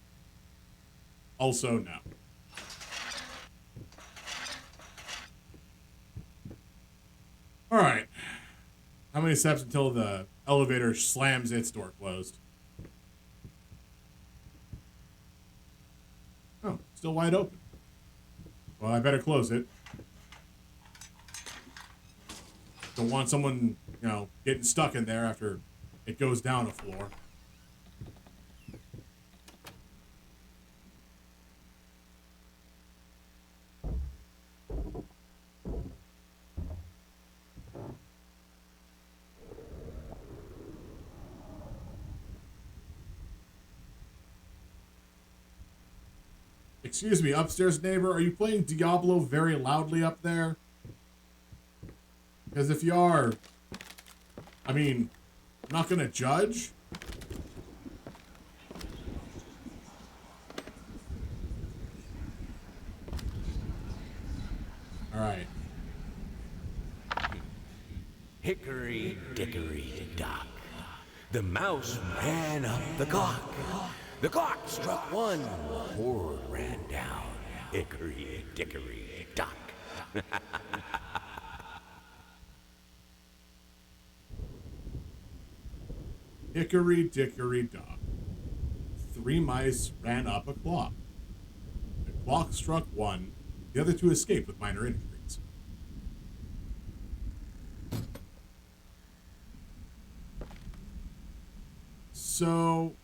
Also, no. All right. How many steps until the elevator slams its door closed? Oh, still wide open. Well, I better close it. Don't want someone, getting stuck in there after it goes down a floor. Excuse me, upstairs neighbor, are you playing Diablo very loudly up there? Because if you are, I'm not gonna judge. All right. Hickory dickory dock. The mouse ran up the clock. The clock struck one. Horde ran down. Hickory dickory dock. Hickory dickory dock. 3 mice ran up a clock. The clock struck one. The other 2 escaped with minor injuries. So,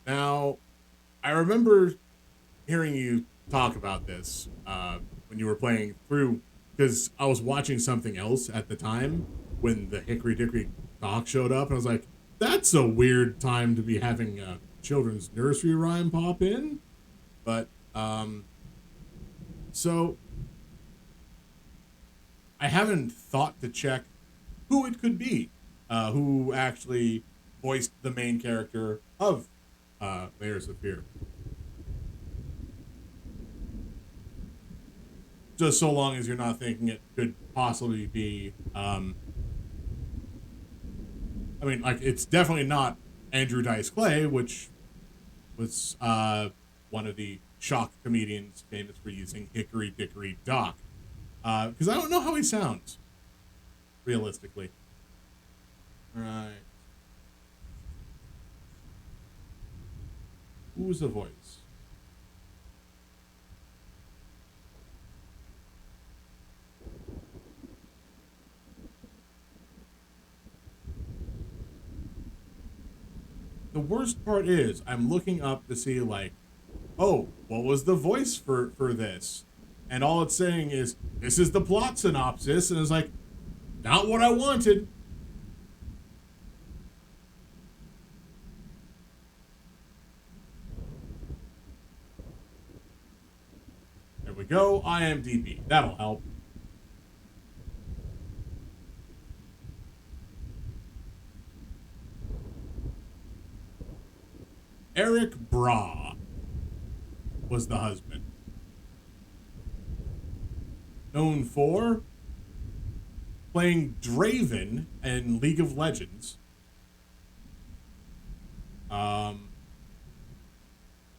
now, I remember hearing you talk about this when you were playing through, because I was watching something else at the time when the Hickory Dickory Dock showed up, and I was like, that's a weird time to be having a children's nursery rhyme pop in. But, so, I haven't thought to check who it could be, who actually voiced the main character of Layers of Fear. Just so long as you're not thinking it could possibly be, it's definitely not Andrew Dice Clay, which was one of the shock comedians famous for using Hickory Dickory Dock. Because I don't know how he sounds, realistically. Right. Who's the voice? The worst part is I'm looking up to see like, oh, what was the voice for this? And all it's saying is, this is the plot synopsis, and it's like, not what I wanted. There we go, IMDb. That'll help. Eric Bra was the husband. Known for playing Draven in League of Legends.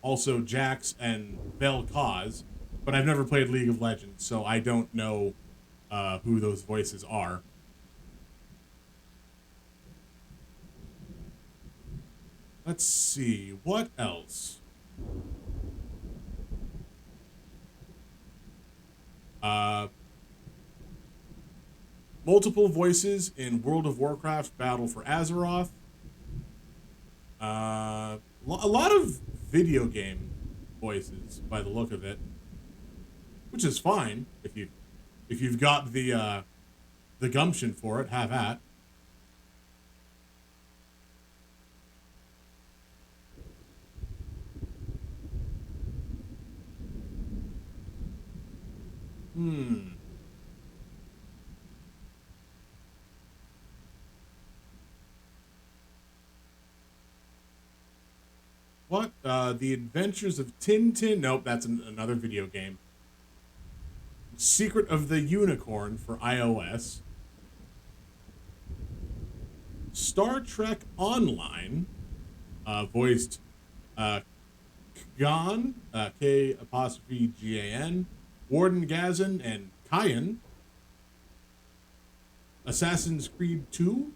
Also Jax and Vel'Koz, but I've never played League of Legends, so I don't know who those voices are. Let's see, what else? Multiple voices in World of Warcraft Battle for Azeroth. A lot of video game voices by the look of it, which is fine if you've got the gumption for it. Have at. What? The Adventures of Tintin? Nope, that's another video game. Secret of the Unicorn for iOS. Star Trek Online, voiced Kgan, K''Gan, Warden Gazin, and Kyan. Assassin's Creed 2,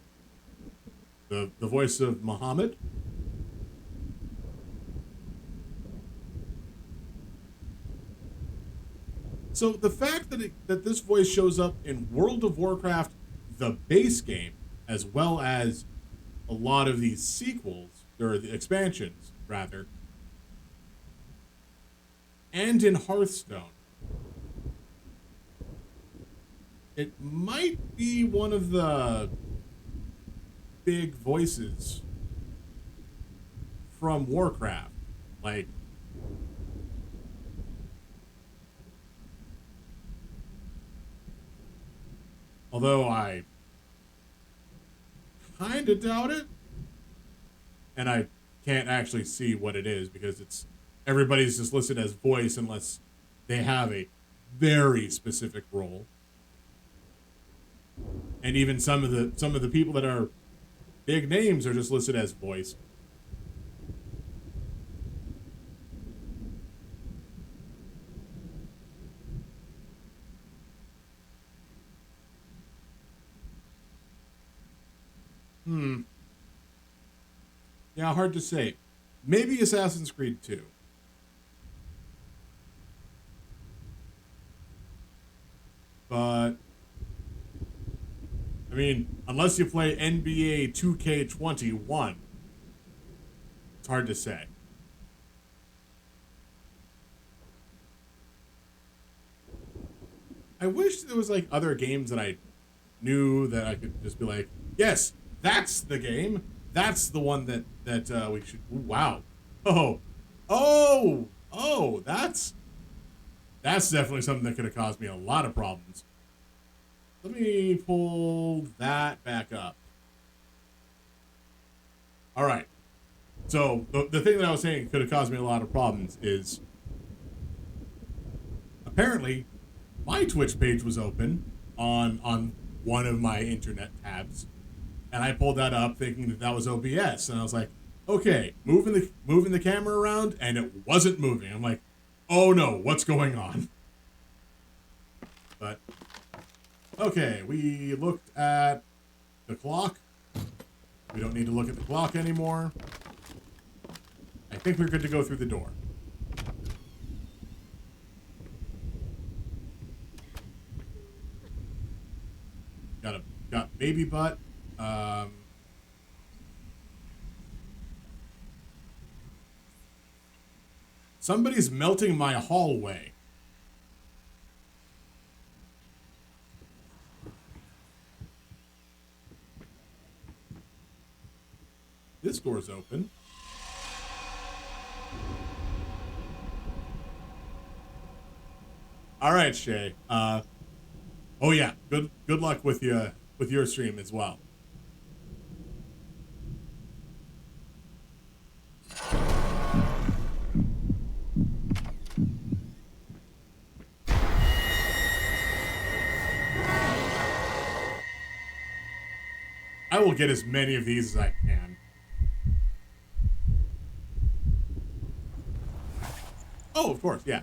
the voice of Muhammad. So the fact that this voice shows up in World of Warcraft, the base game, as well as a lot of these sequels, or the expansions, rather, and in Hearthstone, it might be one of the big voices from Warcraft. Like, although I kind of doubt it, and I can't actually see what it is because it's everybody's just listed as voice unless they have a very specific role. And even some of the people that are big names are just listed as voice. Yeah, hard to say. Maybe Assassin's Creed 2. But I mean, unless you play NBA 2K21, it's hard to say. I wish there was like other games that I knew that I could just be like, yes, that's the game. That's the one that we should. Ooh, wow. Oh, that's definitely something that could have caused me a lot of problems. Let me pull that back up. All right. So the thing that I was saying could have caused me a lot of problems is apparently my Twitch page was open on one of my internet tabs, and I pulled that up thinking that was OBS, and I was like, okay, moving the camera around, and it wasn't moving. I'm like, oh no, what's going on? But okay, we looked at the clock. We don't need to look at the clock anymore. I think we're good to go through the door. Got baby butt. Somebody's melting my hallway. This door's open. All right, Shay. Oh yeah. Good luck with your stream as well. I will get as many of these as I can. Oh, of course, yeah.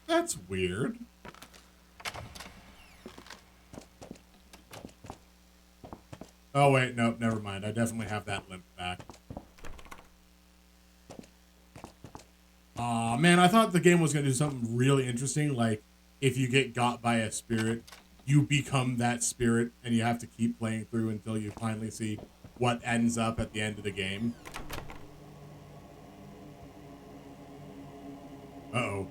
That's weird. Oh wait, no, never mind. I definitely have that limp back. Aw, man, I thought the game was gonna do something really interesting, like if you get got by a spirit, you become that spirit, and you have to keep playing through until you finally see what ends up at the end of the game. Uh-oh.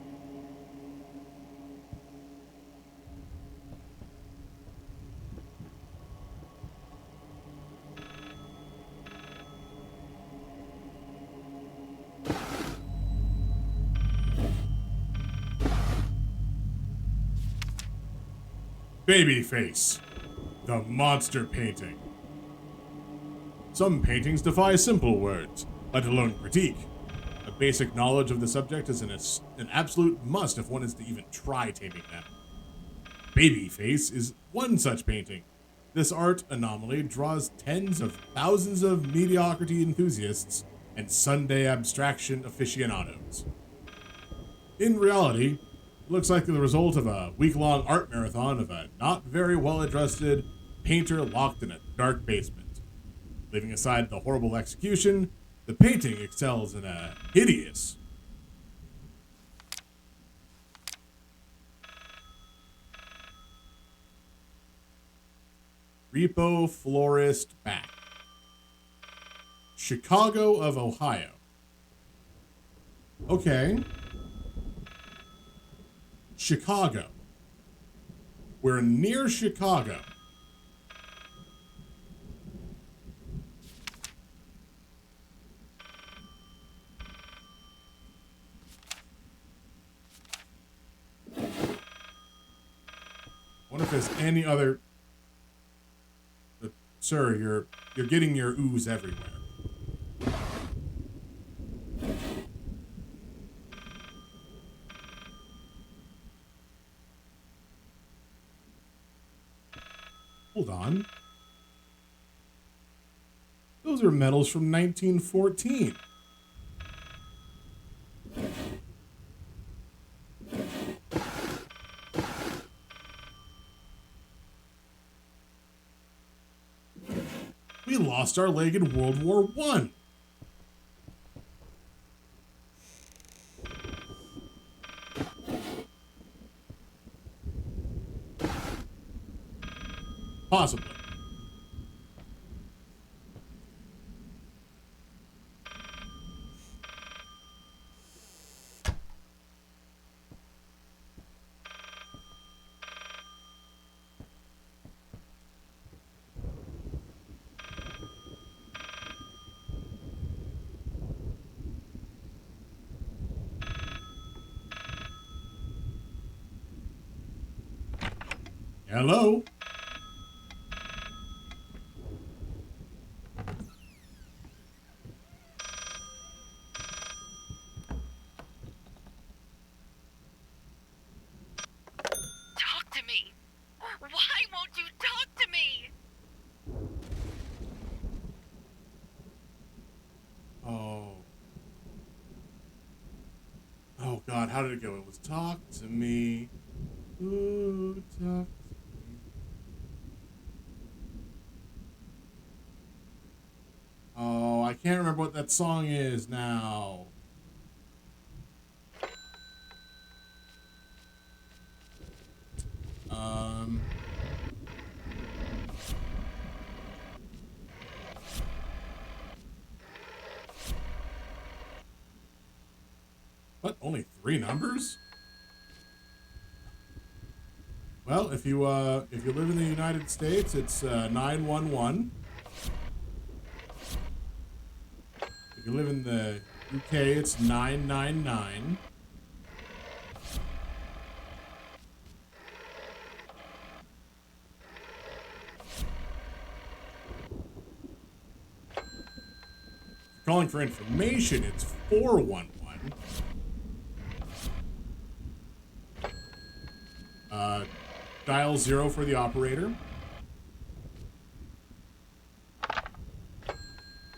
Babyface, the monster painting. Some paintings defy simple words, let alone critique. A basic knowledge of the subject is an absolute must if one is to even try taming them. Babyface is one such painting. This art anomaly draws tens of thousands of mediocrity enthusiasts and Sunday abstraction aficionados. In reality, it looks like the result of a week-long art marathon of a not very well-adjusted painter locked in a dark basement. Leaving aside the horrible execution, the painting excels in a hideous. Repo Florist Back. Chicago of Ohio. Okay. Chicago. We're near Chicago. I wonder if there's any other... Sir, you're getting your ooze everywhere. Hold on. Those are medals from 1914. We lost our leg in World War I. Possibly. Hello? Oh God, how did it go? It was talk to me. Ooh, talk to me. Oh, I can't remember what that song is now. Um. What? Only 3 numbers? Well, if you live in the United States, it's 911. If you live in the UK, it's 999. If you're calling for information, it's 411. Dial 0 for the operator.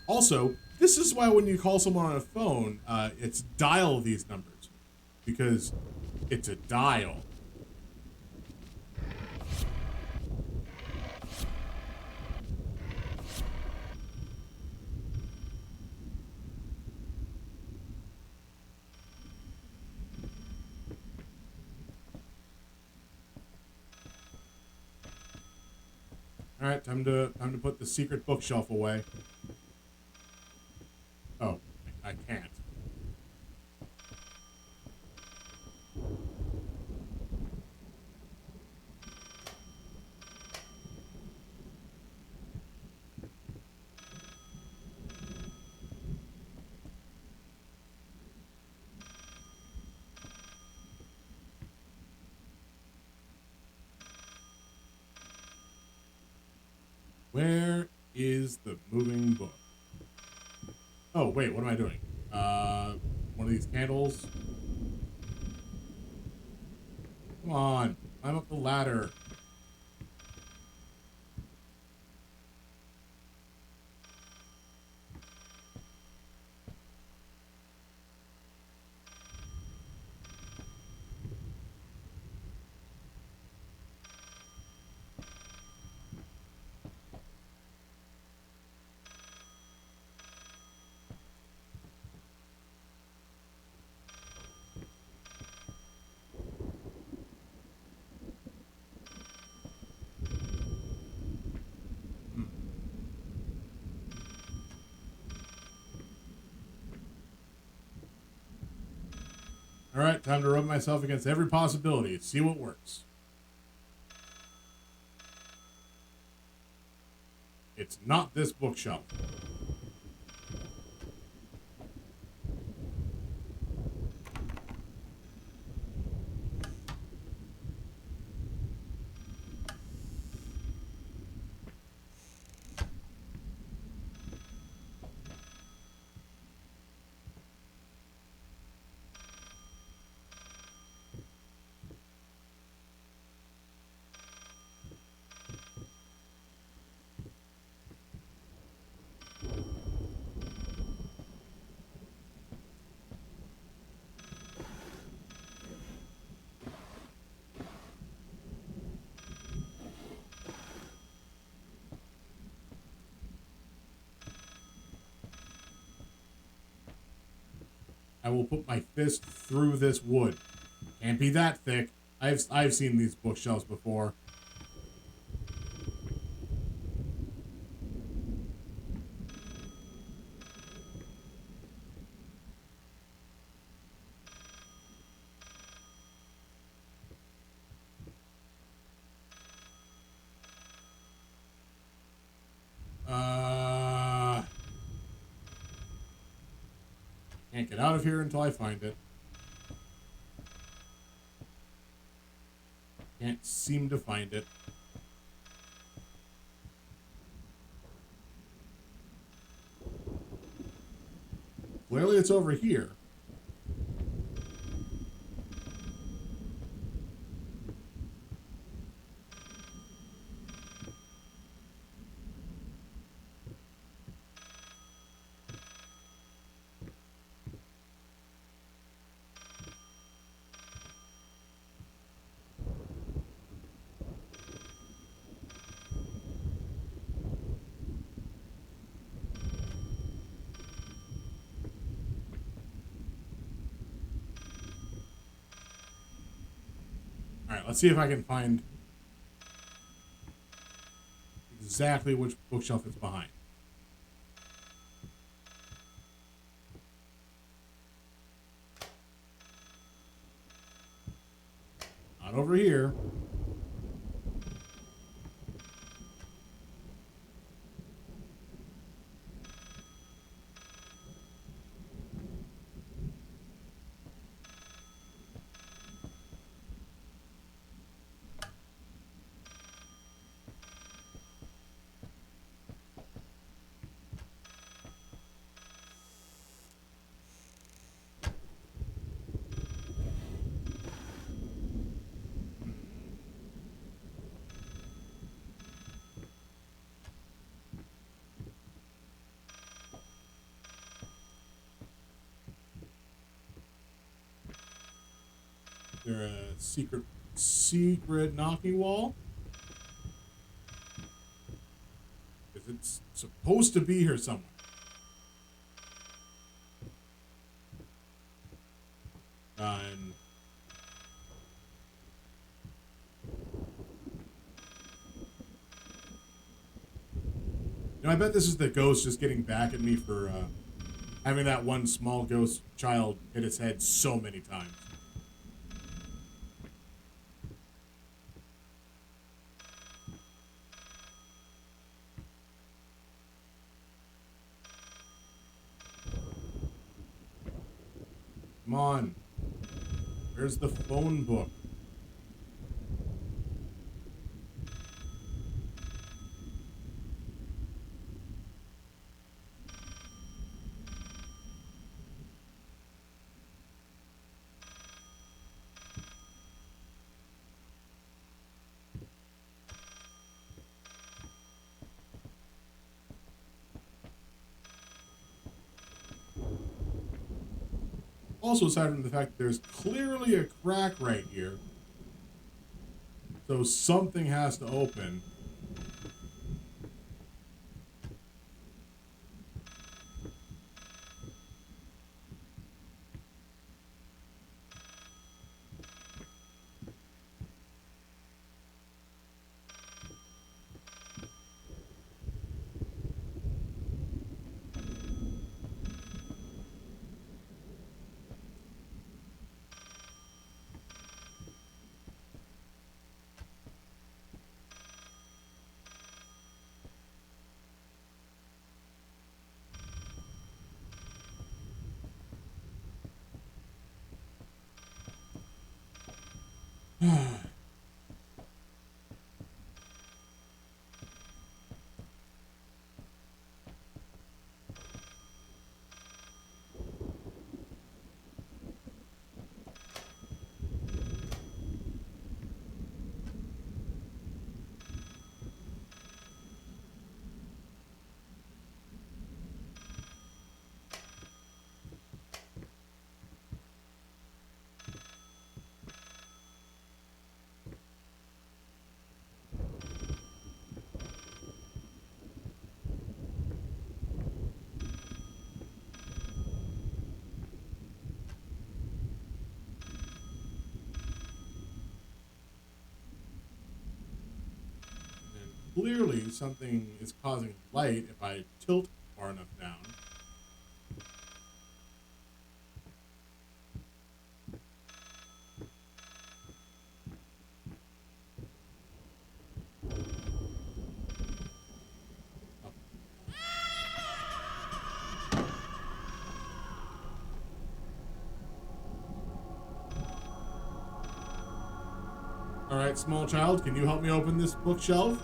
Also, this is why when you call someone on a phone, it's dial these numbers. Because it's a dial. All right, time to put the secret bookshelf away. Oh, I can't. Where is the moving book? Oh, wait, what am I doing? One of these candles? Come on, climb up the ladder. All right, time to rub myself against every possibility. See what works. It's not this bookshelf. I will put my fist through this wood. Can't be that thick. I've seen these bookshelves before. Can't get out of here until I find it. Can't seem to find it. Clearly it's over here. Alright, let's see if I can find exactly which bookshelf it's behind. Not over here. Is there a secret knocking wall? Because it's supposed to be here somewhere. And I bet this is the ghost just getting back at me for having that one small ghost child hit its head so many times. Come on. Where's the phone book? Also, aside from the fact that there's clearly a crack right here, so something has to open. Clearly, something is causing light if I tilt far enough down. All right, small child, can you help me open this bookshelf?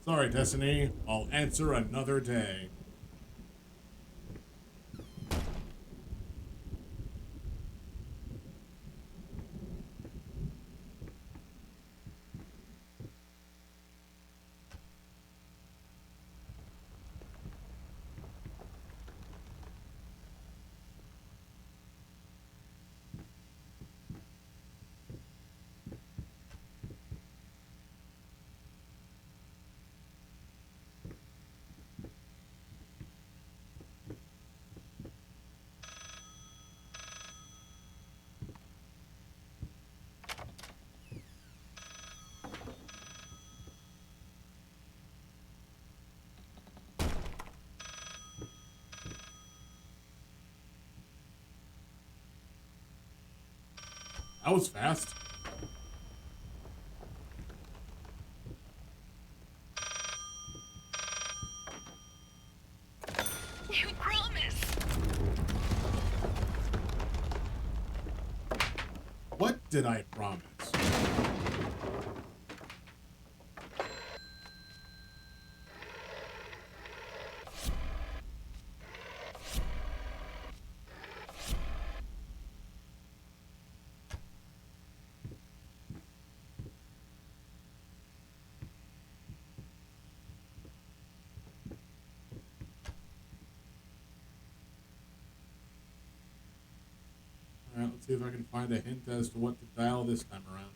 Sorry, Destiny. I'll answer another day. That was fast. You promise. What did I promise? Alright, let's see if I can find a hint as to what to dial this time around.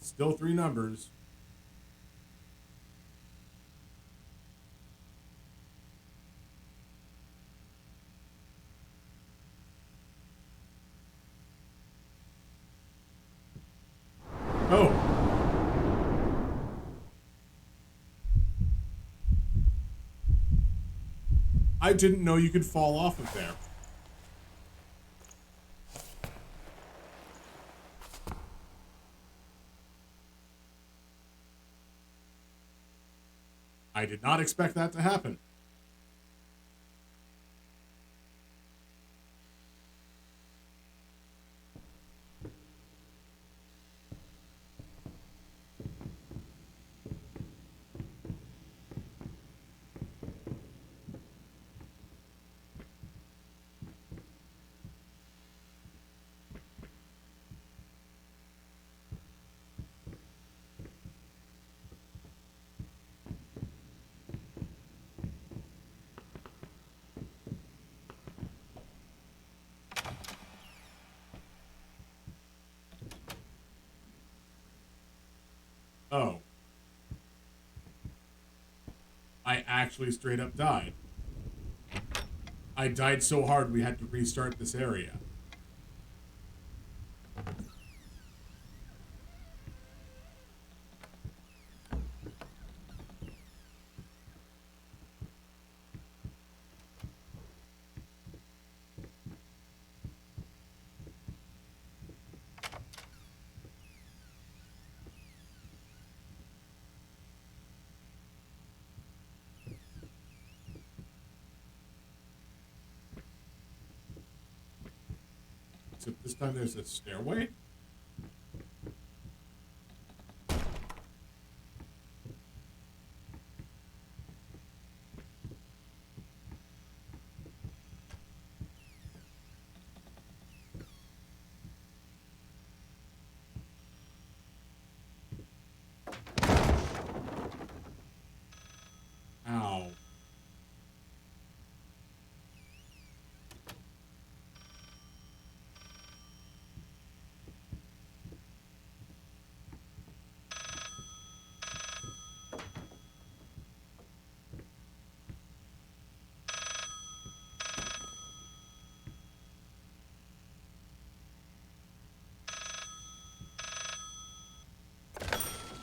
Still 3 numbers. Oh. I didn't know you could fall off of there. I did not expect that to happen. Oh. I actually straight up died. I died so hard we had to restart this area. Except this time there's a stairway? Ow.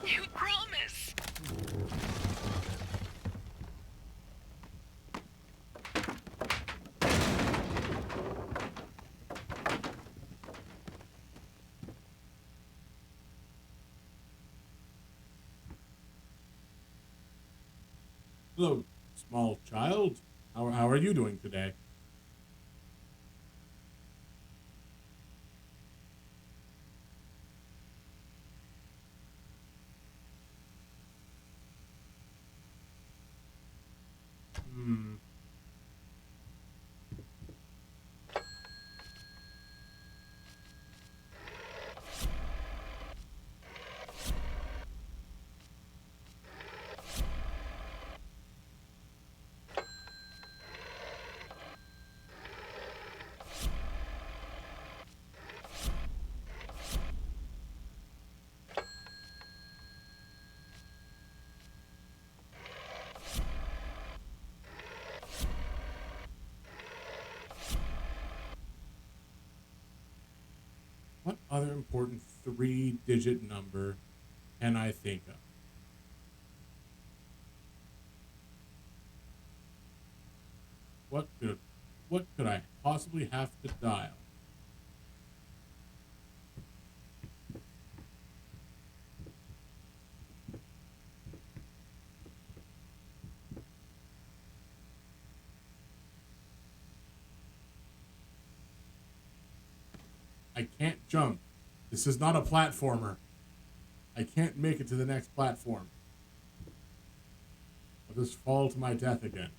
You promise. Hello, small child. How are you doing today? other important 3-digit number can I think of? What could I possibly have to dial? I can't jump. This is not a platformer. I can't make it to the next platform. I'll just fall to my death again.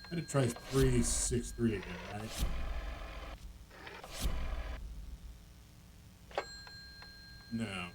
I had to try 363 again, right? No.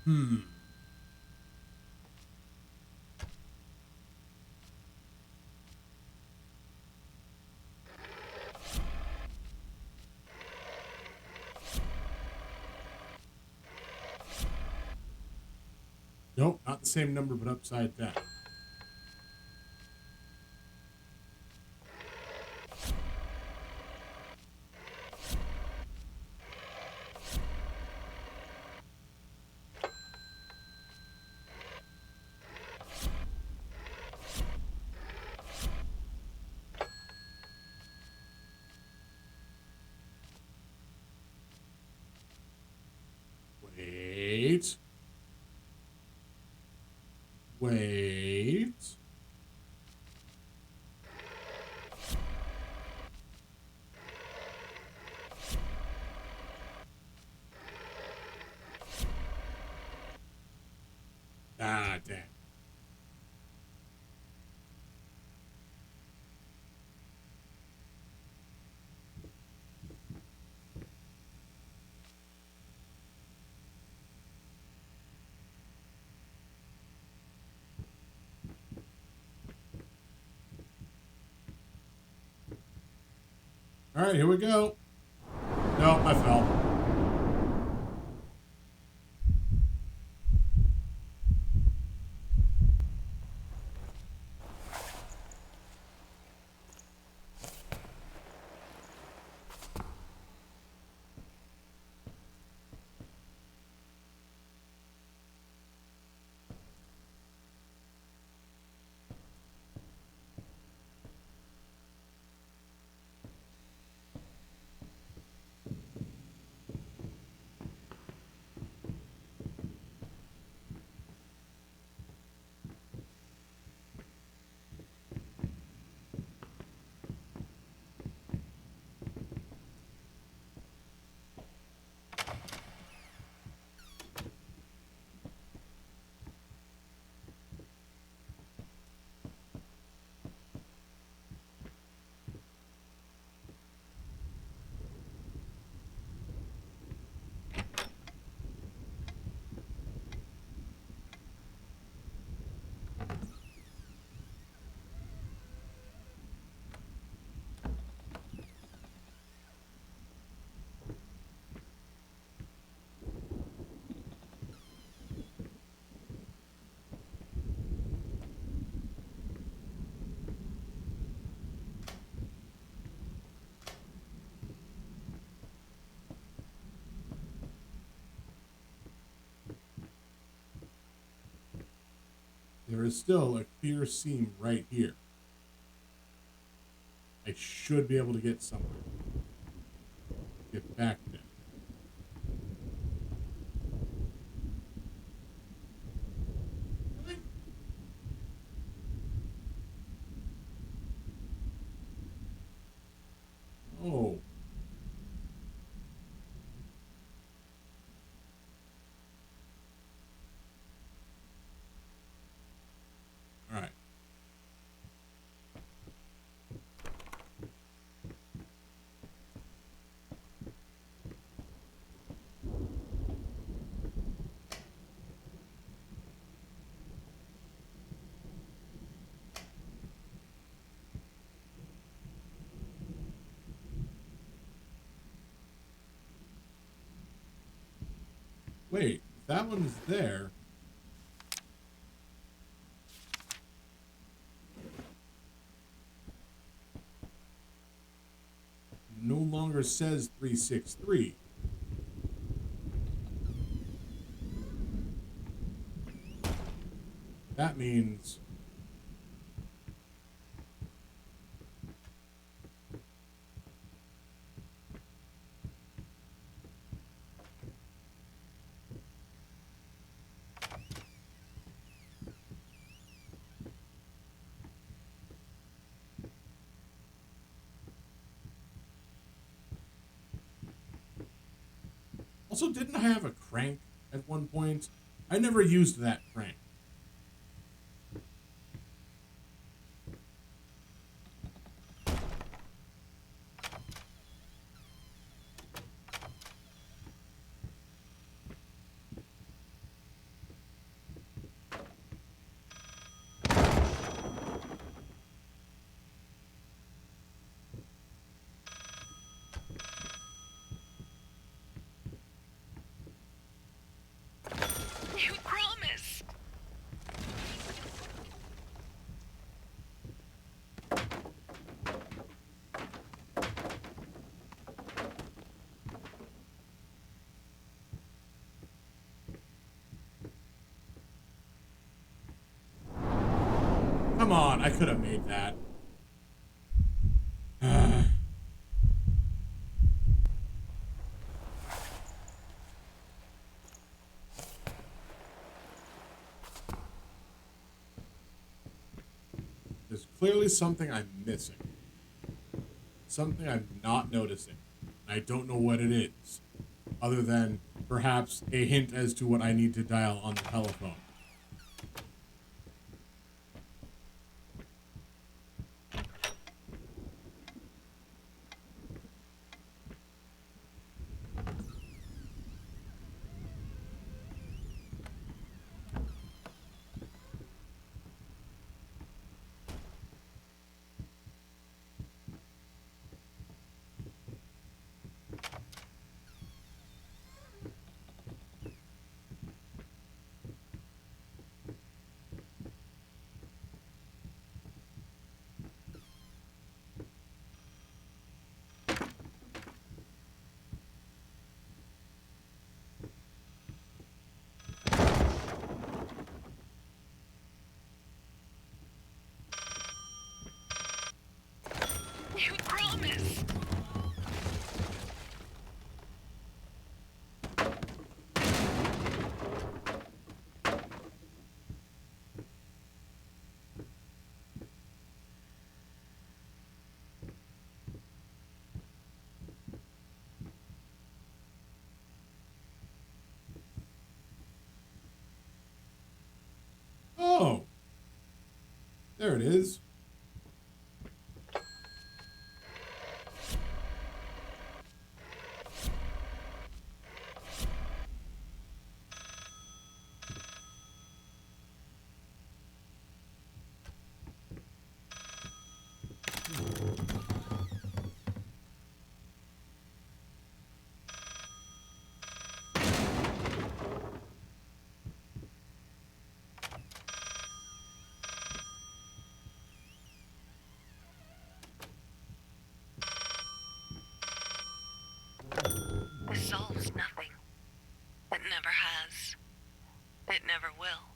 Hmm. Nope, not the same number, but upside down. Wait. Wait. Ah, damn. All right, here we go. Nope, I fell. there is still a clear seam right here. I should be able to get somewhere. Get back there. Really? Oh. All right. Wait, if that one's there. No longer says 363. That means also, didn't I have a crank at one point? I never used that crank. You promised. Come on, I could have made that. There's clearly something I'm missing. Something I'm not noticing. I don't know what it is, other than perhaps a hint as to what I need to dial on the telephone. You promised. Oh! There it is. This solves nothing. It never has. It never will.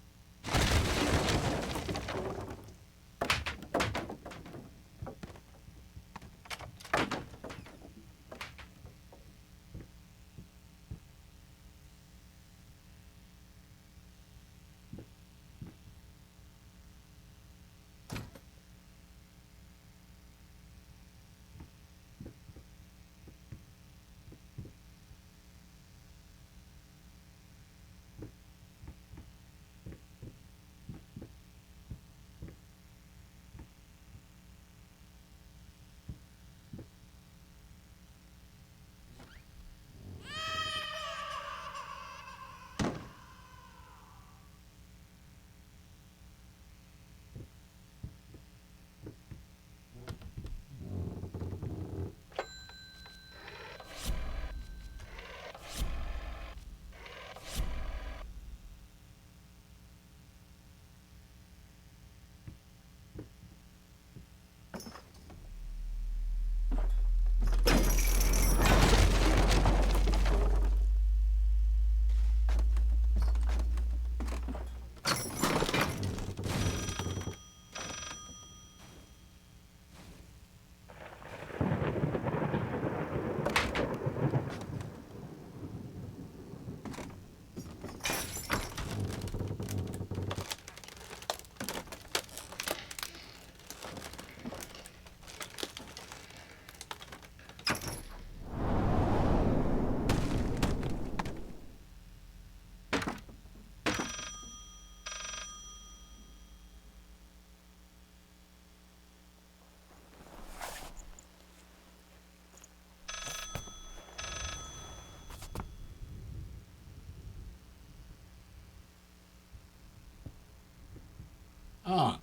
Ah,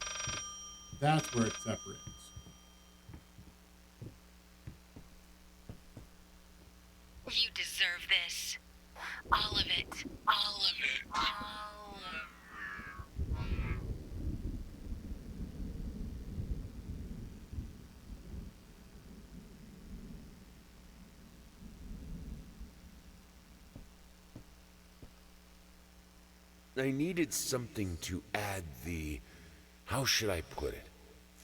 that's where it separates. You deserve this. All of it. All of it. All of it. I needed something to add the, how should I put it,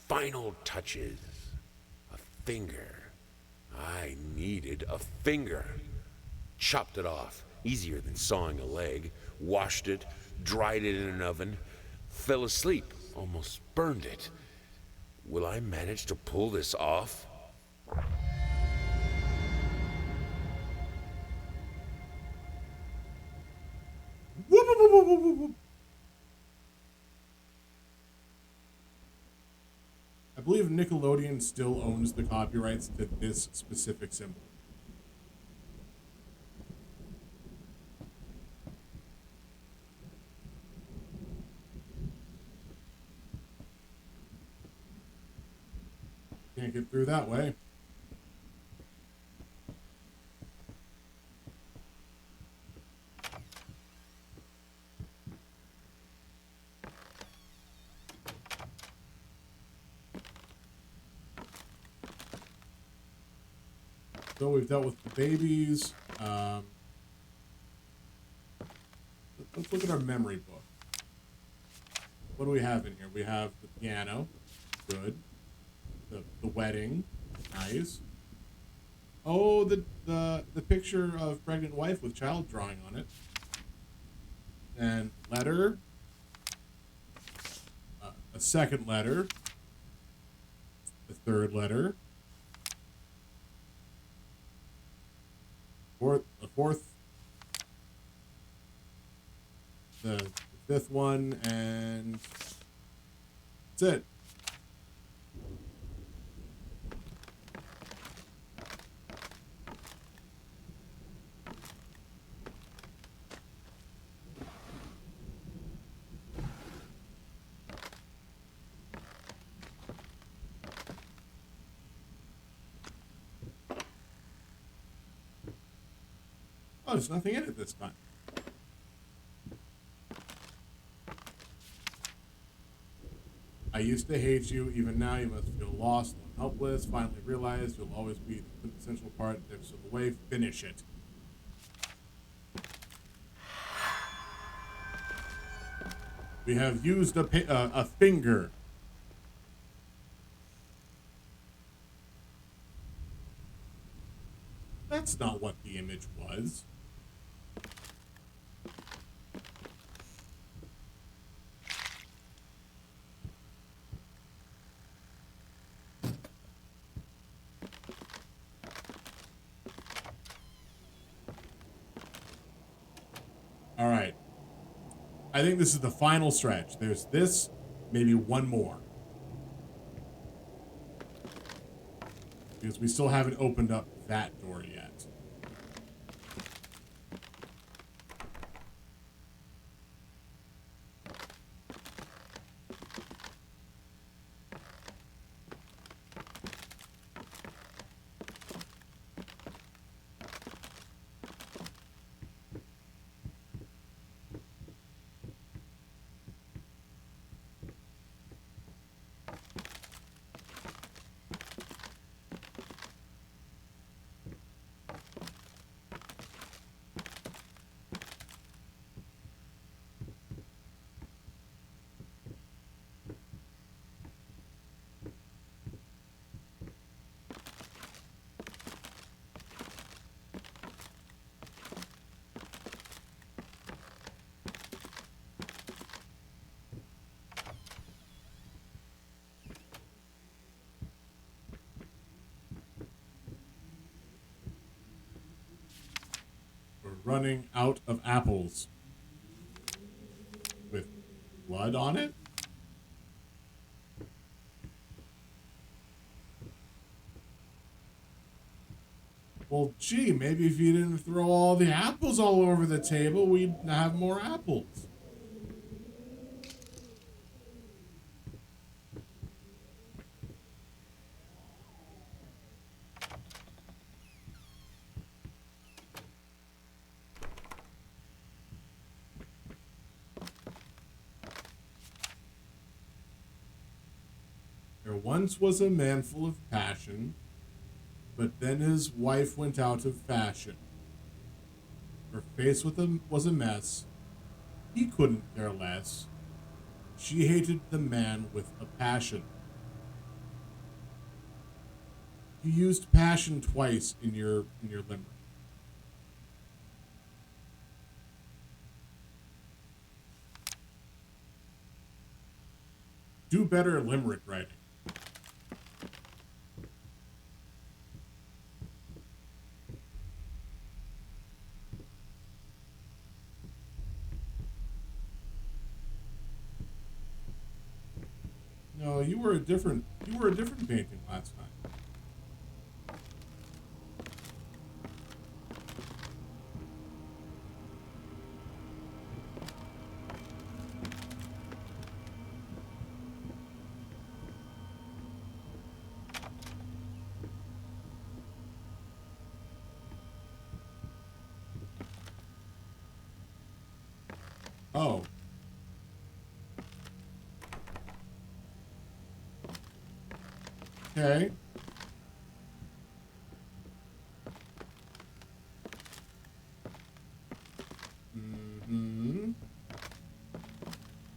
final touches. A finger. I needed a finger. Chopped it off, easier than sawing a leg, washed it, dried it in an oven, fell asleep, almost burned it. Will I manage to pull this off? Whoop, whoop, whoop, whoop, whoop, whoop. I believe Nickelodeon still owns the copyrights to this specific symbol. Can't get through that way. So we've dealt with the babies. Let's look at our memory book. What do we have in here? We have the piano. Good. The wedding. Nice. Oh, the picture of pregnant wife with child drawing on it. And letter. A second letter. A third letter. The fourth, the fifth one, and that's it. Oh, there's nothing in it this time. I used to hate you. Even now, you must feel lost and helpless. Finally realize you'll always be the quintessential part of the way. Finish it. We have used a finger. That's not what the image was. All right. I think this is the final stretch. There's this, maybe one more. Because we still haven't opened up that door yet. Running out of apples with blood on it. Well, gee, maybe if you didn't throw all the apples all over the table, we'd have more apples. once was a man full of passion, but then his wife went out of fashion. Her face was a mess. He couldn't care less. She hated the man with a passion. You used passion twice in your limerick. Do better limerick writing. No, you were a different painting last time. Oh. Okay.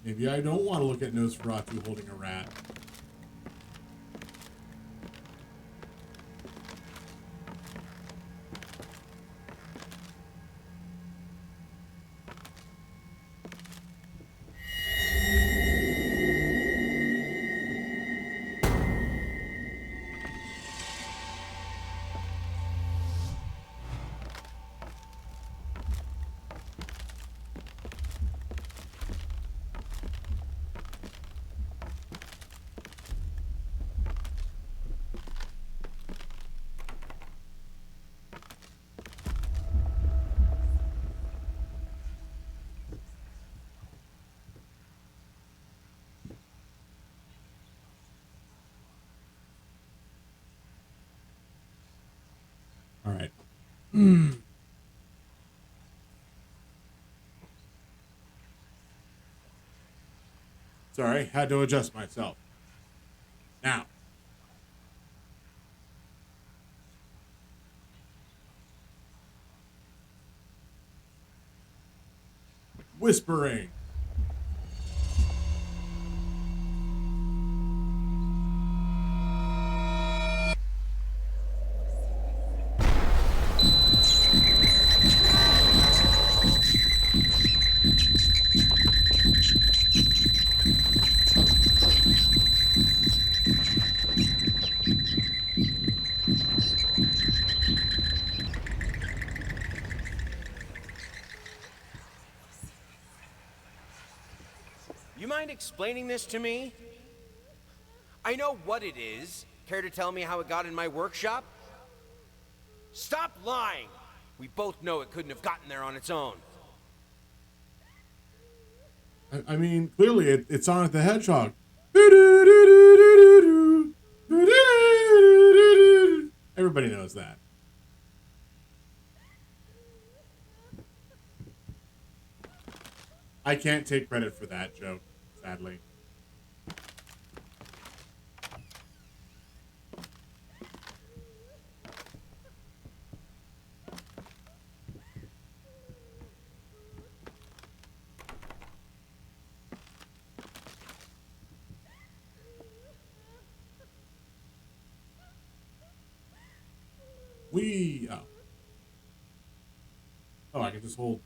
Maybe I don't want to look at Nosferatu holding a rat. All right. Sorry, had to adjust myself. Now. Whispering. You mind explaining this to me? I know what it is. Care to tell me how it got in my workshop? Stop lying! We both know it couldn't have gotten there on its own. I mean, clearly it's Sonic the Hedgehog. Everybody knows that. I can't take credit for that joke, sadly. Oh, I can just hold.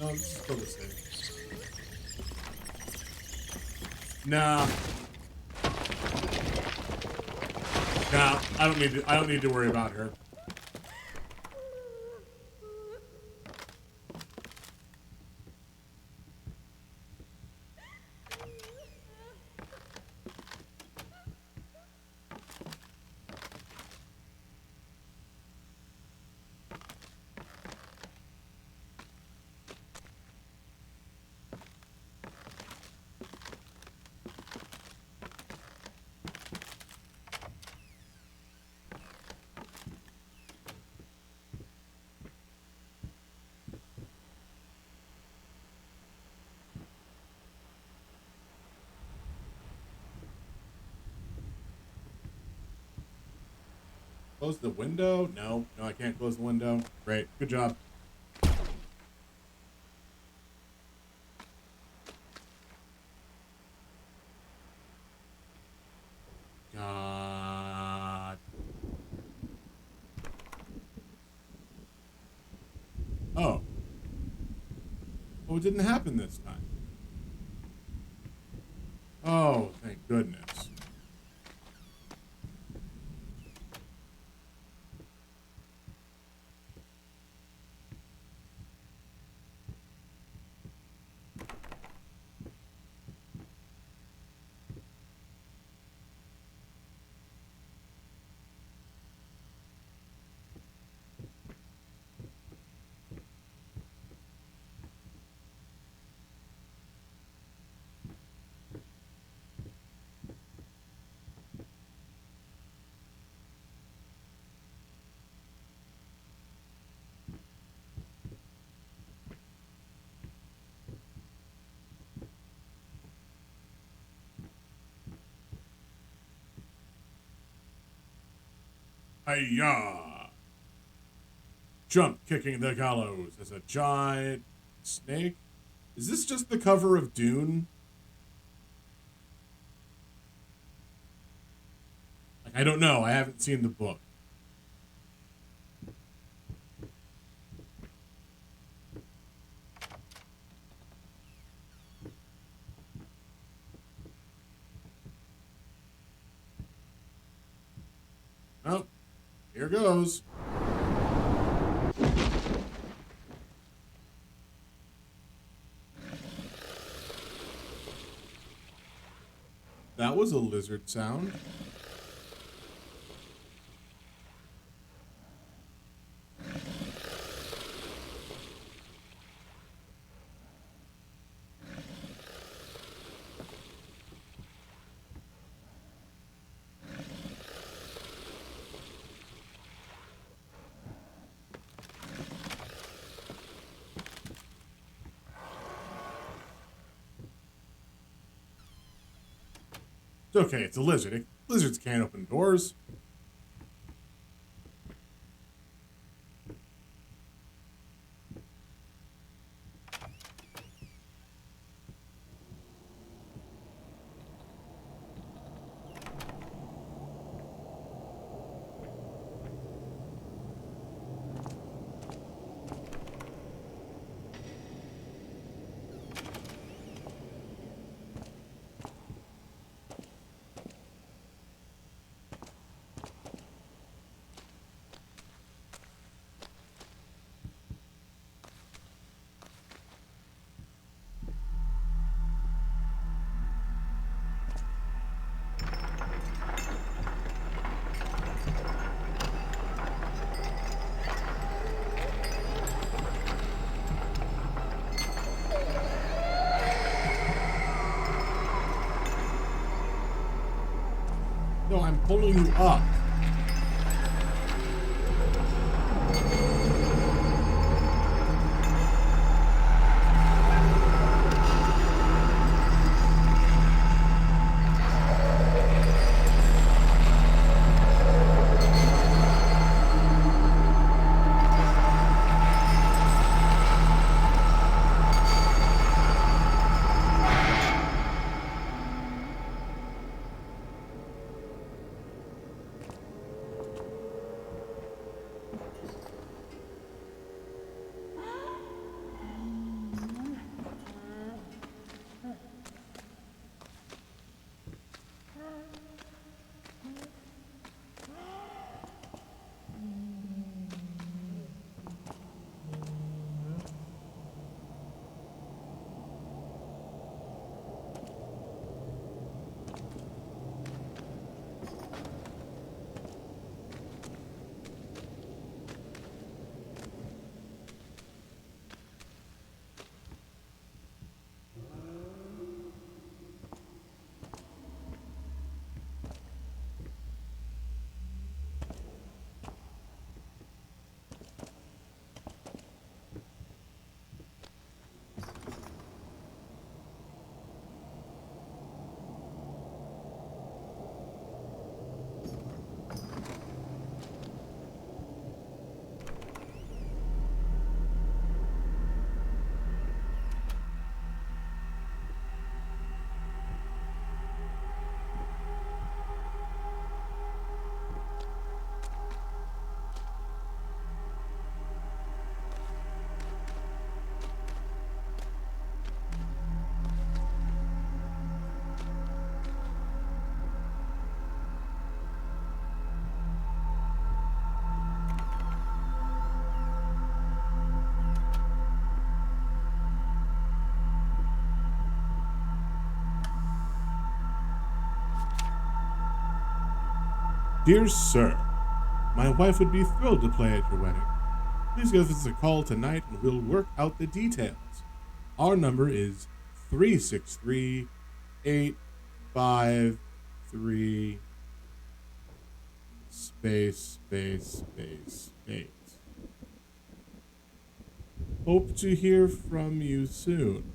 No, this is still the same. Nah. Nah, I don't need to worry about her. Close the window? No, I can't close the window. Great, good job. God. Oh. Oh, it didn't happen this time. Oh, thank goodness. Hiya! Jump kicking the gallows as a giant snake. Is this just the cover of Dune? Like, I don't know. I haven't seen the book. Oh, here goes. That was a lizard sound. It's okay, it's a lizard. Lizards can't open doors. No, I'm pulling you up. Dear Sir, my wife would be thrilled to play at your wedding. Please give us a call tonight and we'll work out the details. Our number is 363-853 space. Hope to hear from you soon.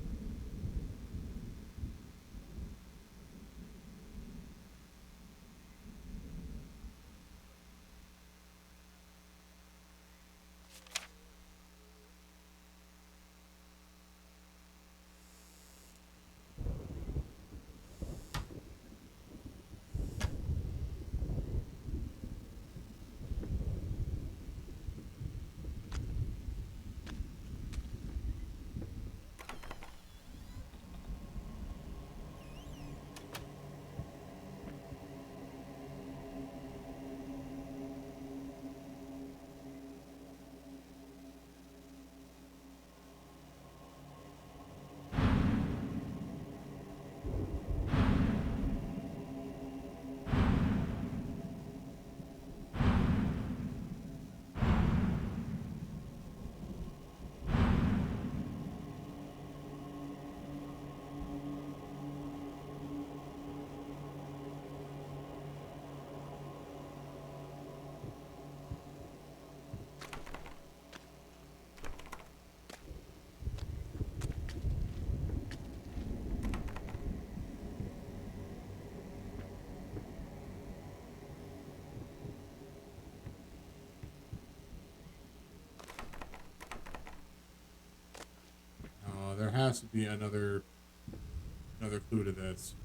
There has to be another clue to this.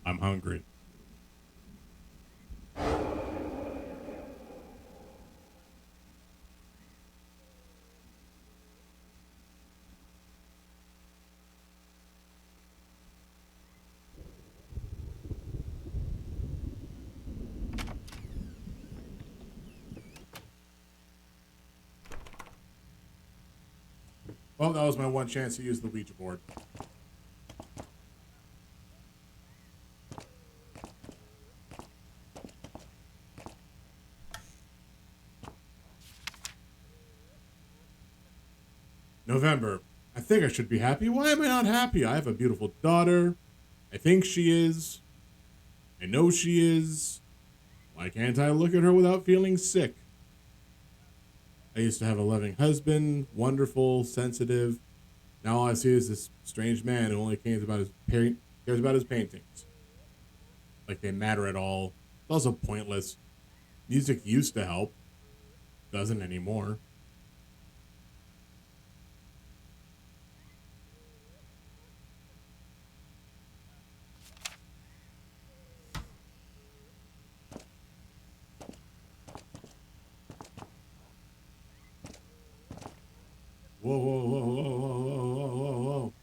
I'm hungry. Well, that was my one chance to use the Ouija board. November. I think I should be happy. Why am I not happy? I have a beautiful daughter. I think she is. I know she is. Why can't I look at her without feeling sick? I used to have a loving husband, wonderful, sensitive. Now all I see is this strange man who only cares about his paintings. Like they matter at all. It's also pointless. Music used to help. Doesn't anymore. Whoa, whoa, whoa, whoa, whoa, whoa, whoa, whoa, whoa.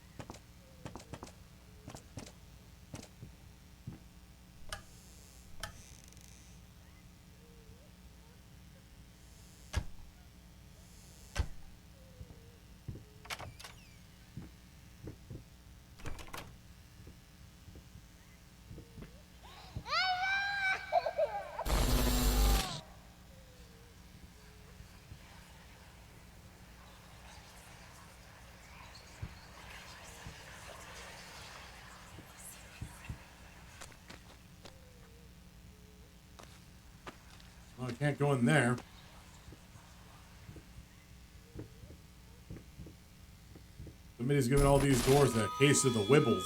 I can't go in there. Somebody's giving all these doors a case of the wibbles.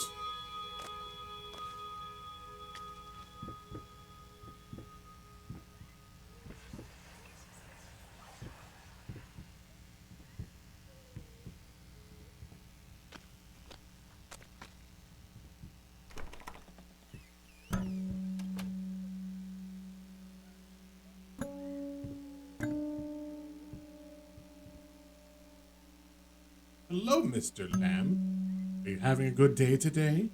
Hello, Mr. Lamb. Are you having a good day today?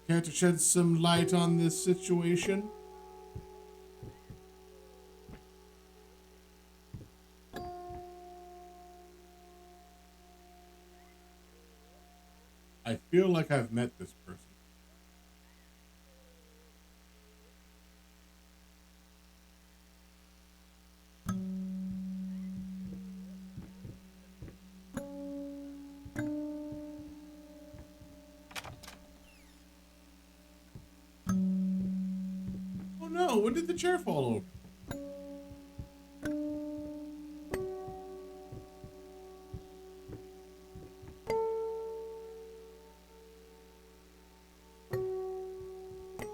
Care to shed some light on this situation? I feel like I've met this person. Oh no, when did the chair fall over?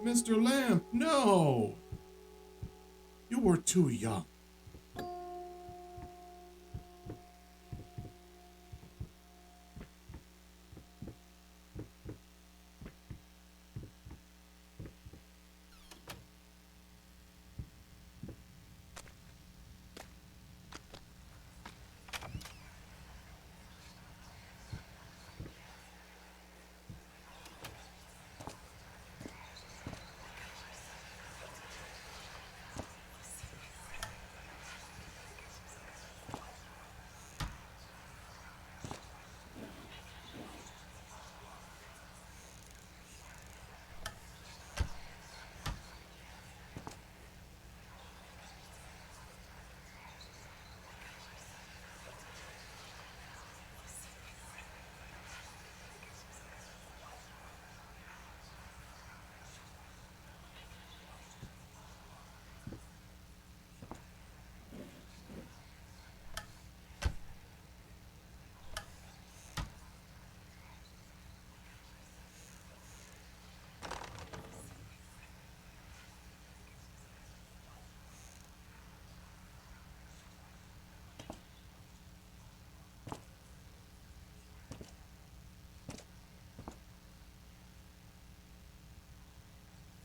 Mr. Lamb, no! You were too young.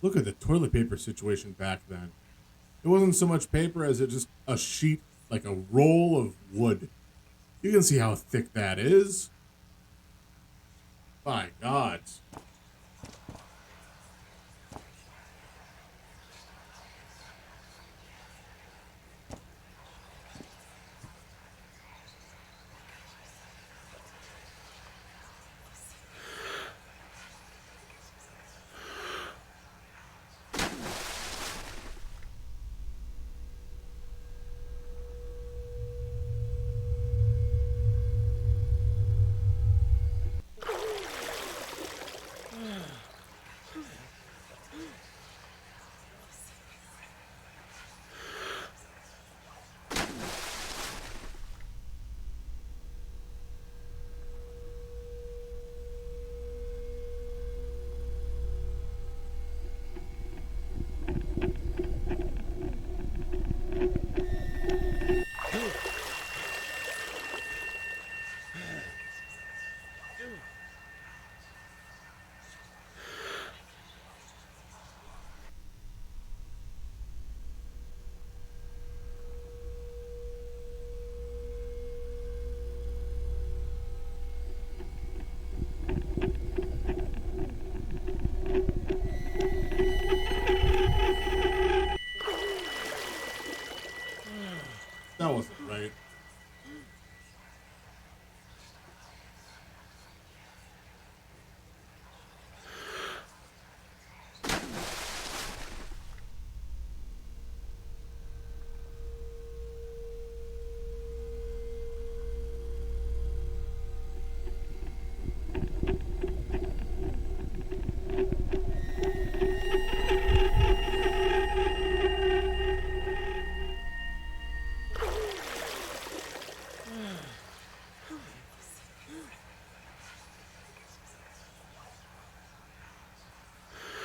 Look at the toilet paper situation back then. It wasn't so much paper as it just a sheet, like a roll of wood. You can see how thick that is. My God.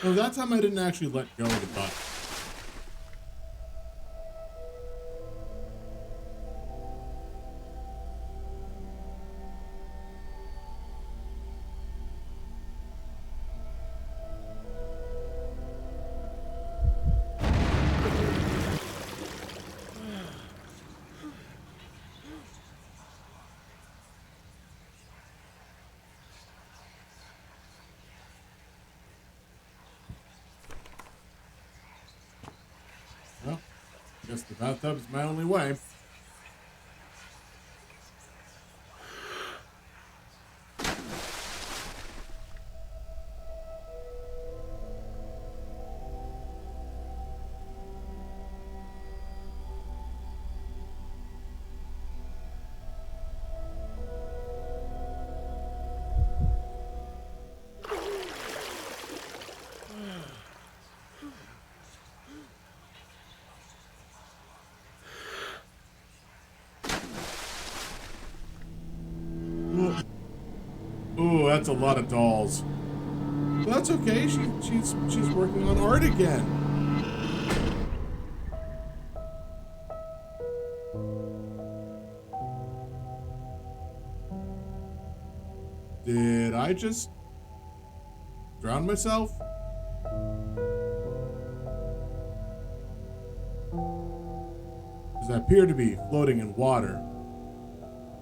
No, that time I didn't actually let go of the button. Well, I guess the bathtub's my only way. Ooh, that's a lot of dolls. But that's okay. She's working on art again. Did I just drown myself? Because I appear to be floating in water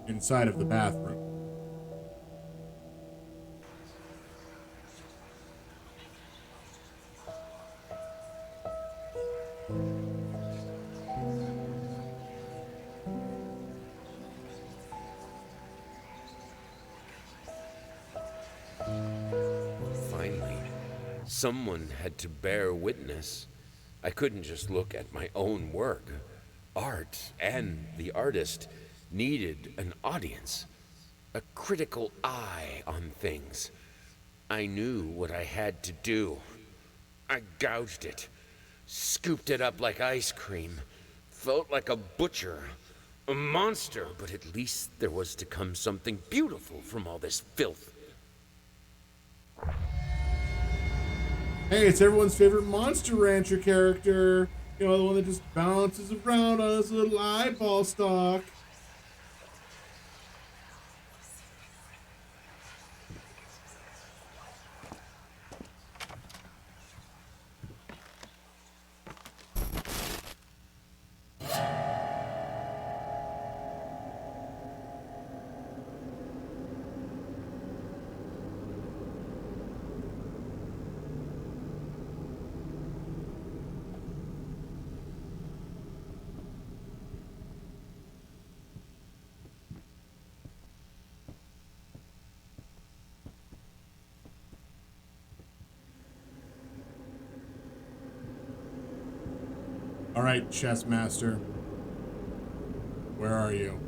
inside of the bathroom. Finally, someone had to bear witness. I couldn't just look at my own work. Art and the artist needed an audience, a critical eye on things. I knew what I had to do. I gouged it, scooped it up like ice cream, felt like a butcher, a monster, but at least there was to come something beautiful from all this filth. Hey, it's everyone's favorite Monster Rancher character. You know, the one that just bounces around on his little eyeball stalk. All right, chess master. Where are you?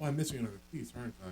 Oh, I'm missing another piece, aren't I?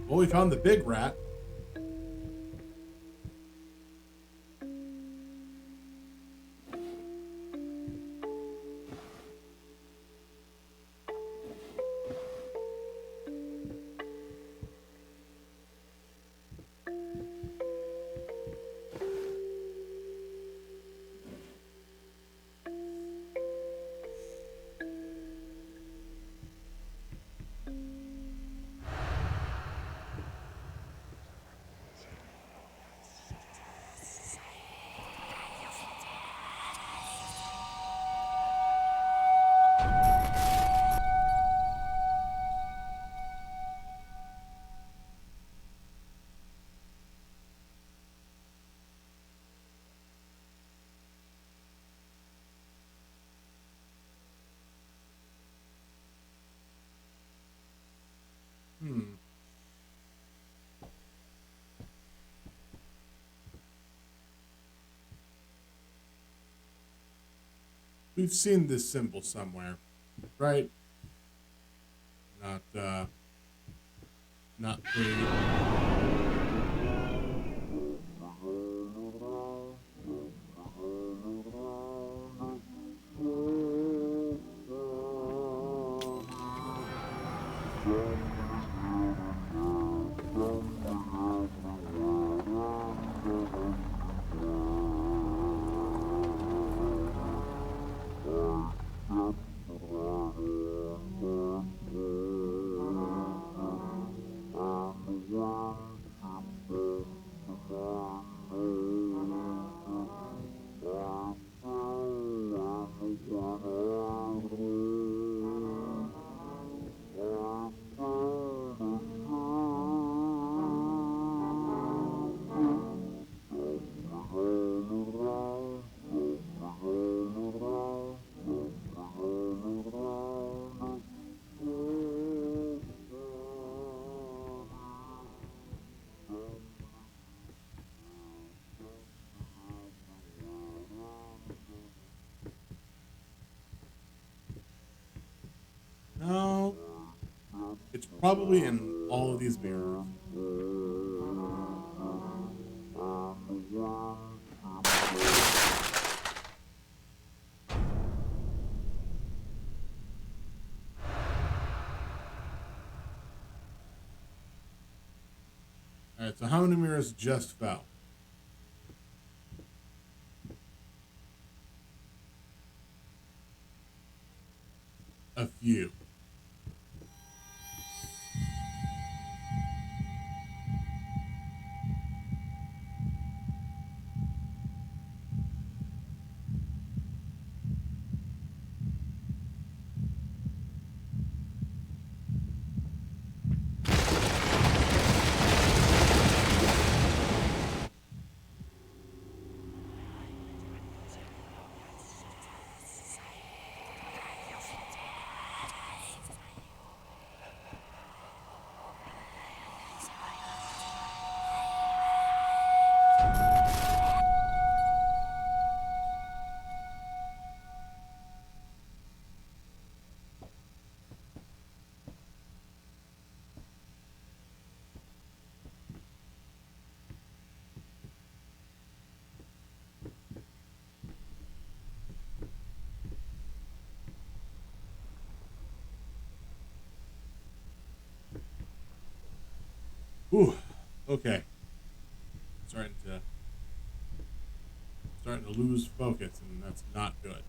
Well, we found the big rat. We've seen this symbol somewhere, right? Not the... No, it's probably in all of these mirrors. Alright, so how many mirrors just fell? A few. Whew. Okay. Starting to lose focus, and that's not good.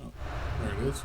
Oh, there it is.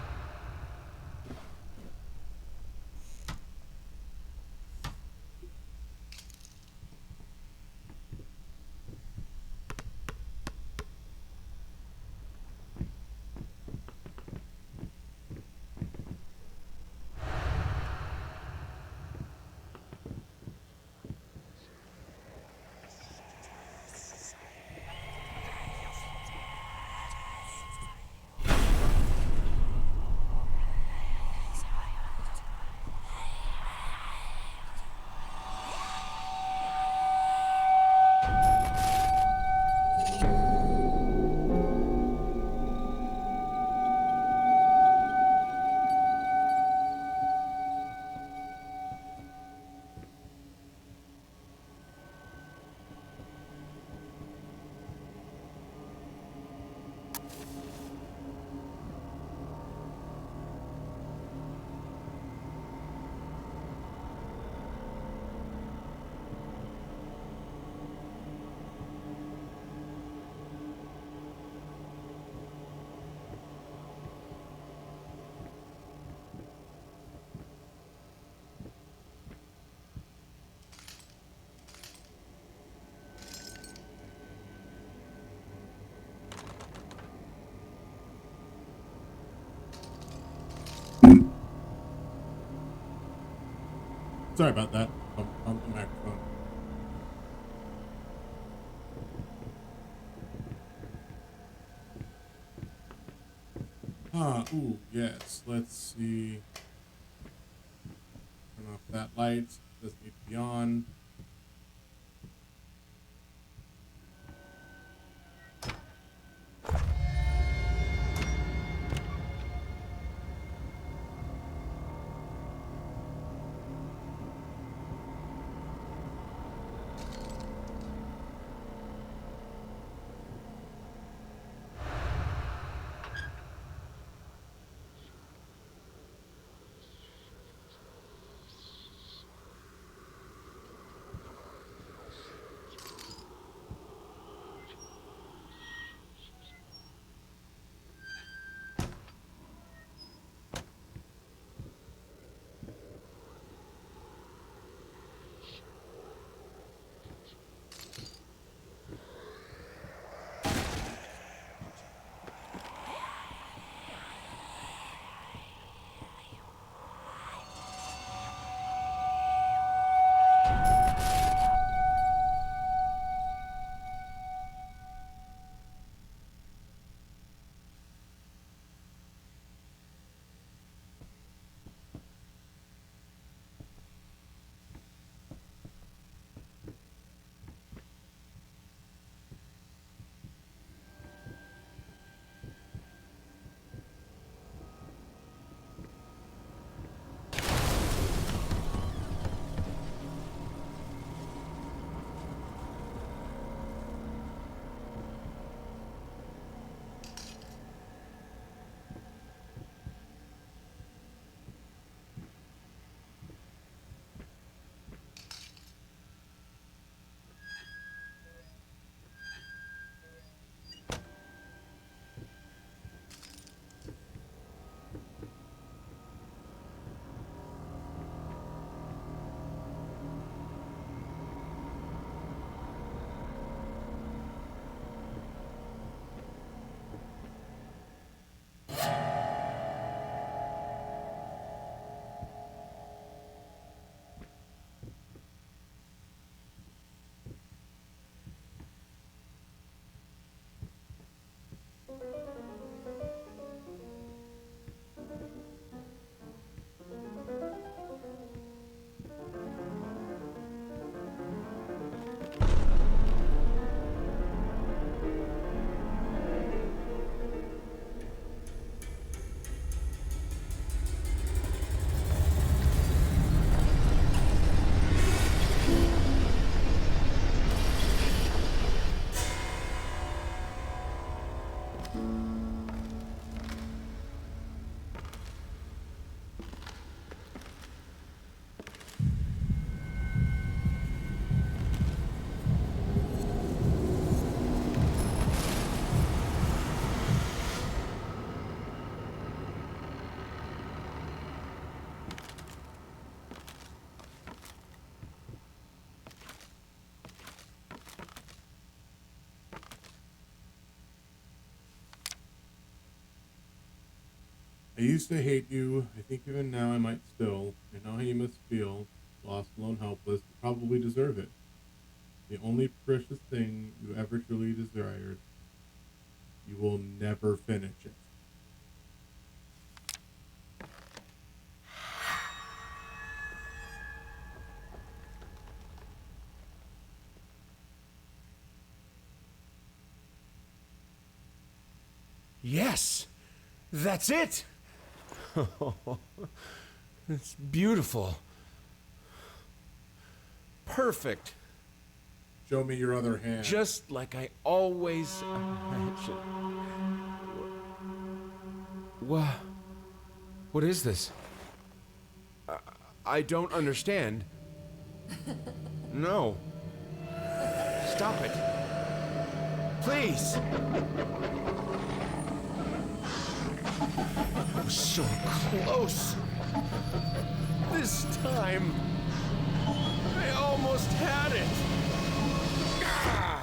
Sorry about that. On the microphone. Ooh, yes. Let's see. Turn off that light. Doesn't need to be on. I used to hate you. I think even now I might still. I know how you must feel. Lost, alone, helpless. You probably deserve it. The only precious thing you ever truly desired. You will never finish it. Yes! That's it! It's beautiful. Perfect. Show me your other hand. Just like I always imagined. What is this? I don't understand. No. Stop it. Please. I was so close. This time, I almost had it. Ah!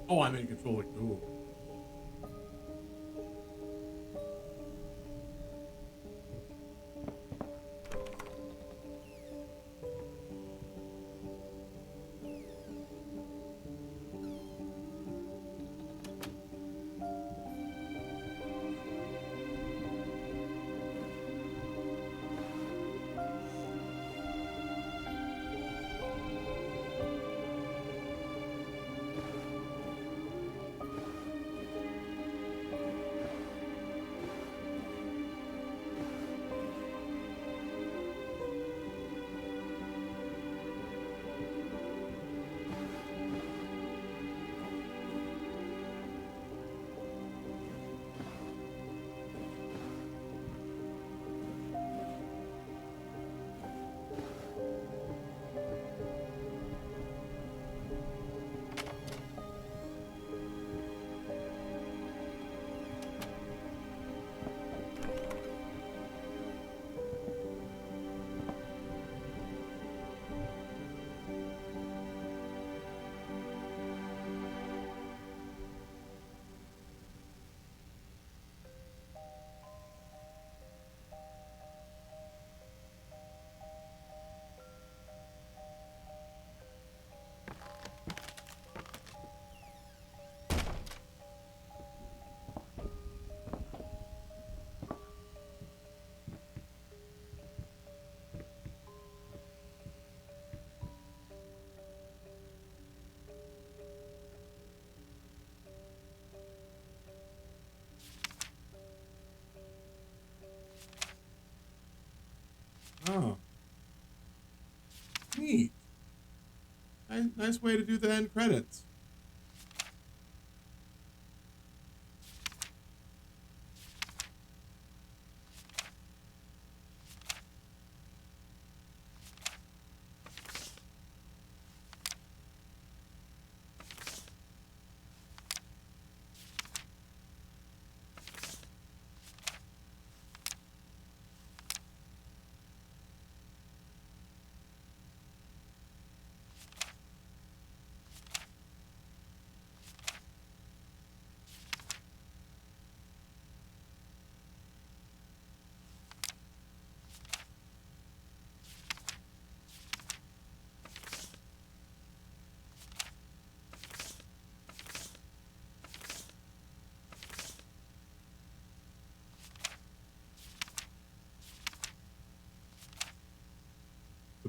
Oh, I'm in control. Ooh. Oh. Neat. Nice way to do the end credits.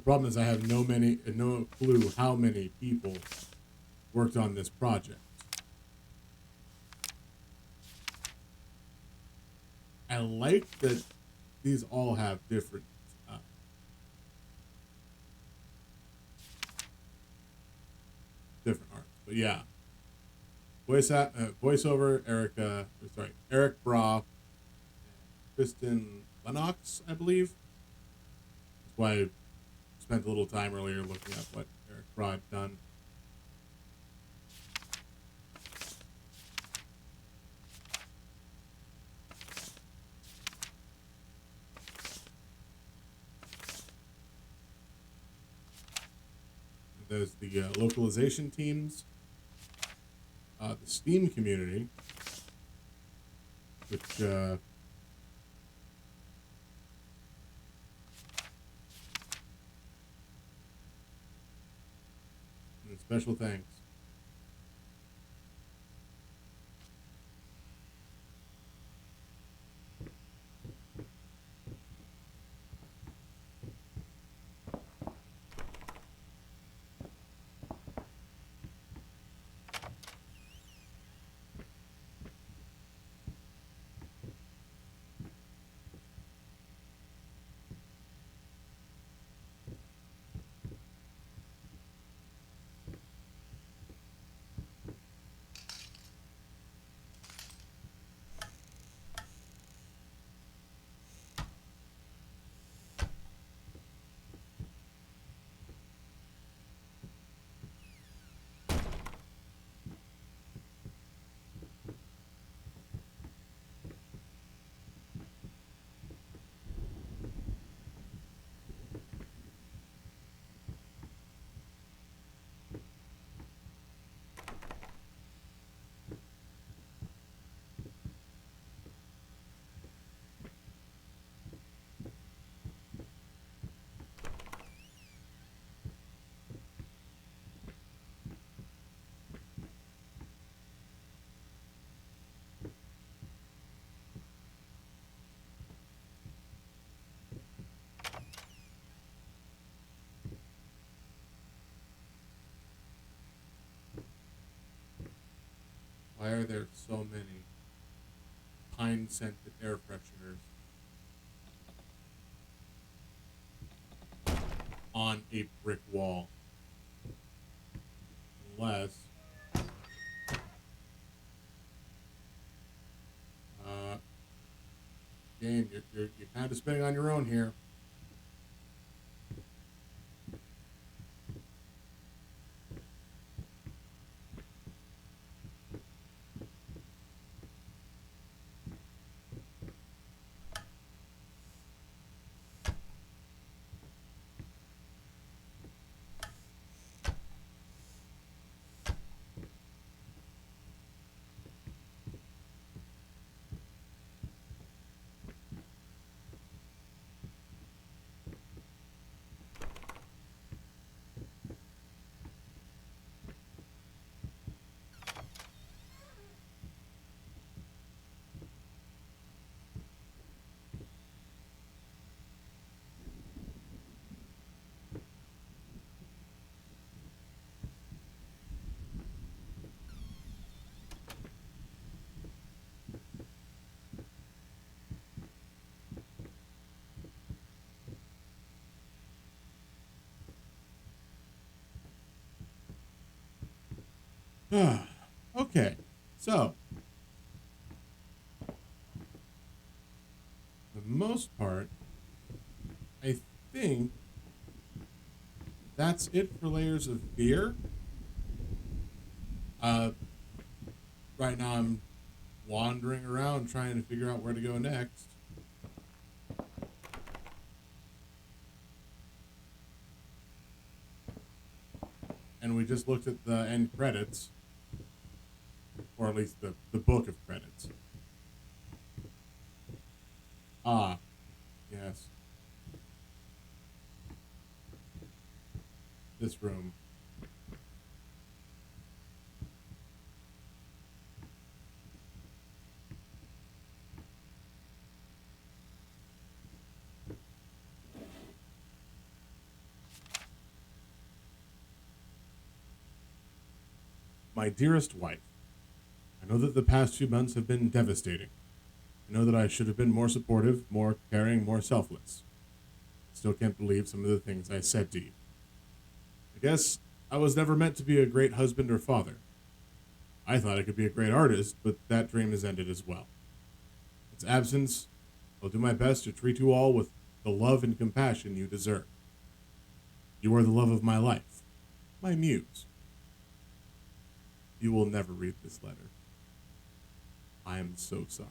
problem is I have no clue how many people worked on this project. I like that these all have different different arts, but yeah. Voiceover Eric Bra, and Kristen Lennox, I believe. That's why I spent a little time earlier looking at what Eric Bra had done. There's the localization teams, the Steam community, which and special thanks. Why are there so many pine-scented air fresheners on a brick wall? Unless game, you're kind of spinning on your own here. Okay, so for the most part, I think that's it for Layers of Fear. Right now I'm wandering around trying to figure out where to go next. And we just looked at the end credits. Or at least the book of credits. Ah, yes. This room. my dearest wife, I know that the past few months have been devastating. I know that I should have been more supportive, more caring, more selfless. I still can't believe some of the things I said to you. I guess I was never meant to be a great husband or father. I thought I could be a great artist, but that dream has ended as well. In its absence, I'll do my best to treat you all with the love and compassion you deserve. You are the love of my life, my muse. You will never read this letter. I am so sorry.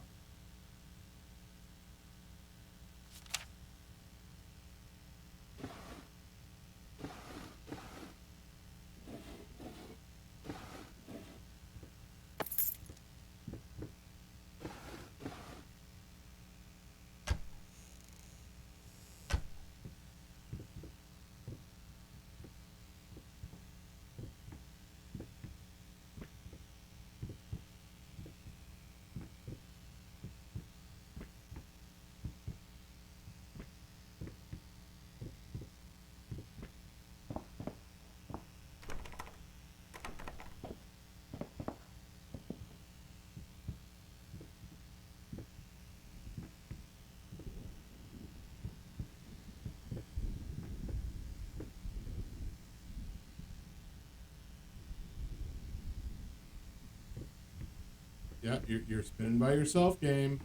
Yeah, you're spinning by yourself, game.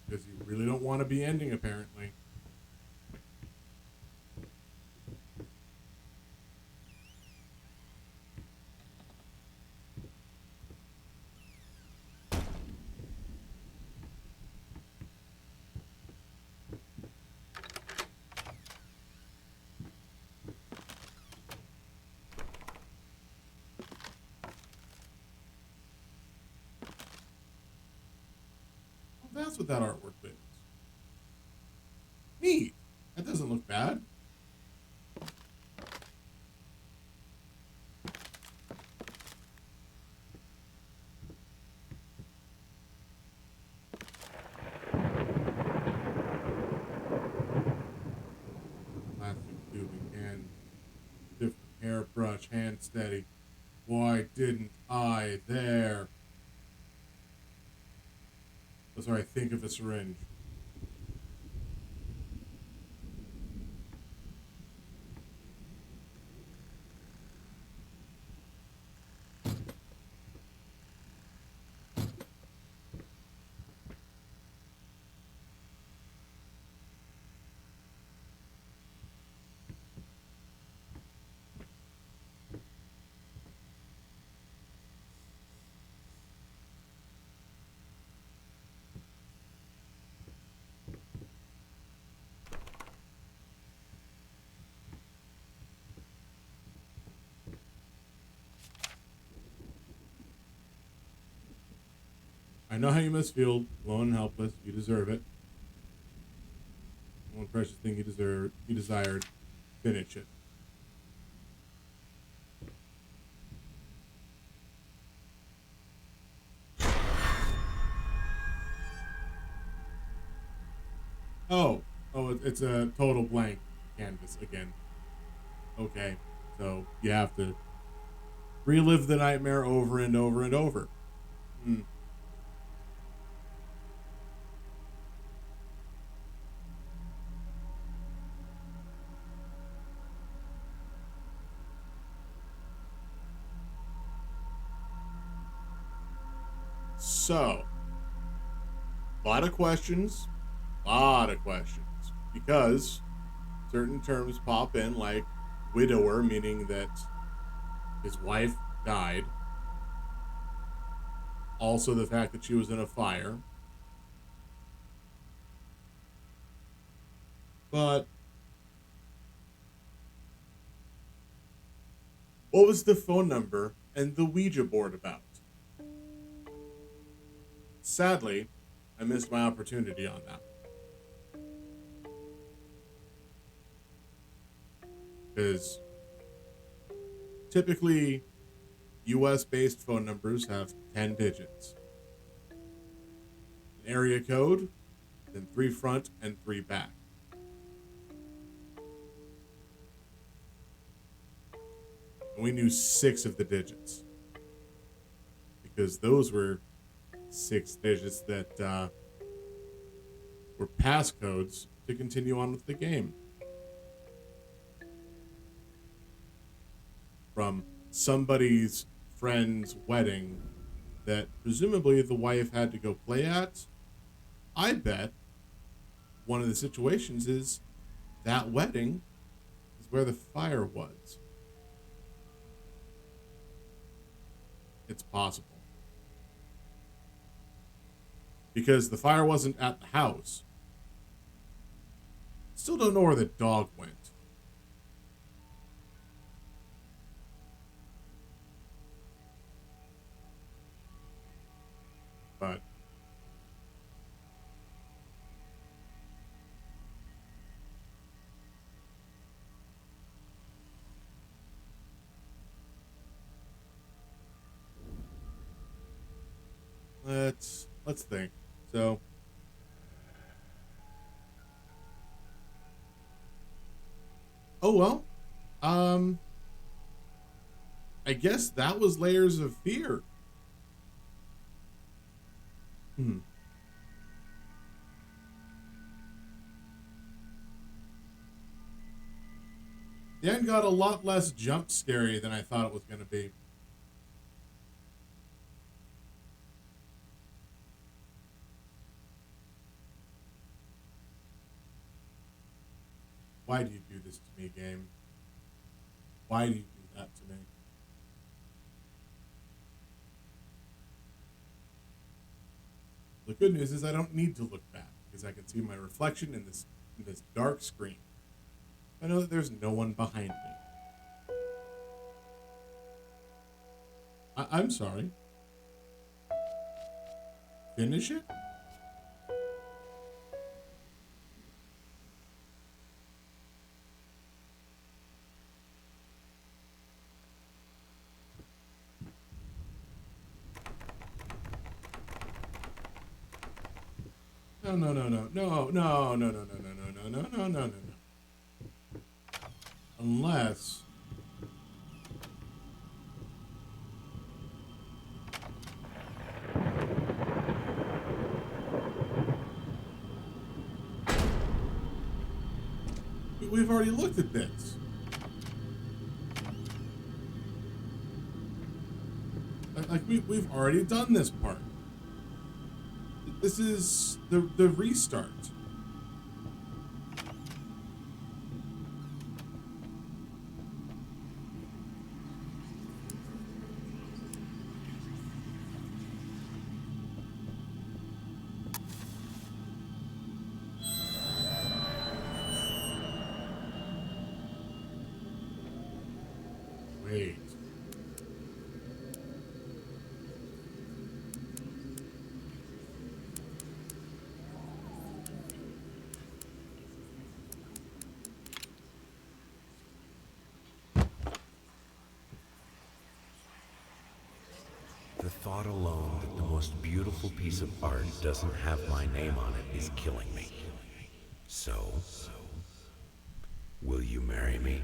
Because you really don't want to be ending, apparently. That's what that artwork is. Neat. That doesn't look bad. Plastic tubing and different hairbrush, hand steady. Why didn't I there? Oh, sorry, think of a syringe. I know how you must feel, alone and helpless. You deserve it. One precious thing you desired. Finish it. It's a total blank canvas again. Okay, so you have to relive the nightmare over and over and over. So, a lot of questions, because certain terms pop in, like widower, meaning that his wife died. Also, the fact that she was in a fire. But what was the phone number and the Ouija board about? Sadly, I missed my opportunity on that. Because typically, US-based phone numbers have 10 digits. an area code, then 3 front and 3 back. And we knew 6 of the digits. Because those were 6 digits that were passcodes to continue on with the game. From somebody's friend's wedding that presumably the wife had to go play at, I bet one of the situations is that wedding is where the fire was. It's possible. Because the fire wasn't at the house. Still don't know where the dog went. But let's think. So oh well. I guess that was Layers of Fear. The end got a lot less jump scary than I thought it was going to be. Why do you do this to me, game? Why do you do that to me? The good news is I don't need to look back because I can see my reflection in this dark screen. I know that there's no one behind me. I'm sorry. Finish it? No. Unless we've already looked at this. Like we've already done this part. This is the restart. Wait. The thought alone that the most beautiful piece of art doesn't have my name on it is killing me. So, will you marry me?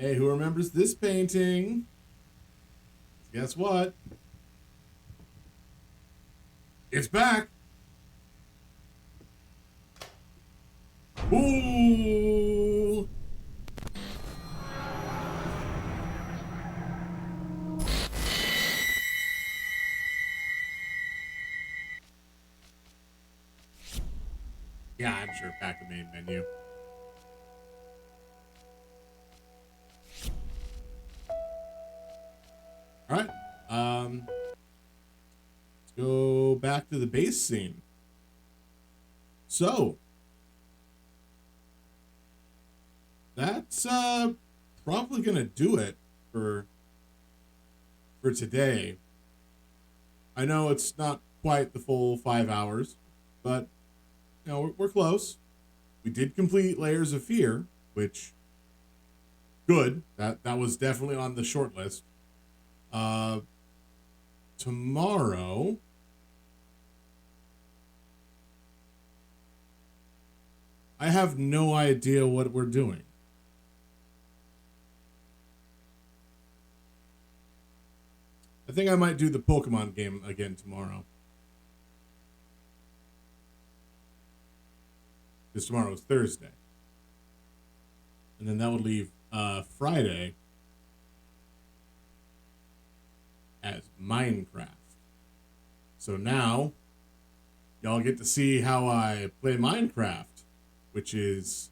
Hey, who remembers this painting? Guess what? It's back. Ooh. Yeah, I'm sure back to main menu. All right. Let's go back to the base scene. So, that's probably gonna do it for today. I know it's not quite the full 5 hours, but you know we're close. We did complete Layers of Fear, which good. That was definitely on the short list. Tomorrow. I have no idea what we're doing. I think I might do the Pokemon game again tomorrow. Because tomorrow is Thursday. And then that would leave Friday as Minecraft. So now, y'all get to see how I play Minecraft, which is,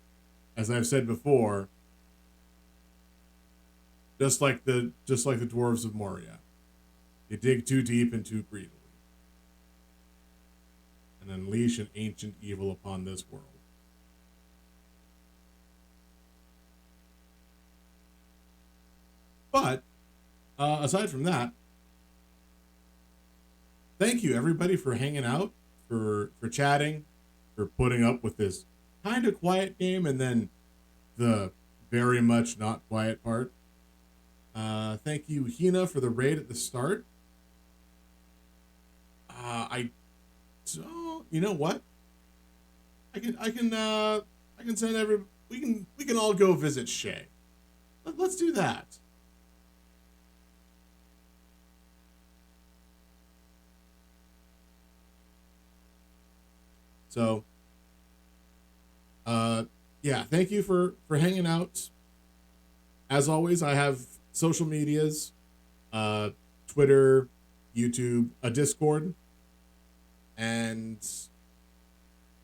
as I've said before, just like the Dwarves of Moria. You dig too deep and too greedily, and unleash an ancient evil upon this world. But, aside from that, thank you everybody for hanging out, for chatting, for putting up with this kind of quiet game and then the very much not quiet part. Thank you, Hina, for the raid at the start. I don't. You know what? I can send we can all go visit Shay. Let's do that. So, yeah, thank you for hanging out. As always, I have social medias, Twitter, YouTube, a Discord, and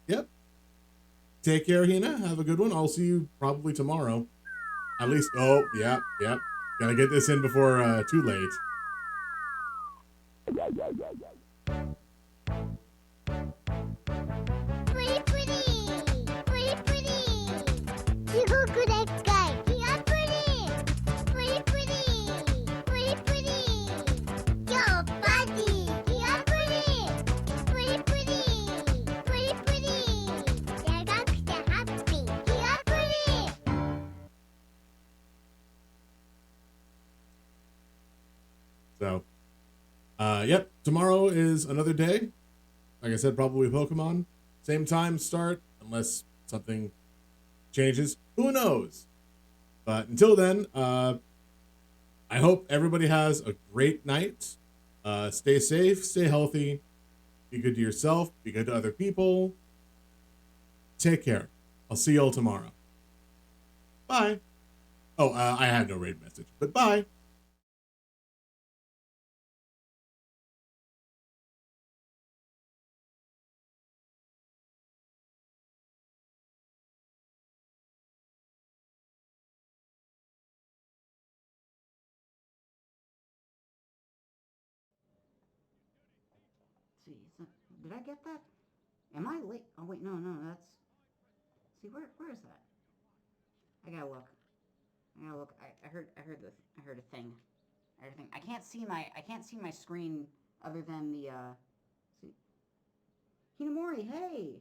yep. Take care, Hina. Have a good one. I'll see you probably tomorrow. At least, oh, yeah. Gotta get this in before too late. So, yep, tomorrow is another day. Like I said, probably Pokemon. Same time start, unless something changes. Who knows? But until then, I hope everybody has a great night. Stay safe, stay healthy, be good to yourself, be good to other people. Take care. I'll see y'all tomorrow. Bye. Oh, I had no raid message, but bye. See, did I get that? Am I late? Oh wait, no, that's. See, where is that? I gotta look. I heard a thing. I heard a thing. I can't see my screen other than the. See, Hinamori, hey.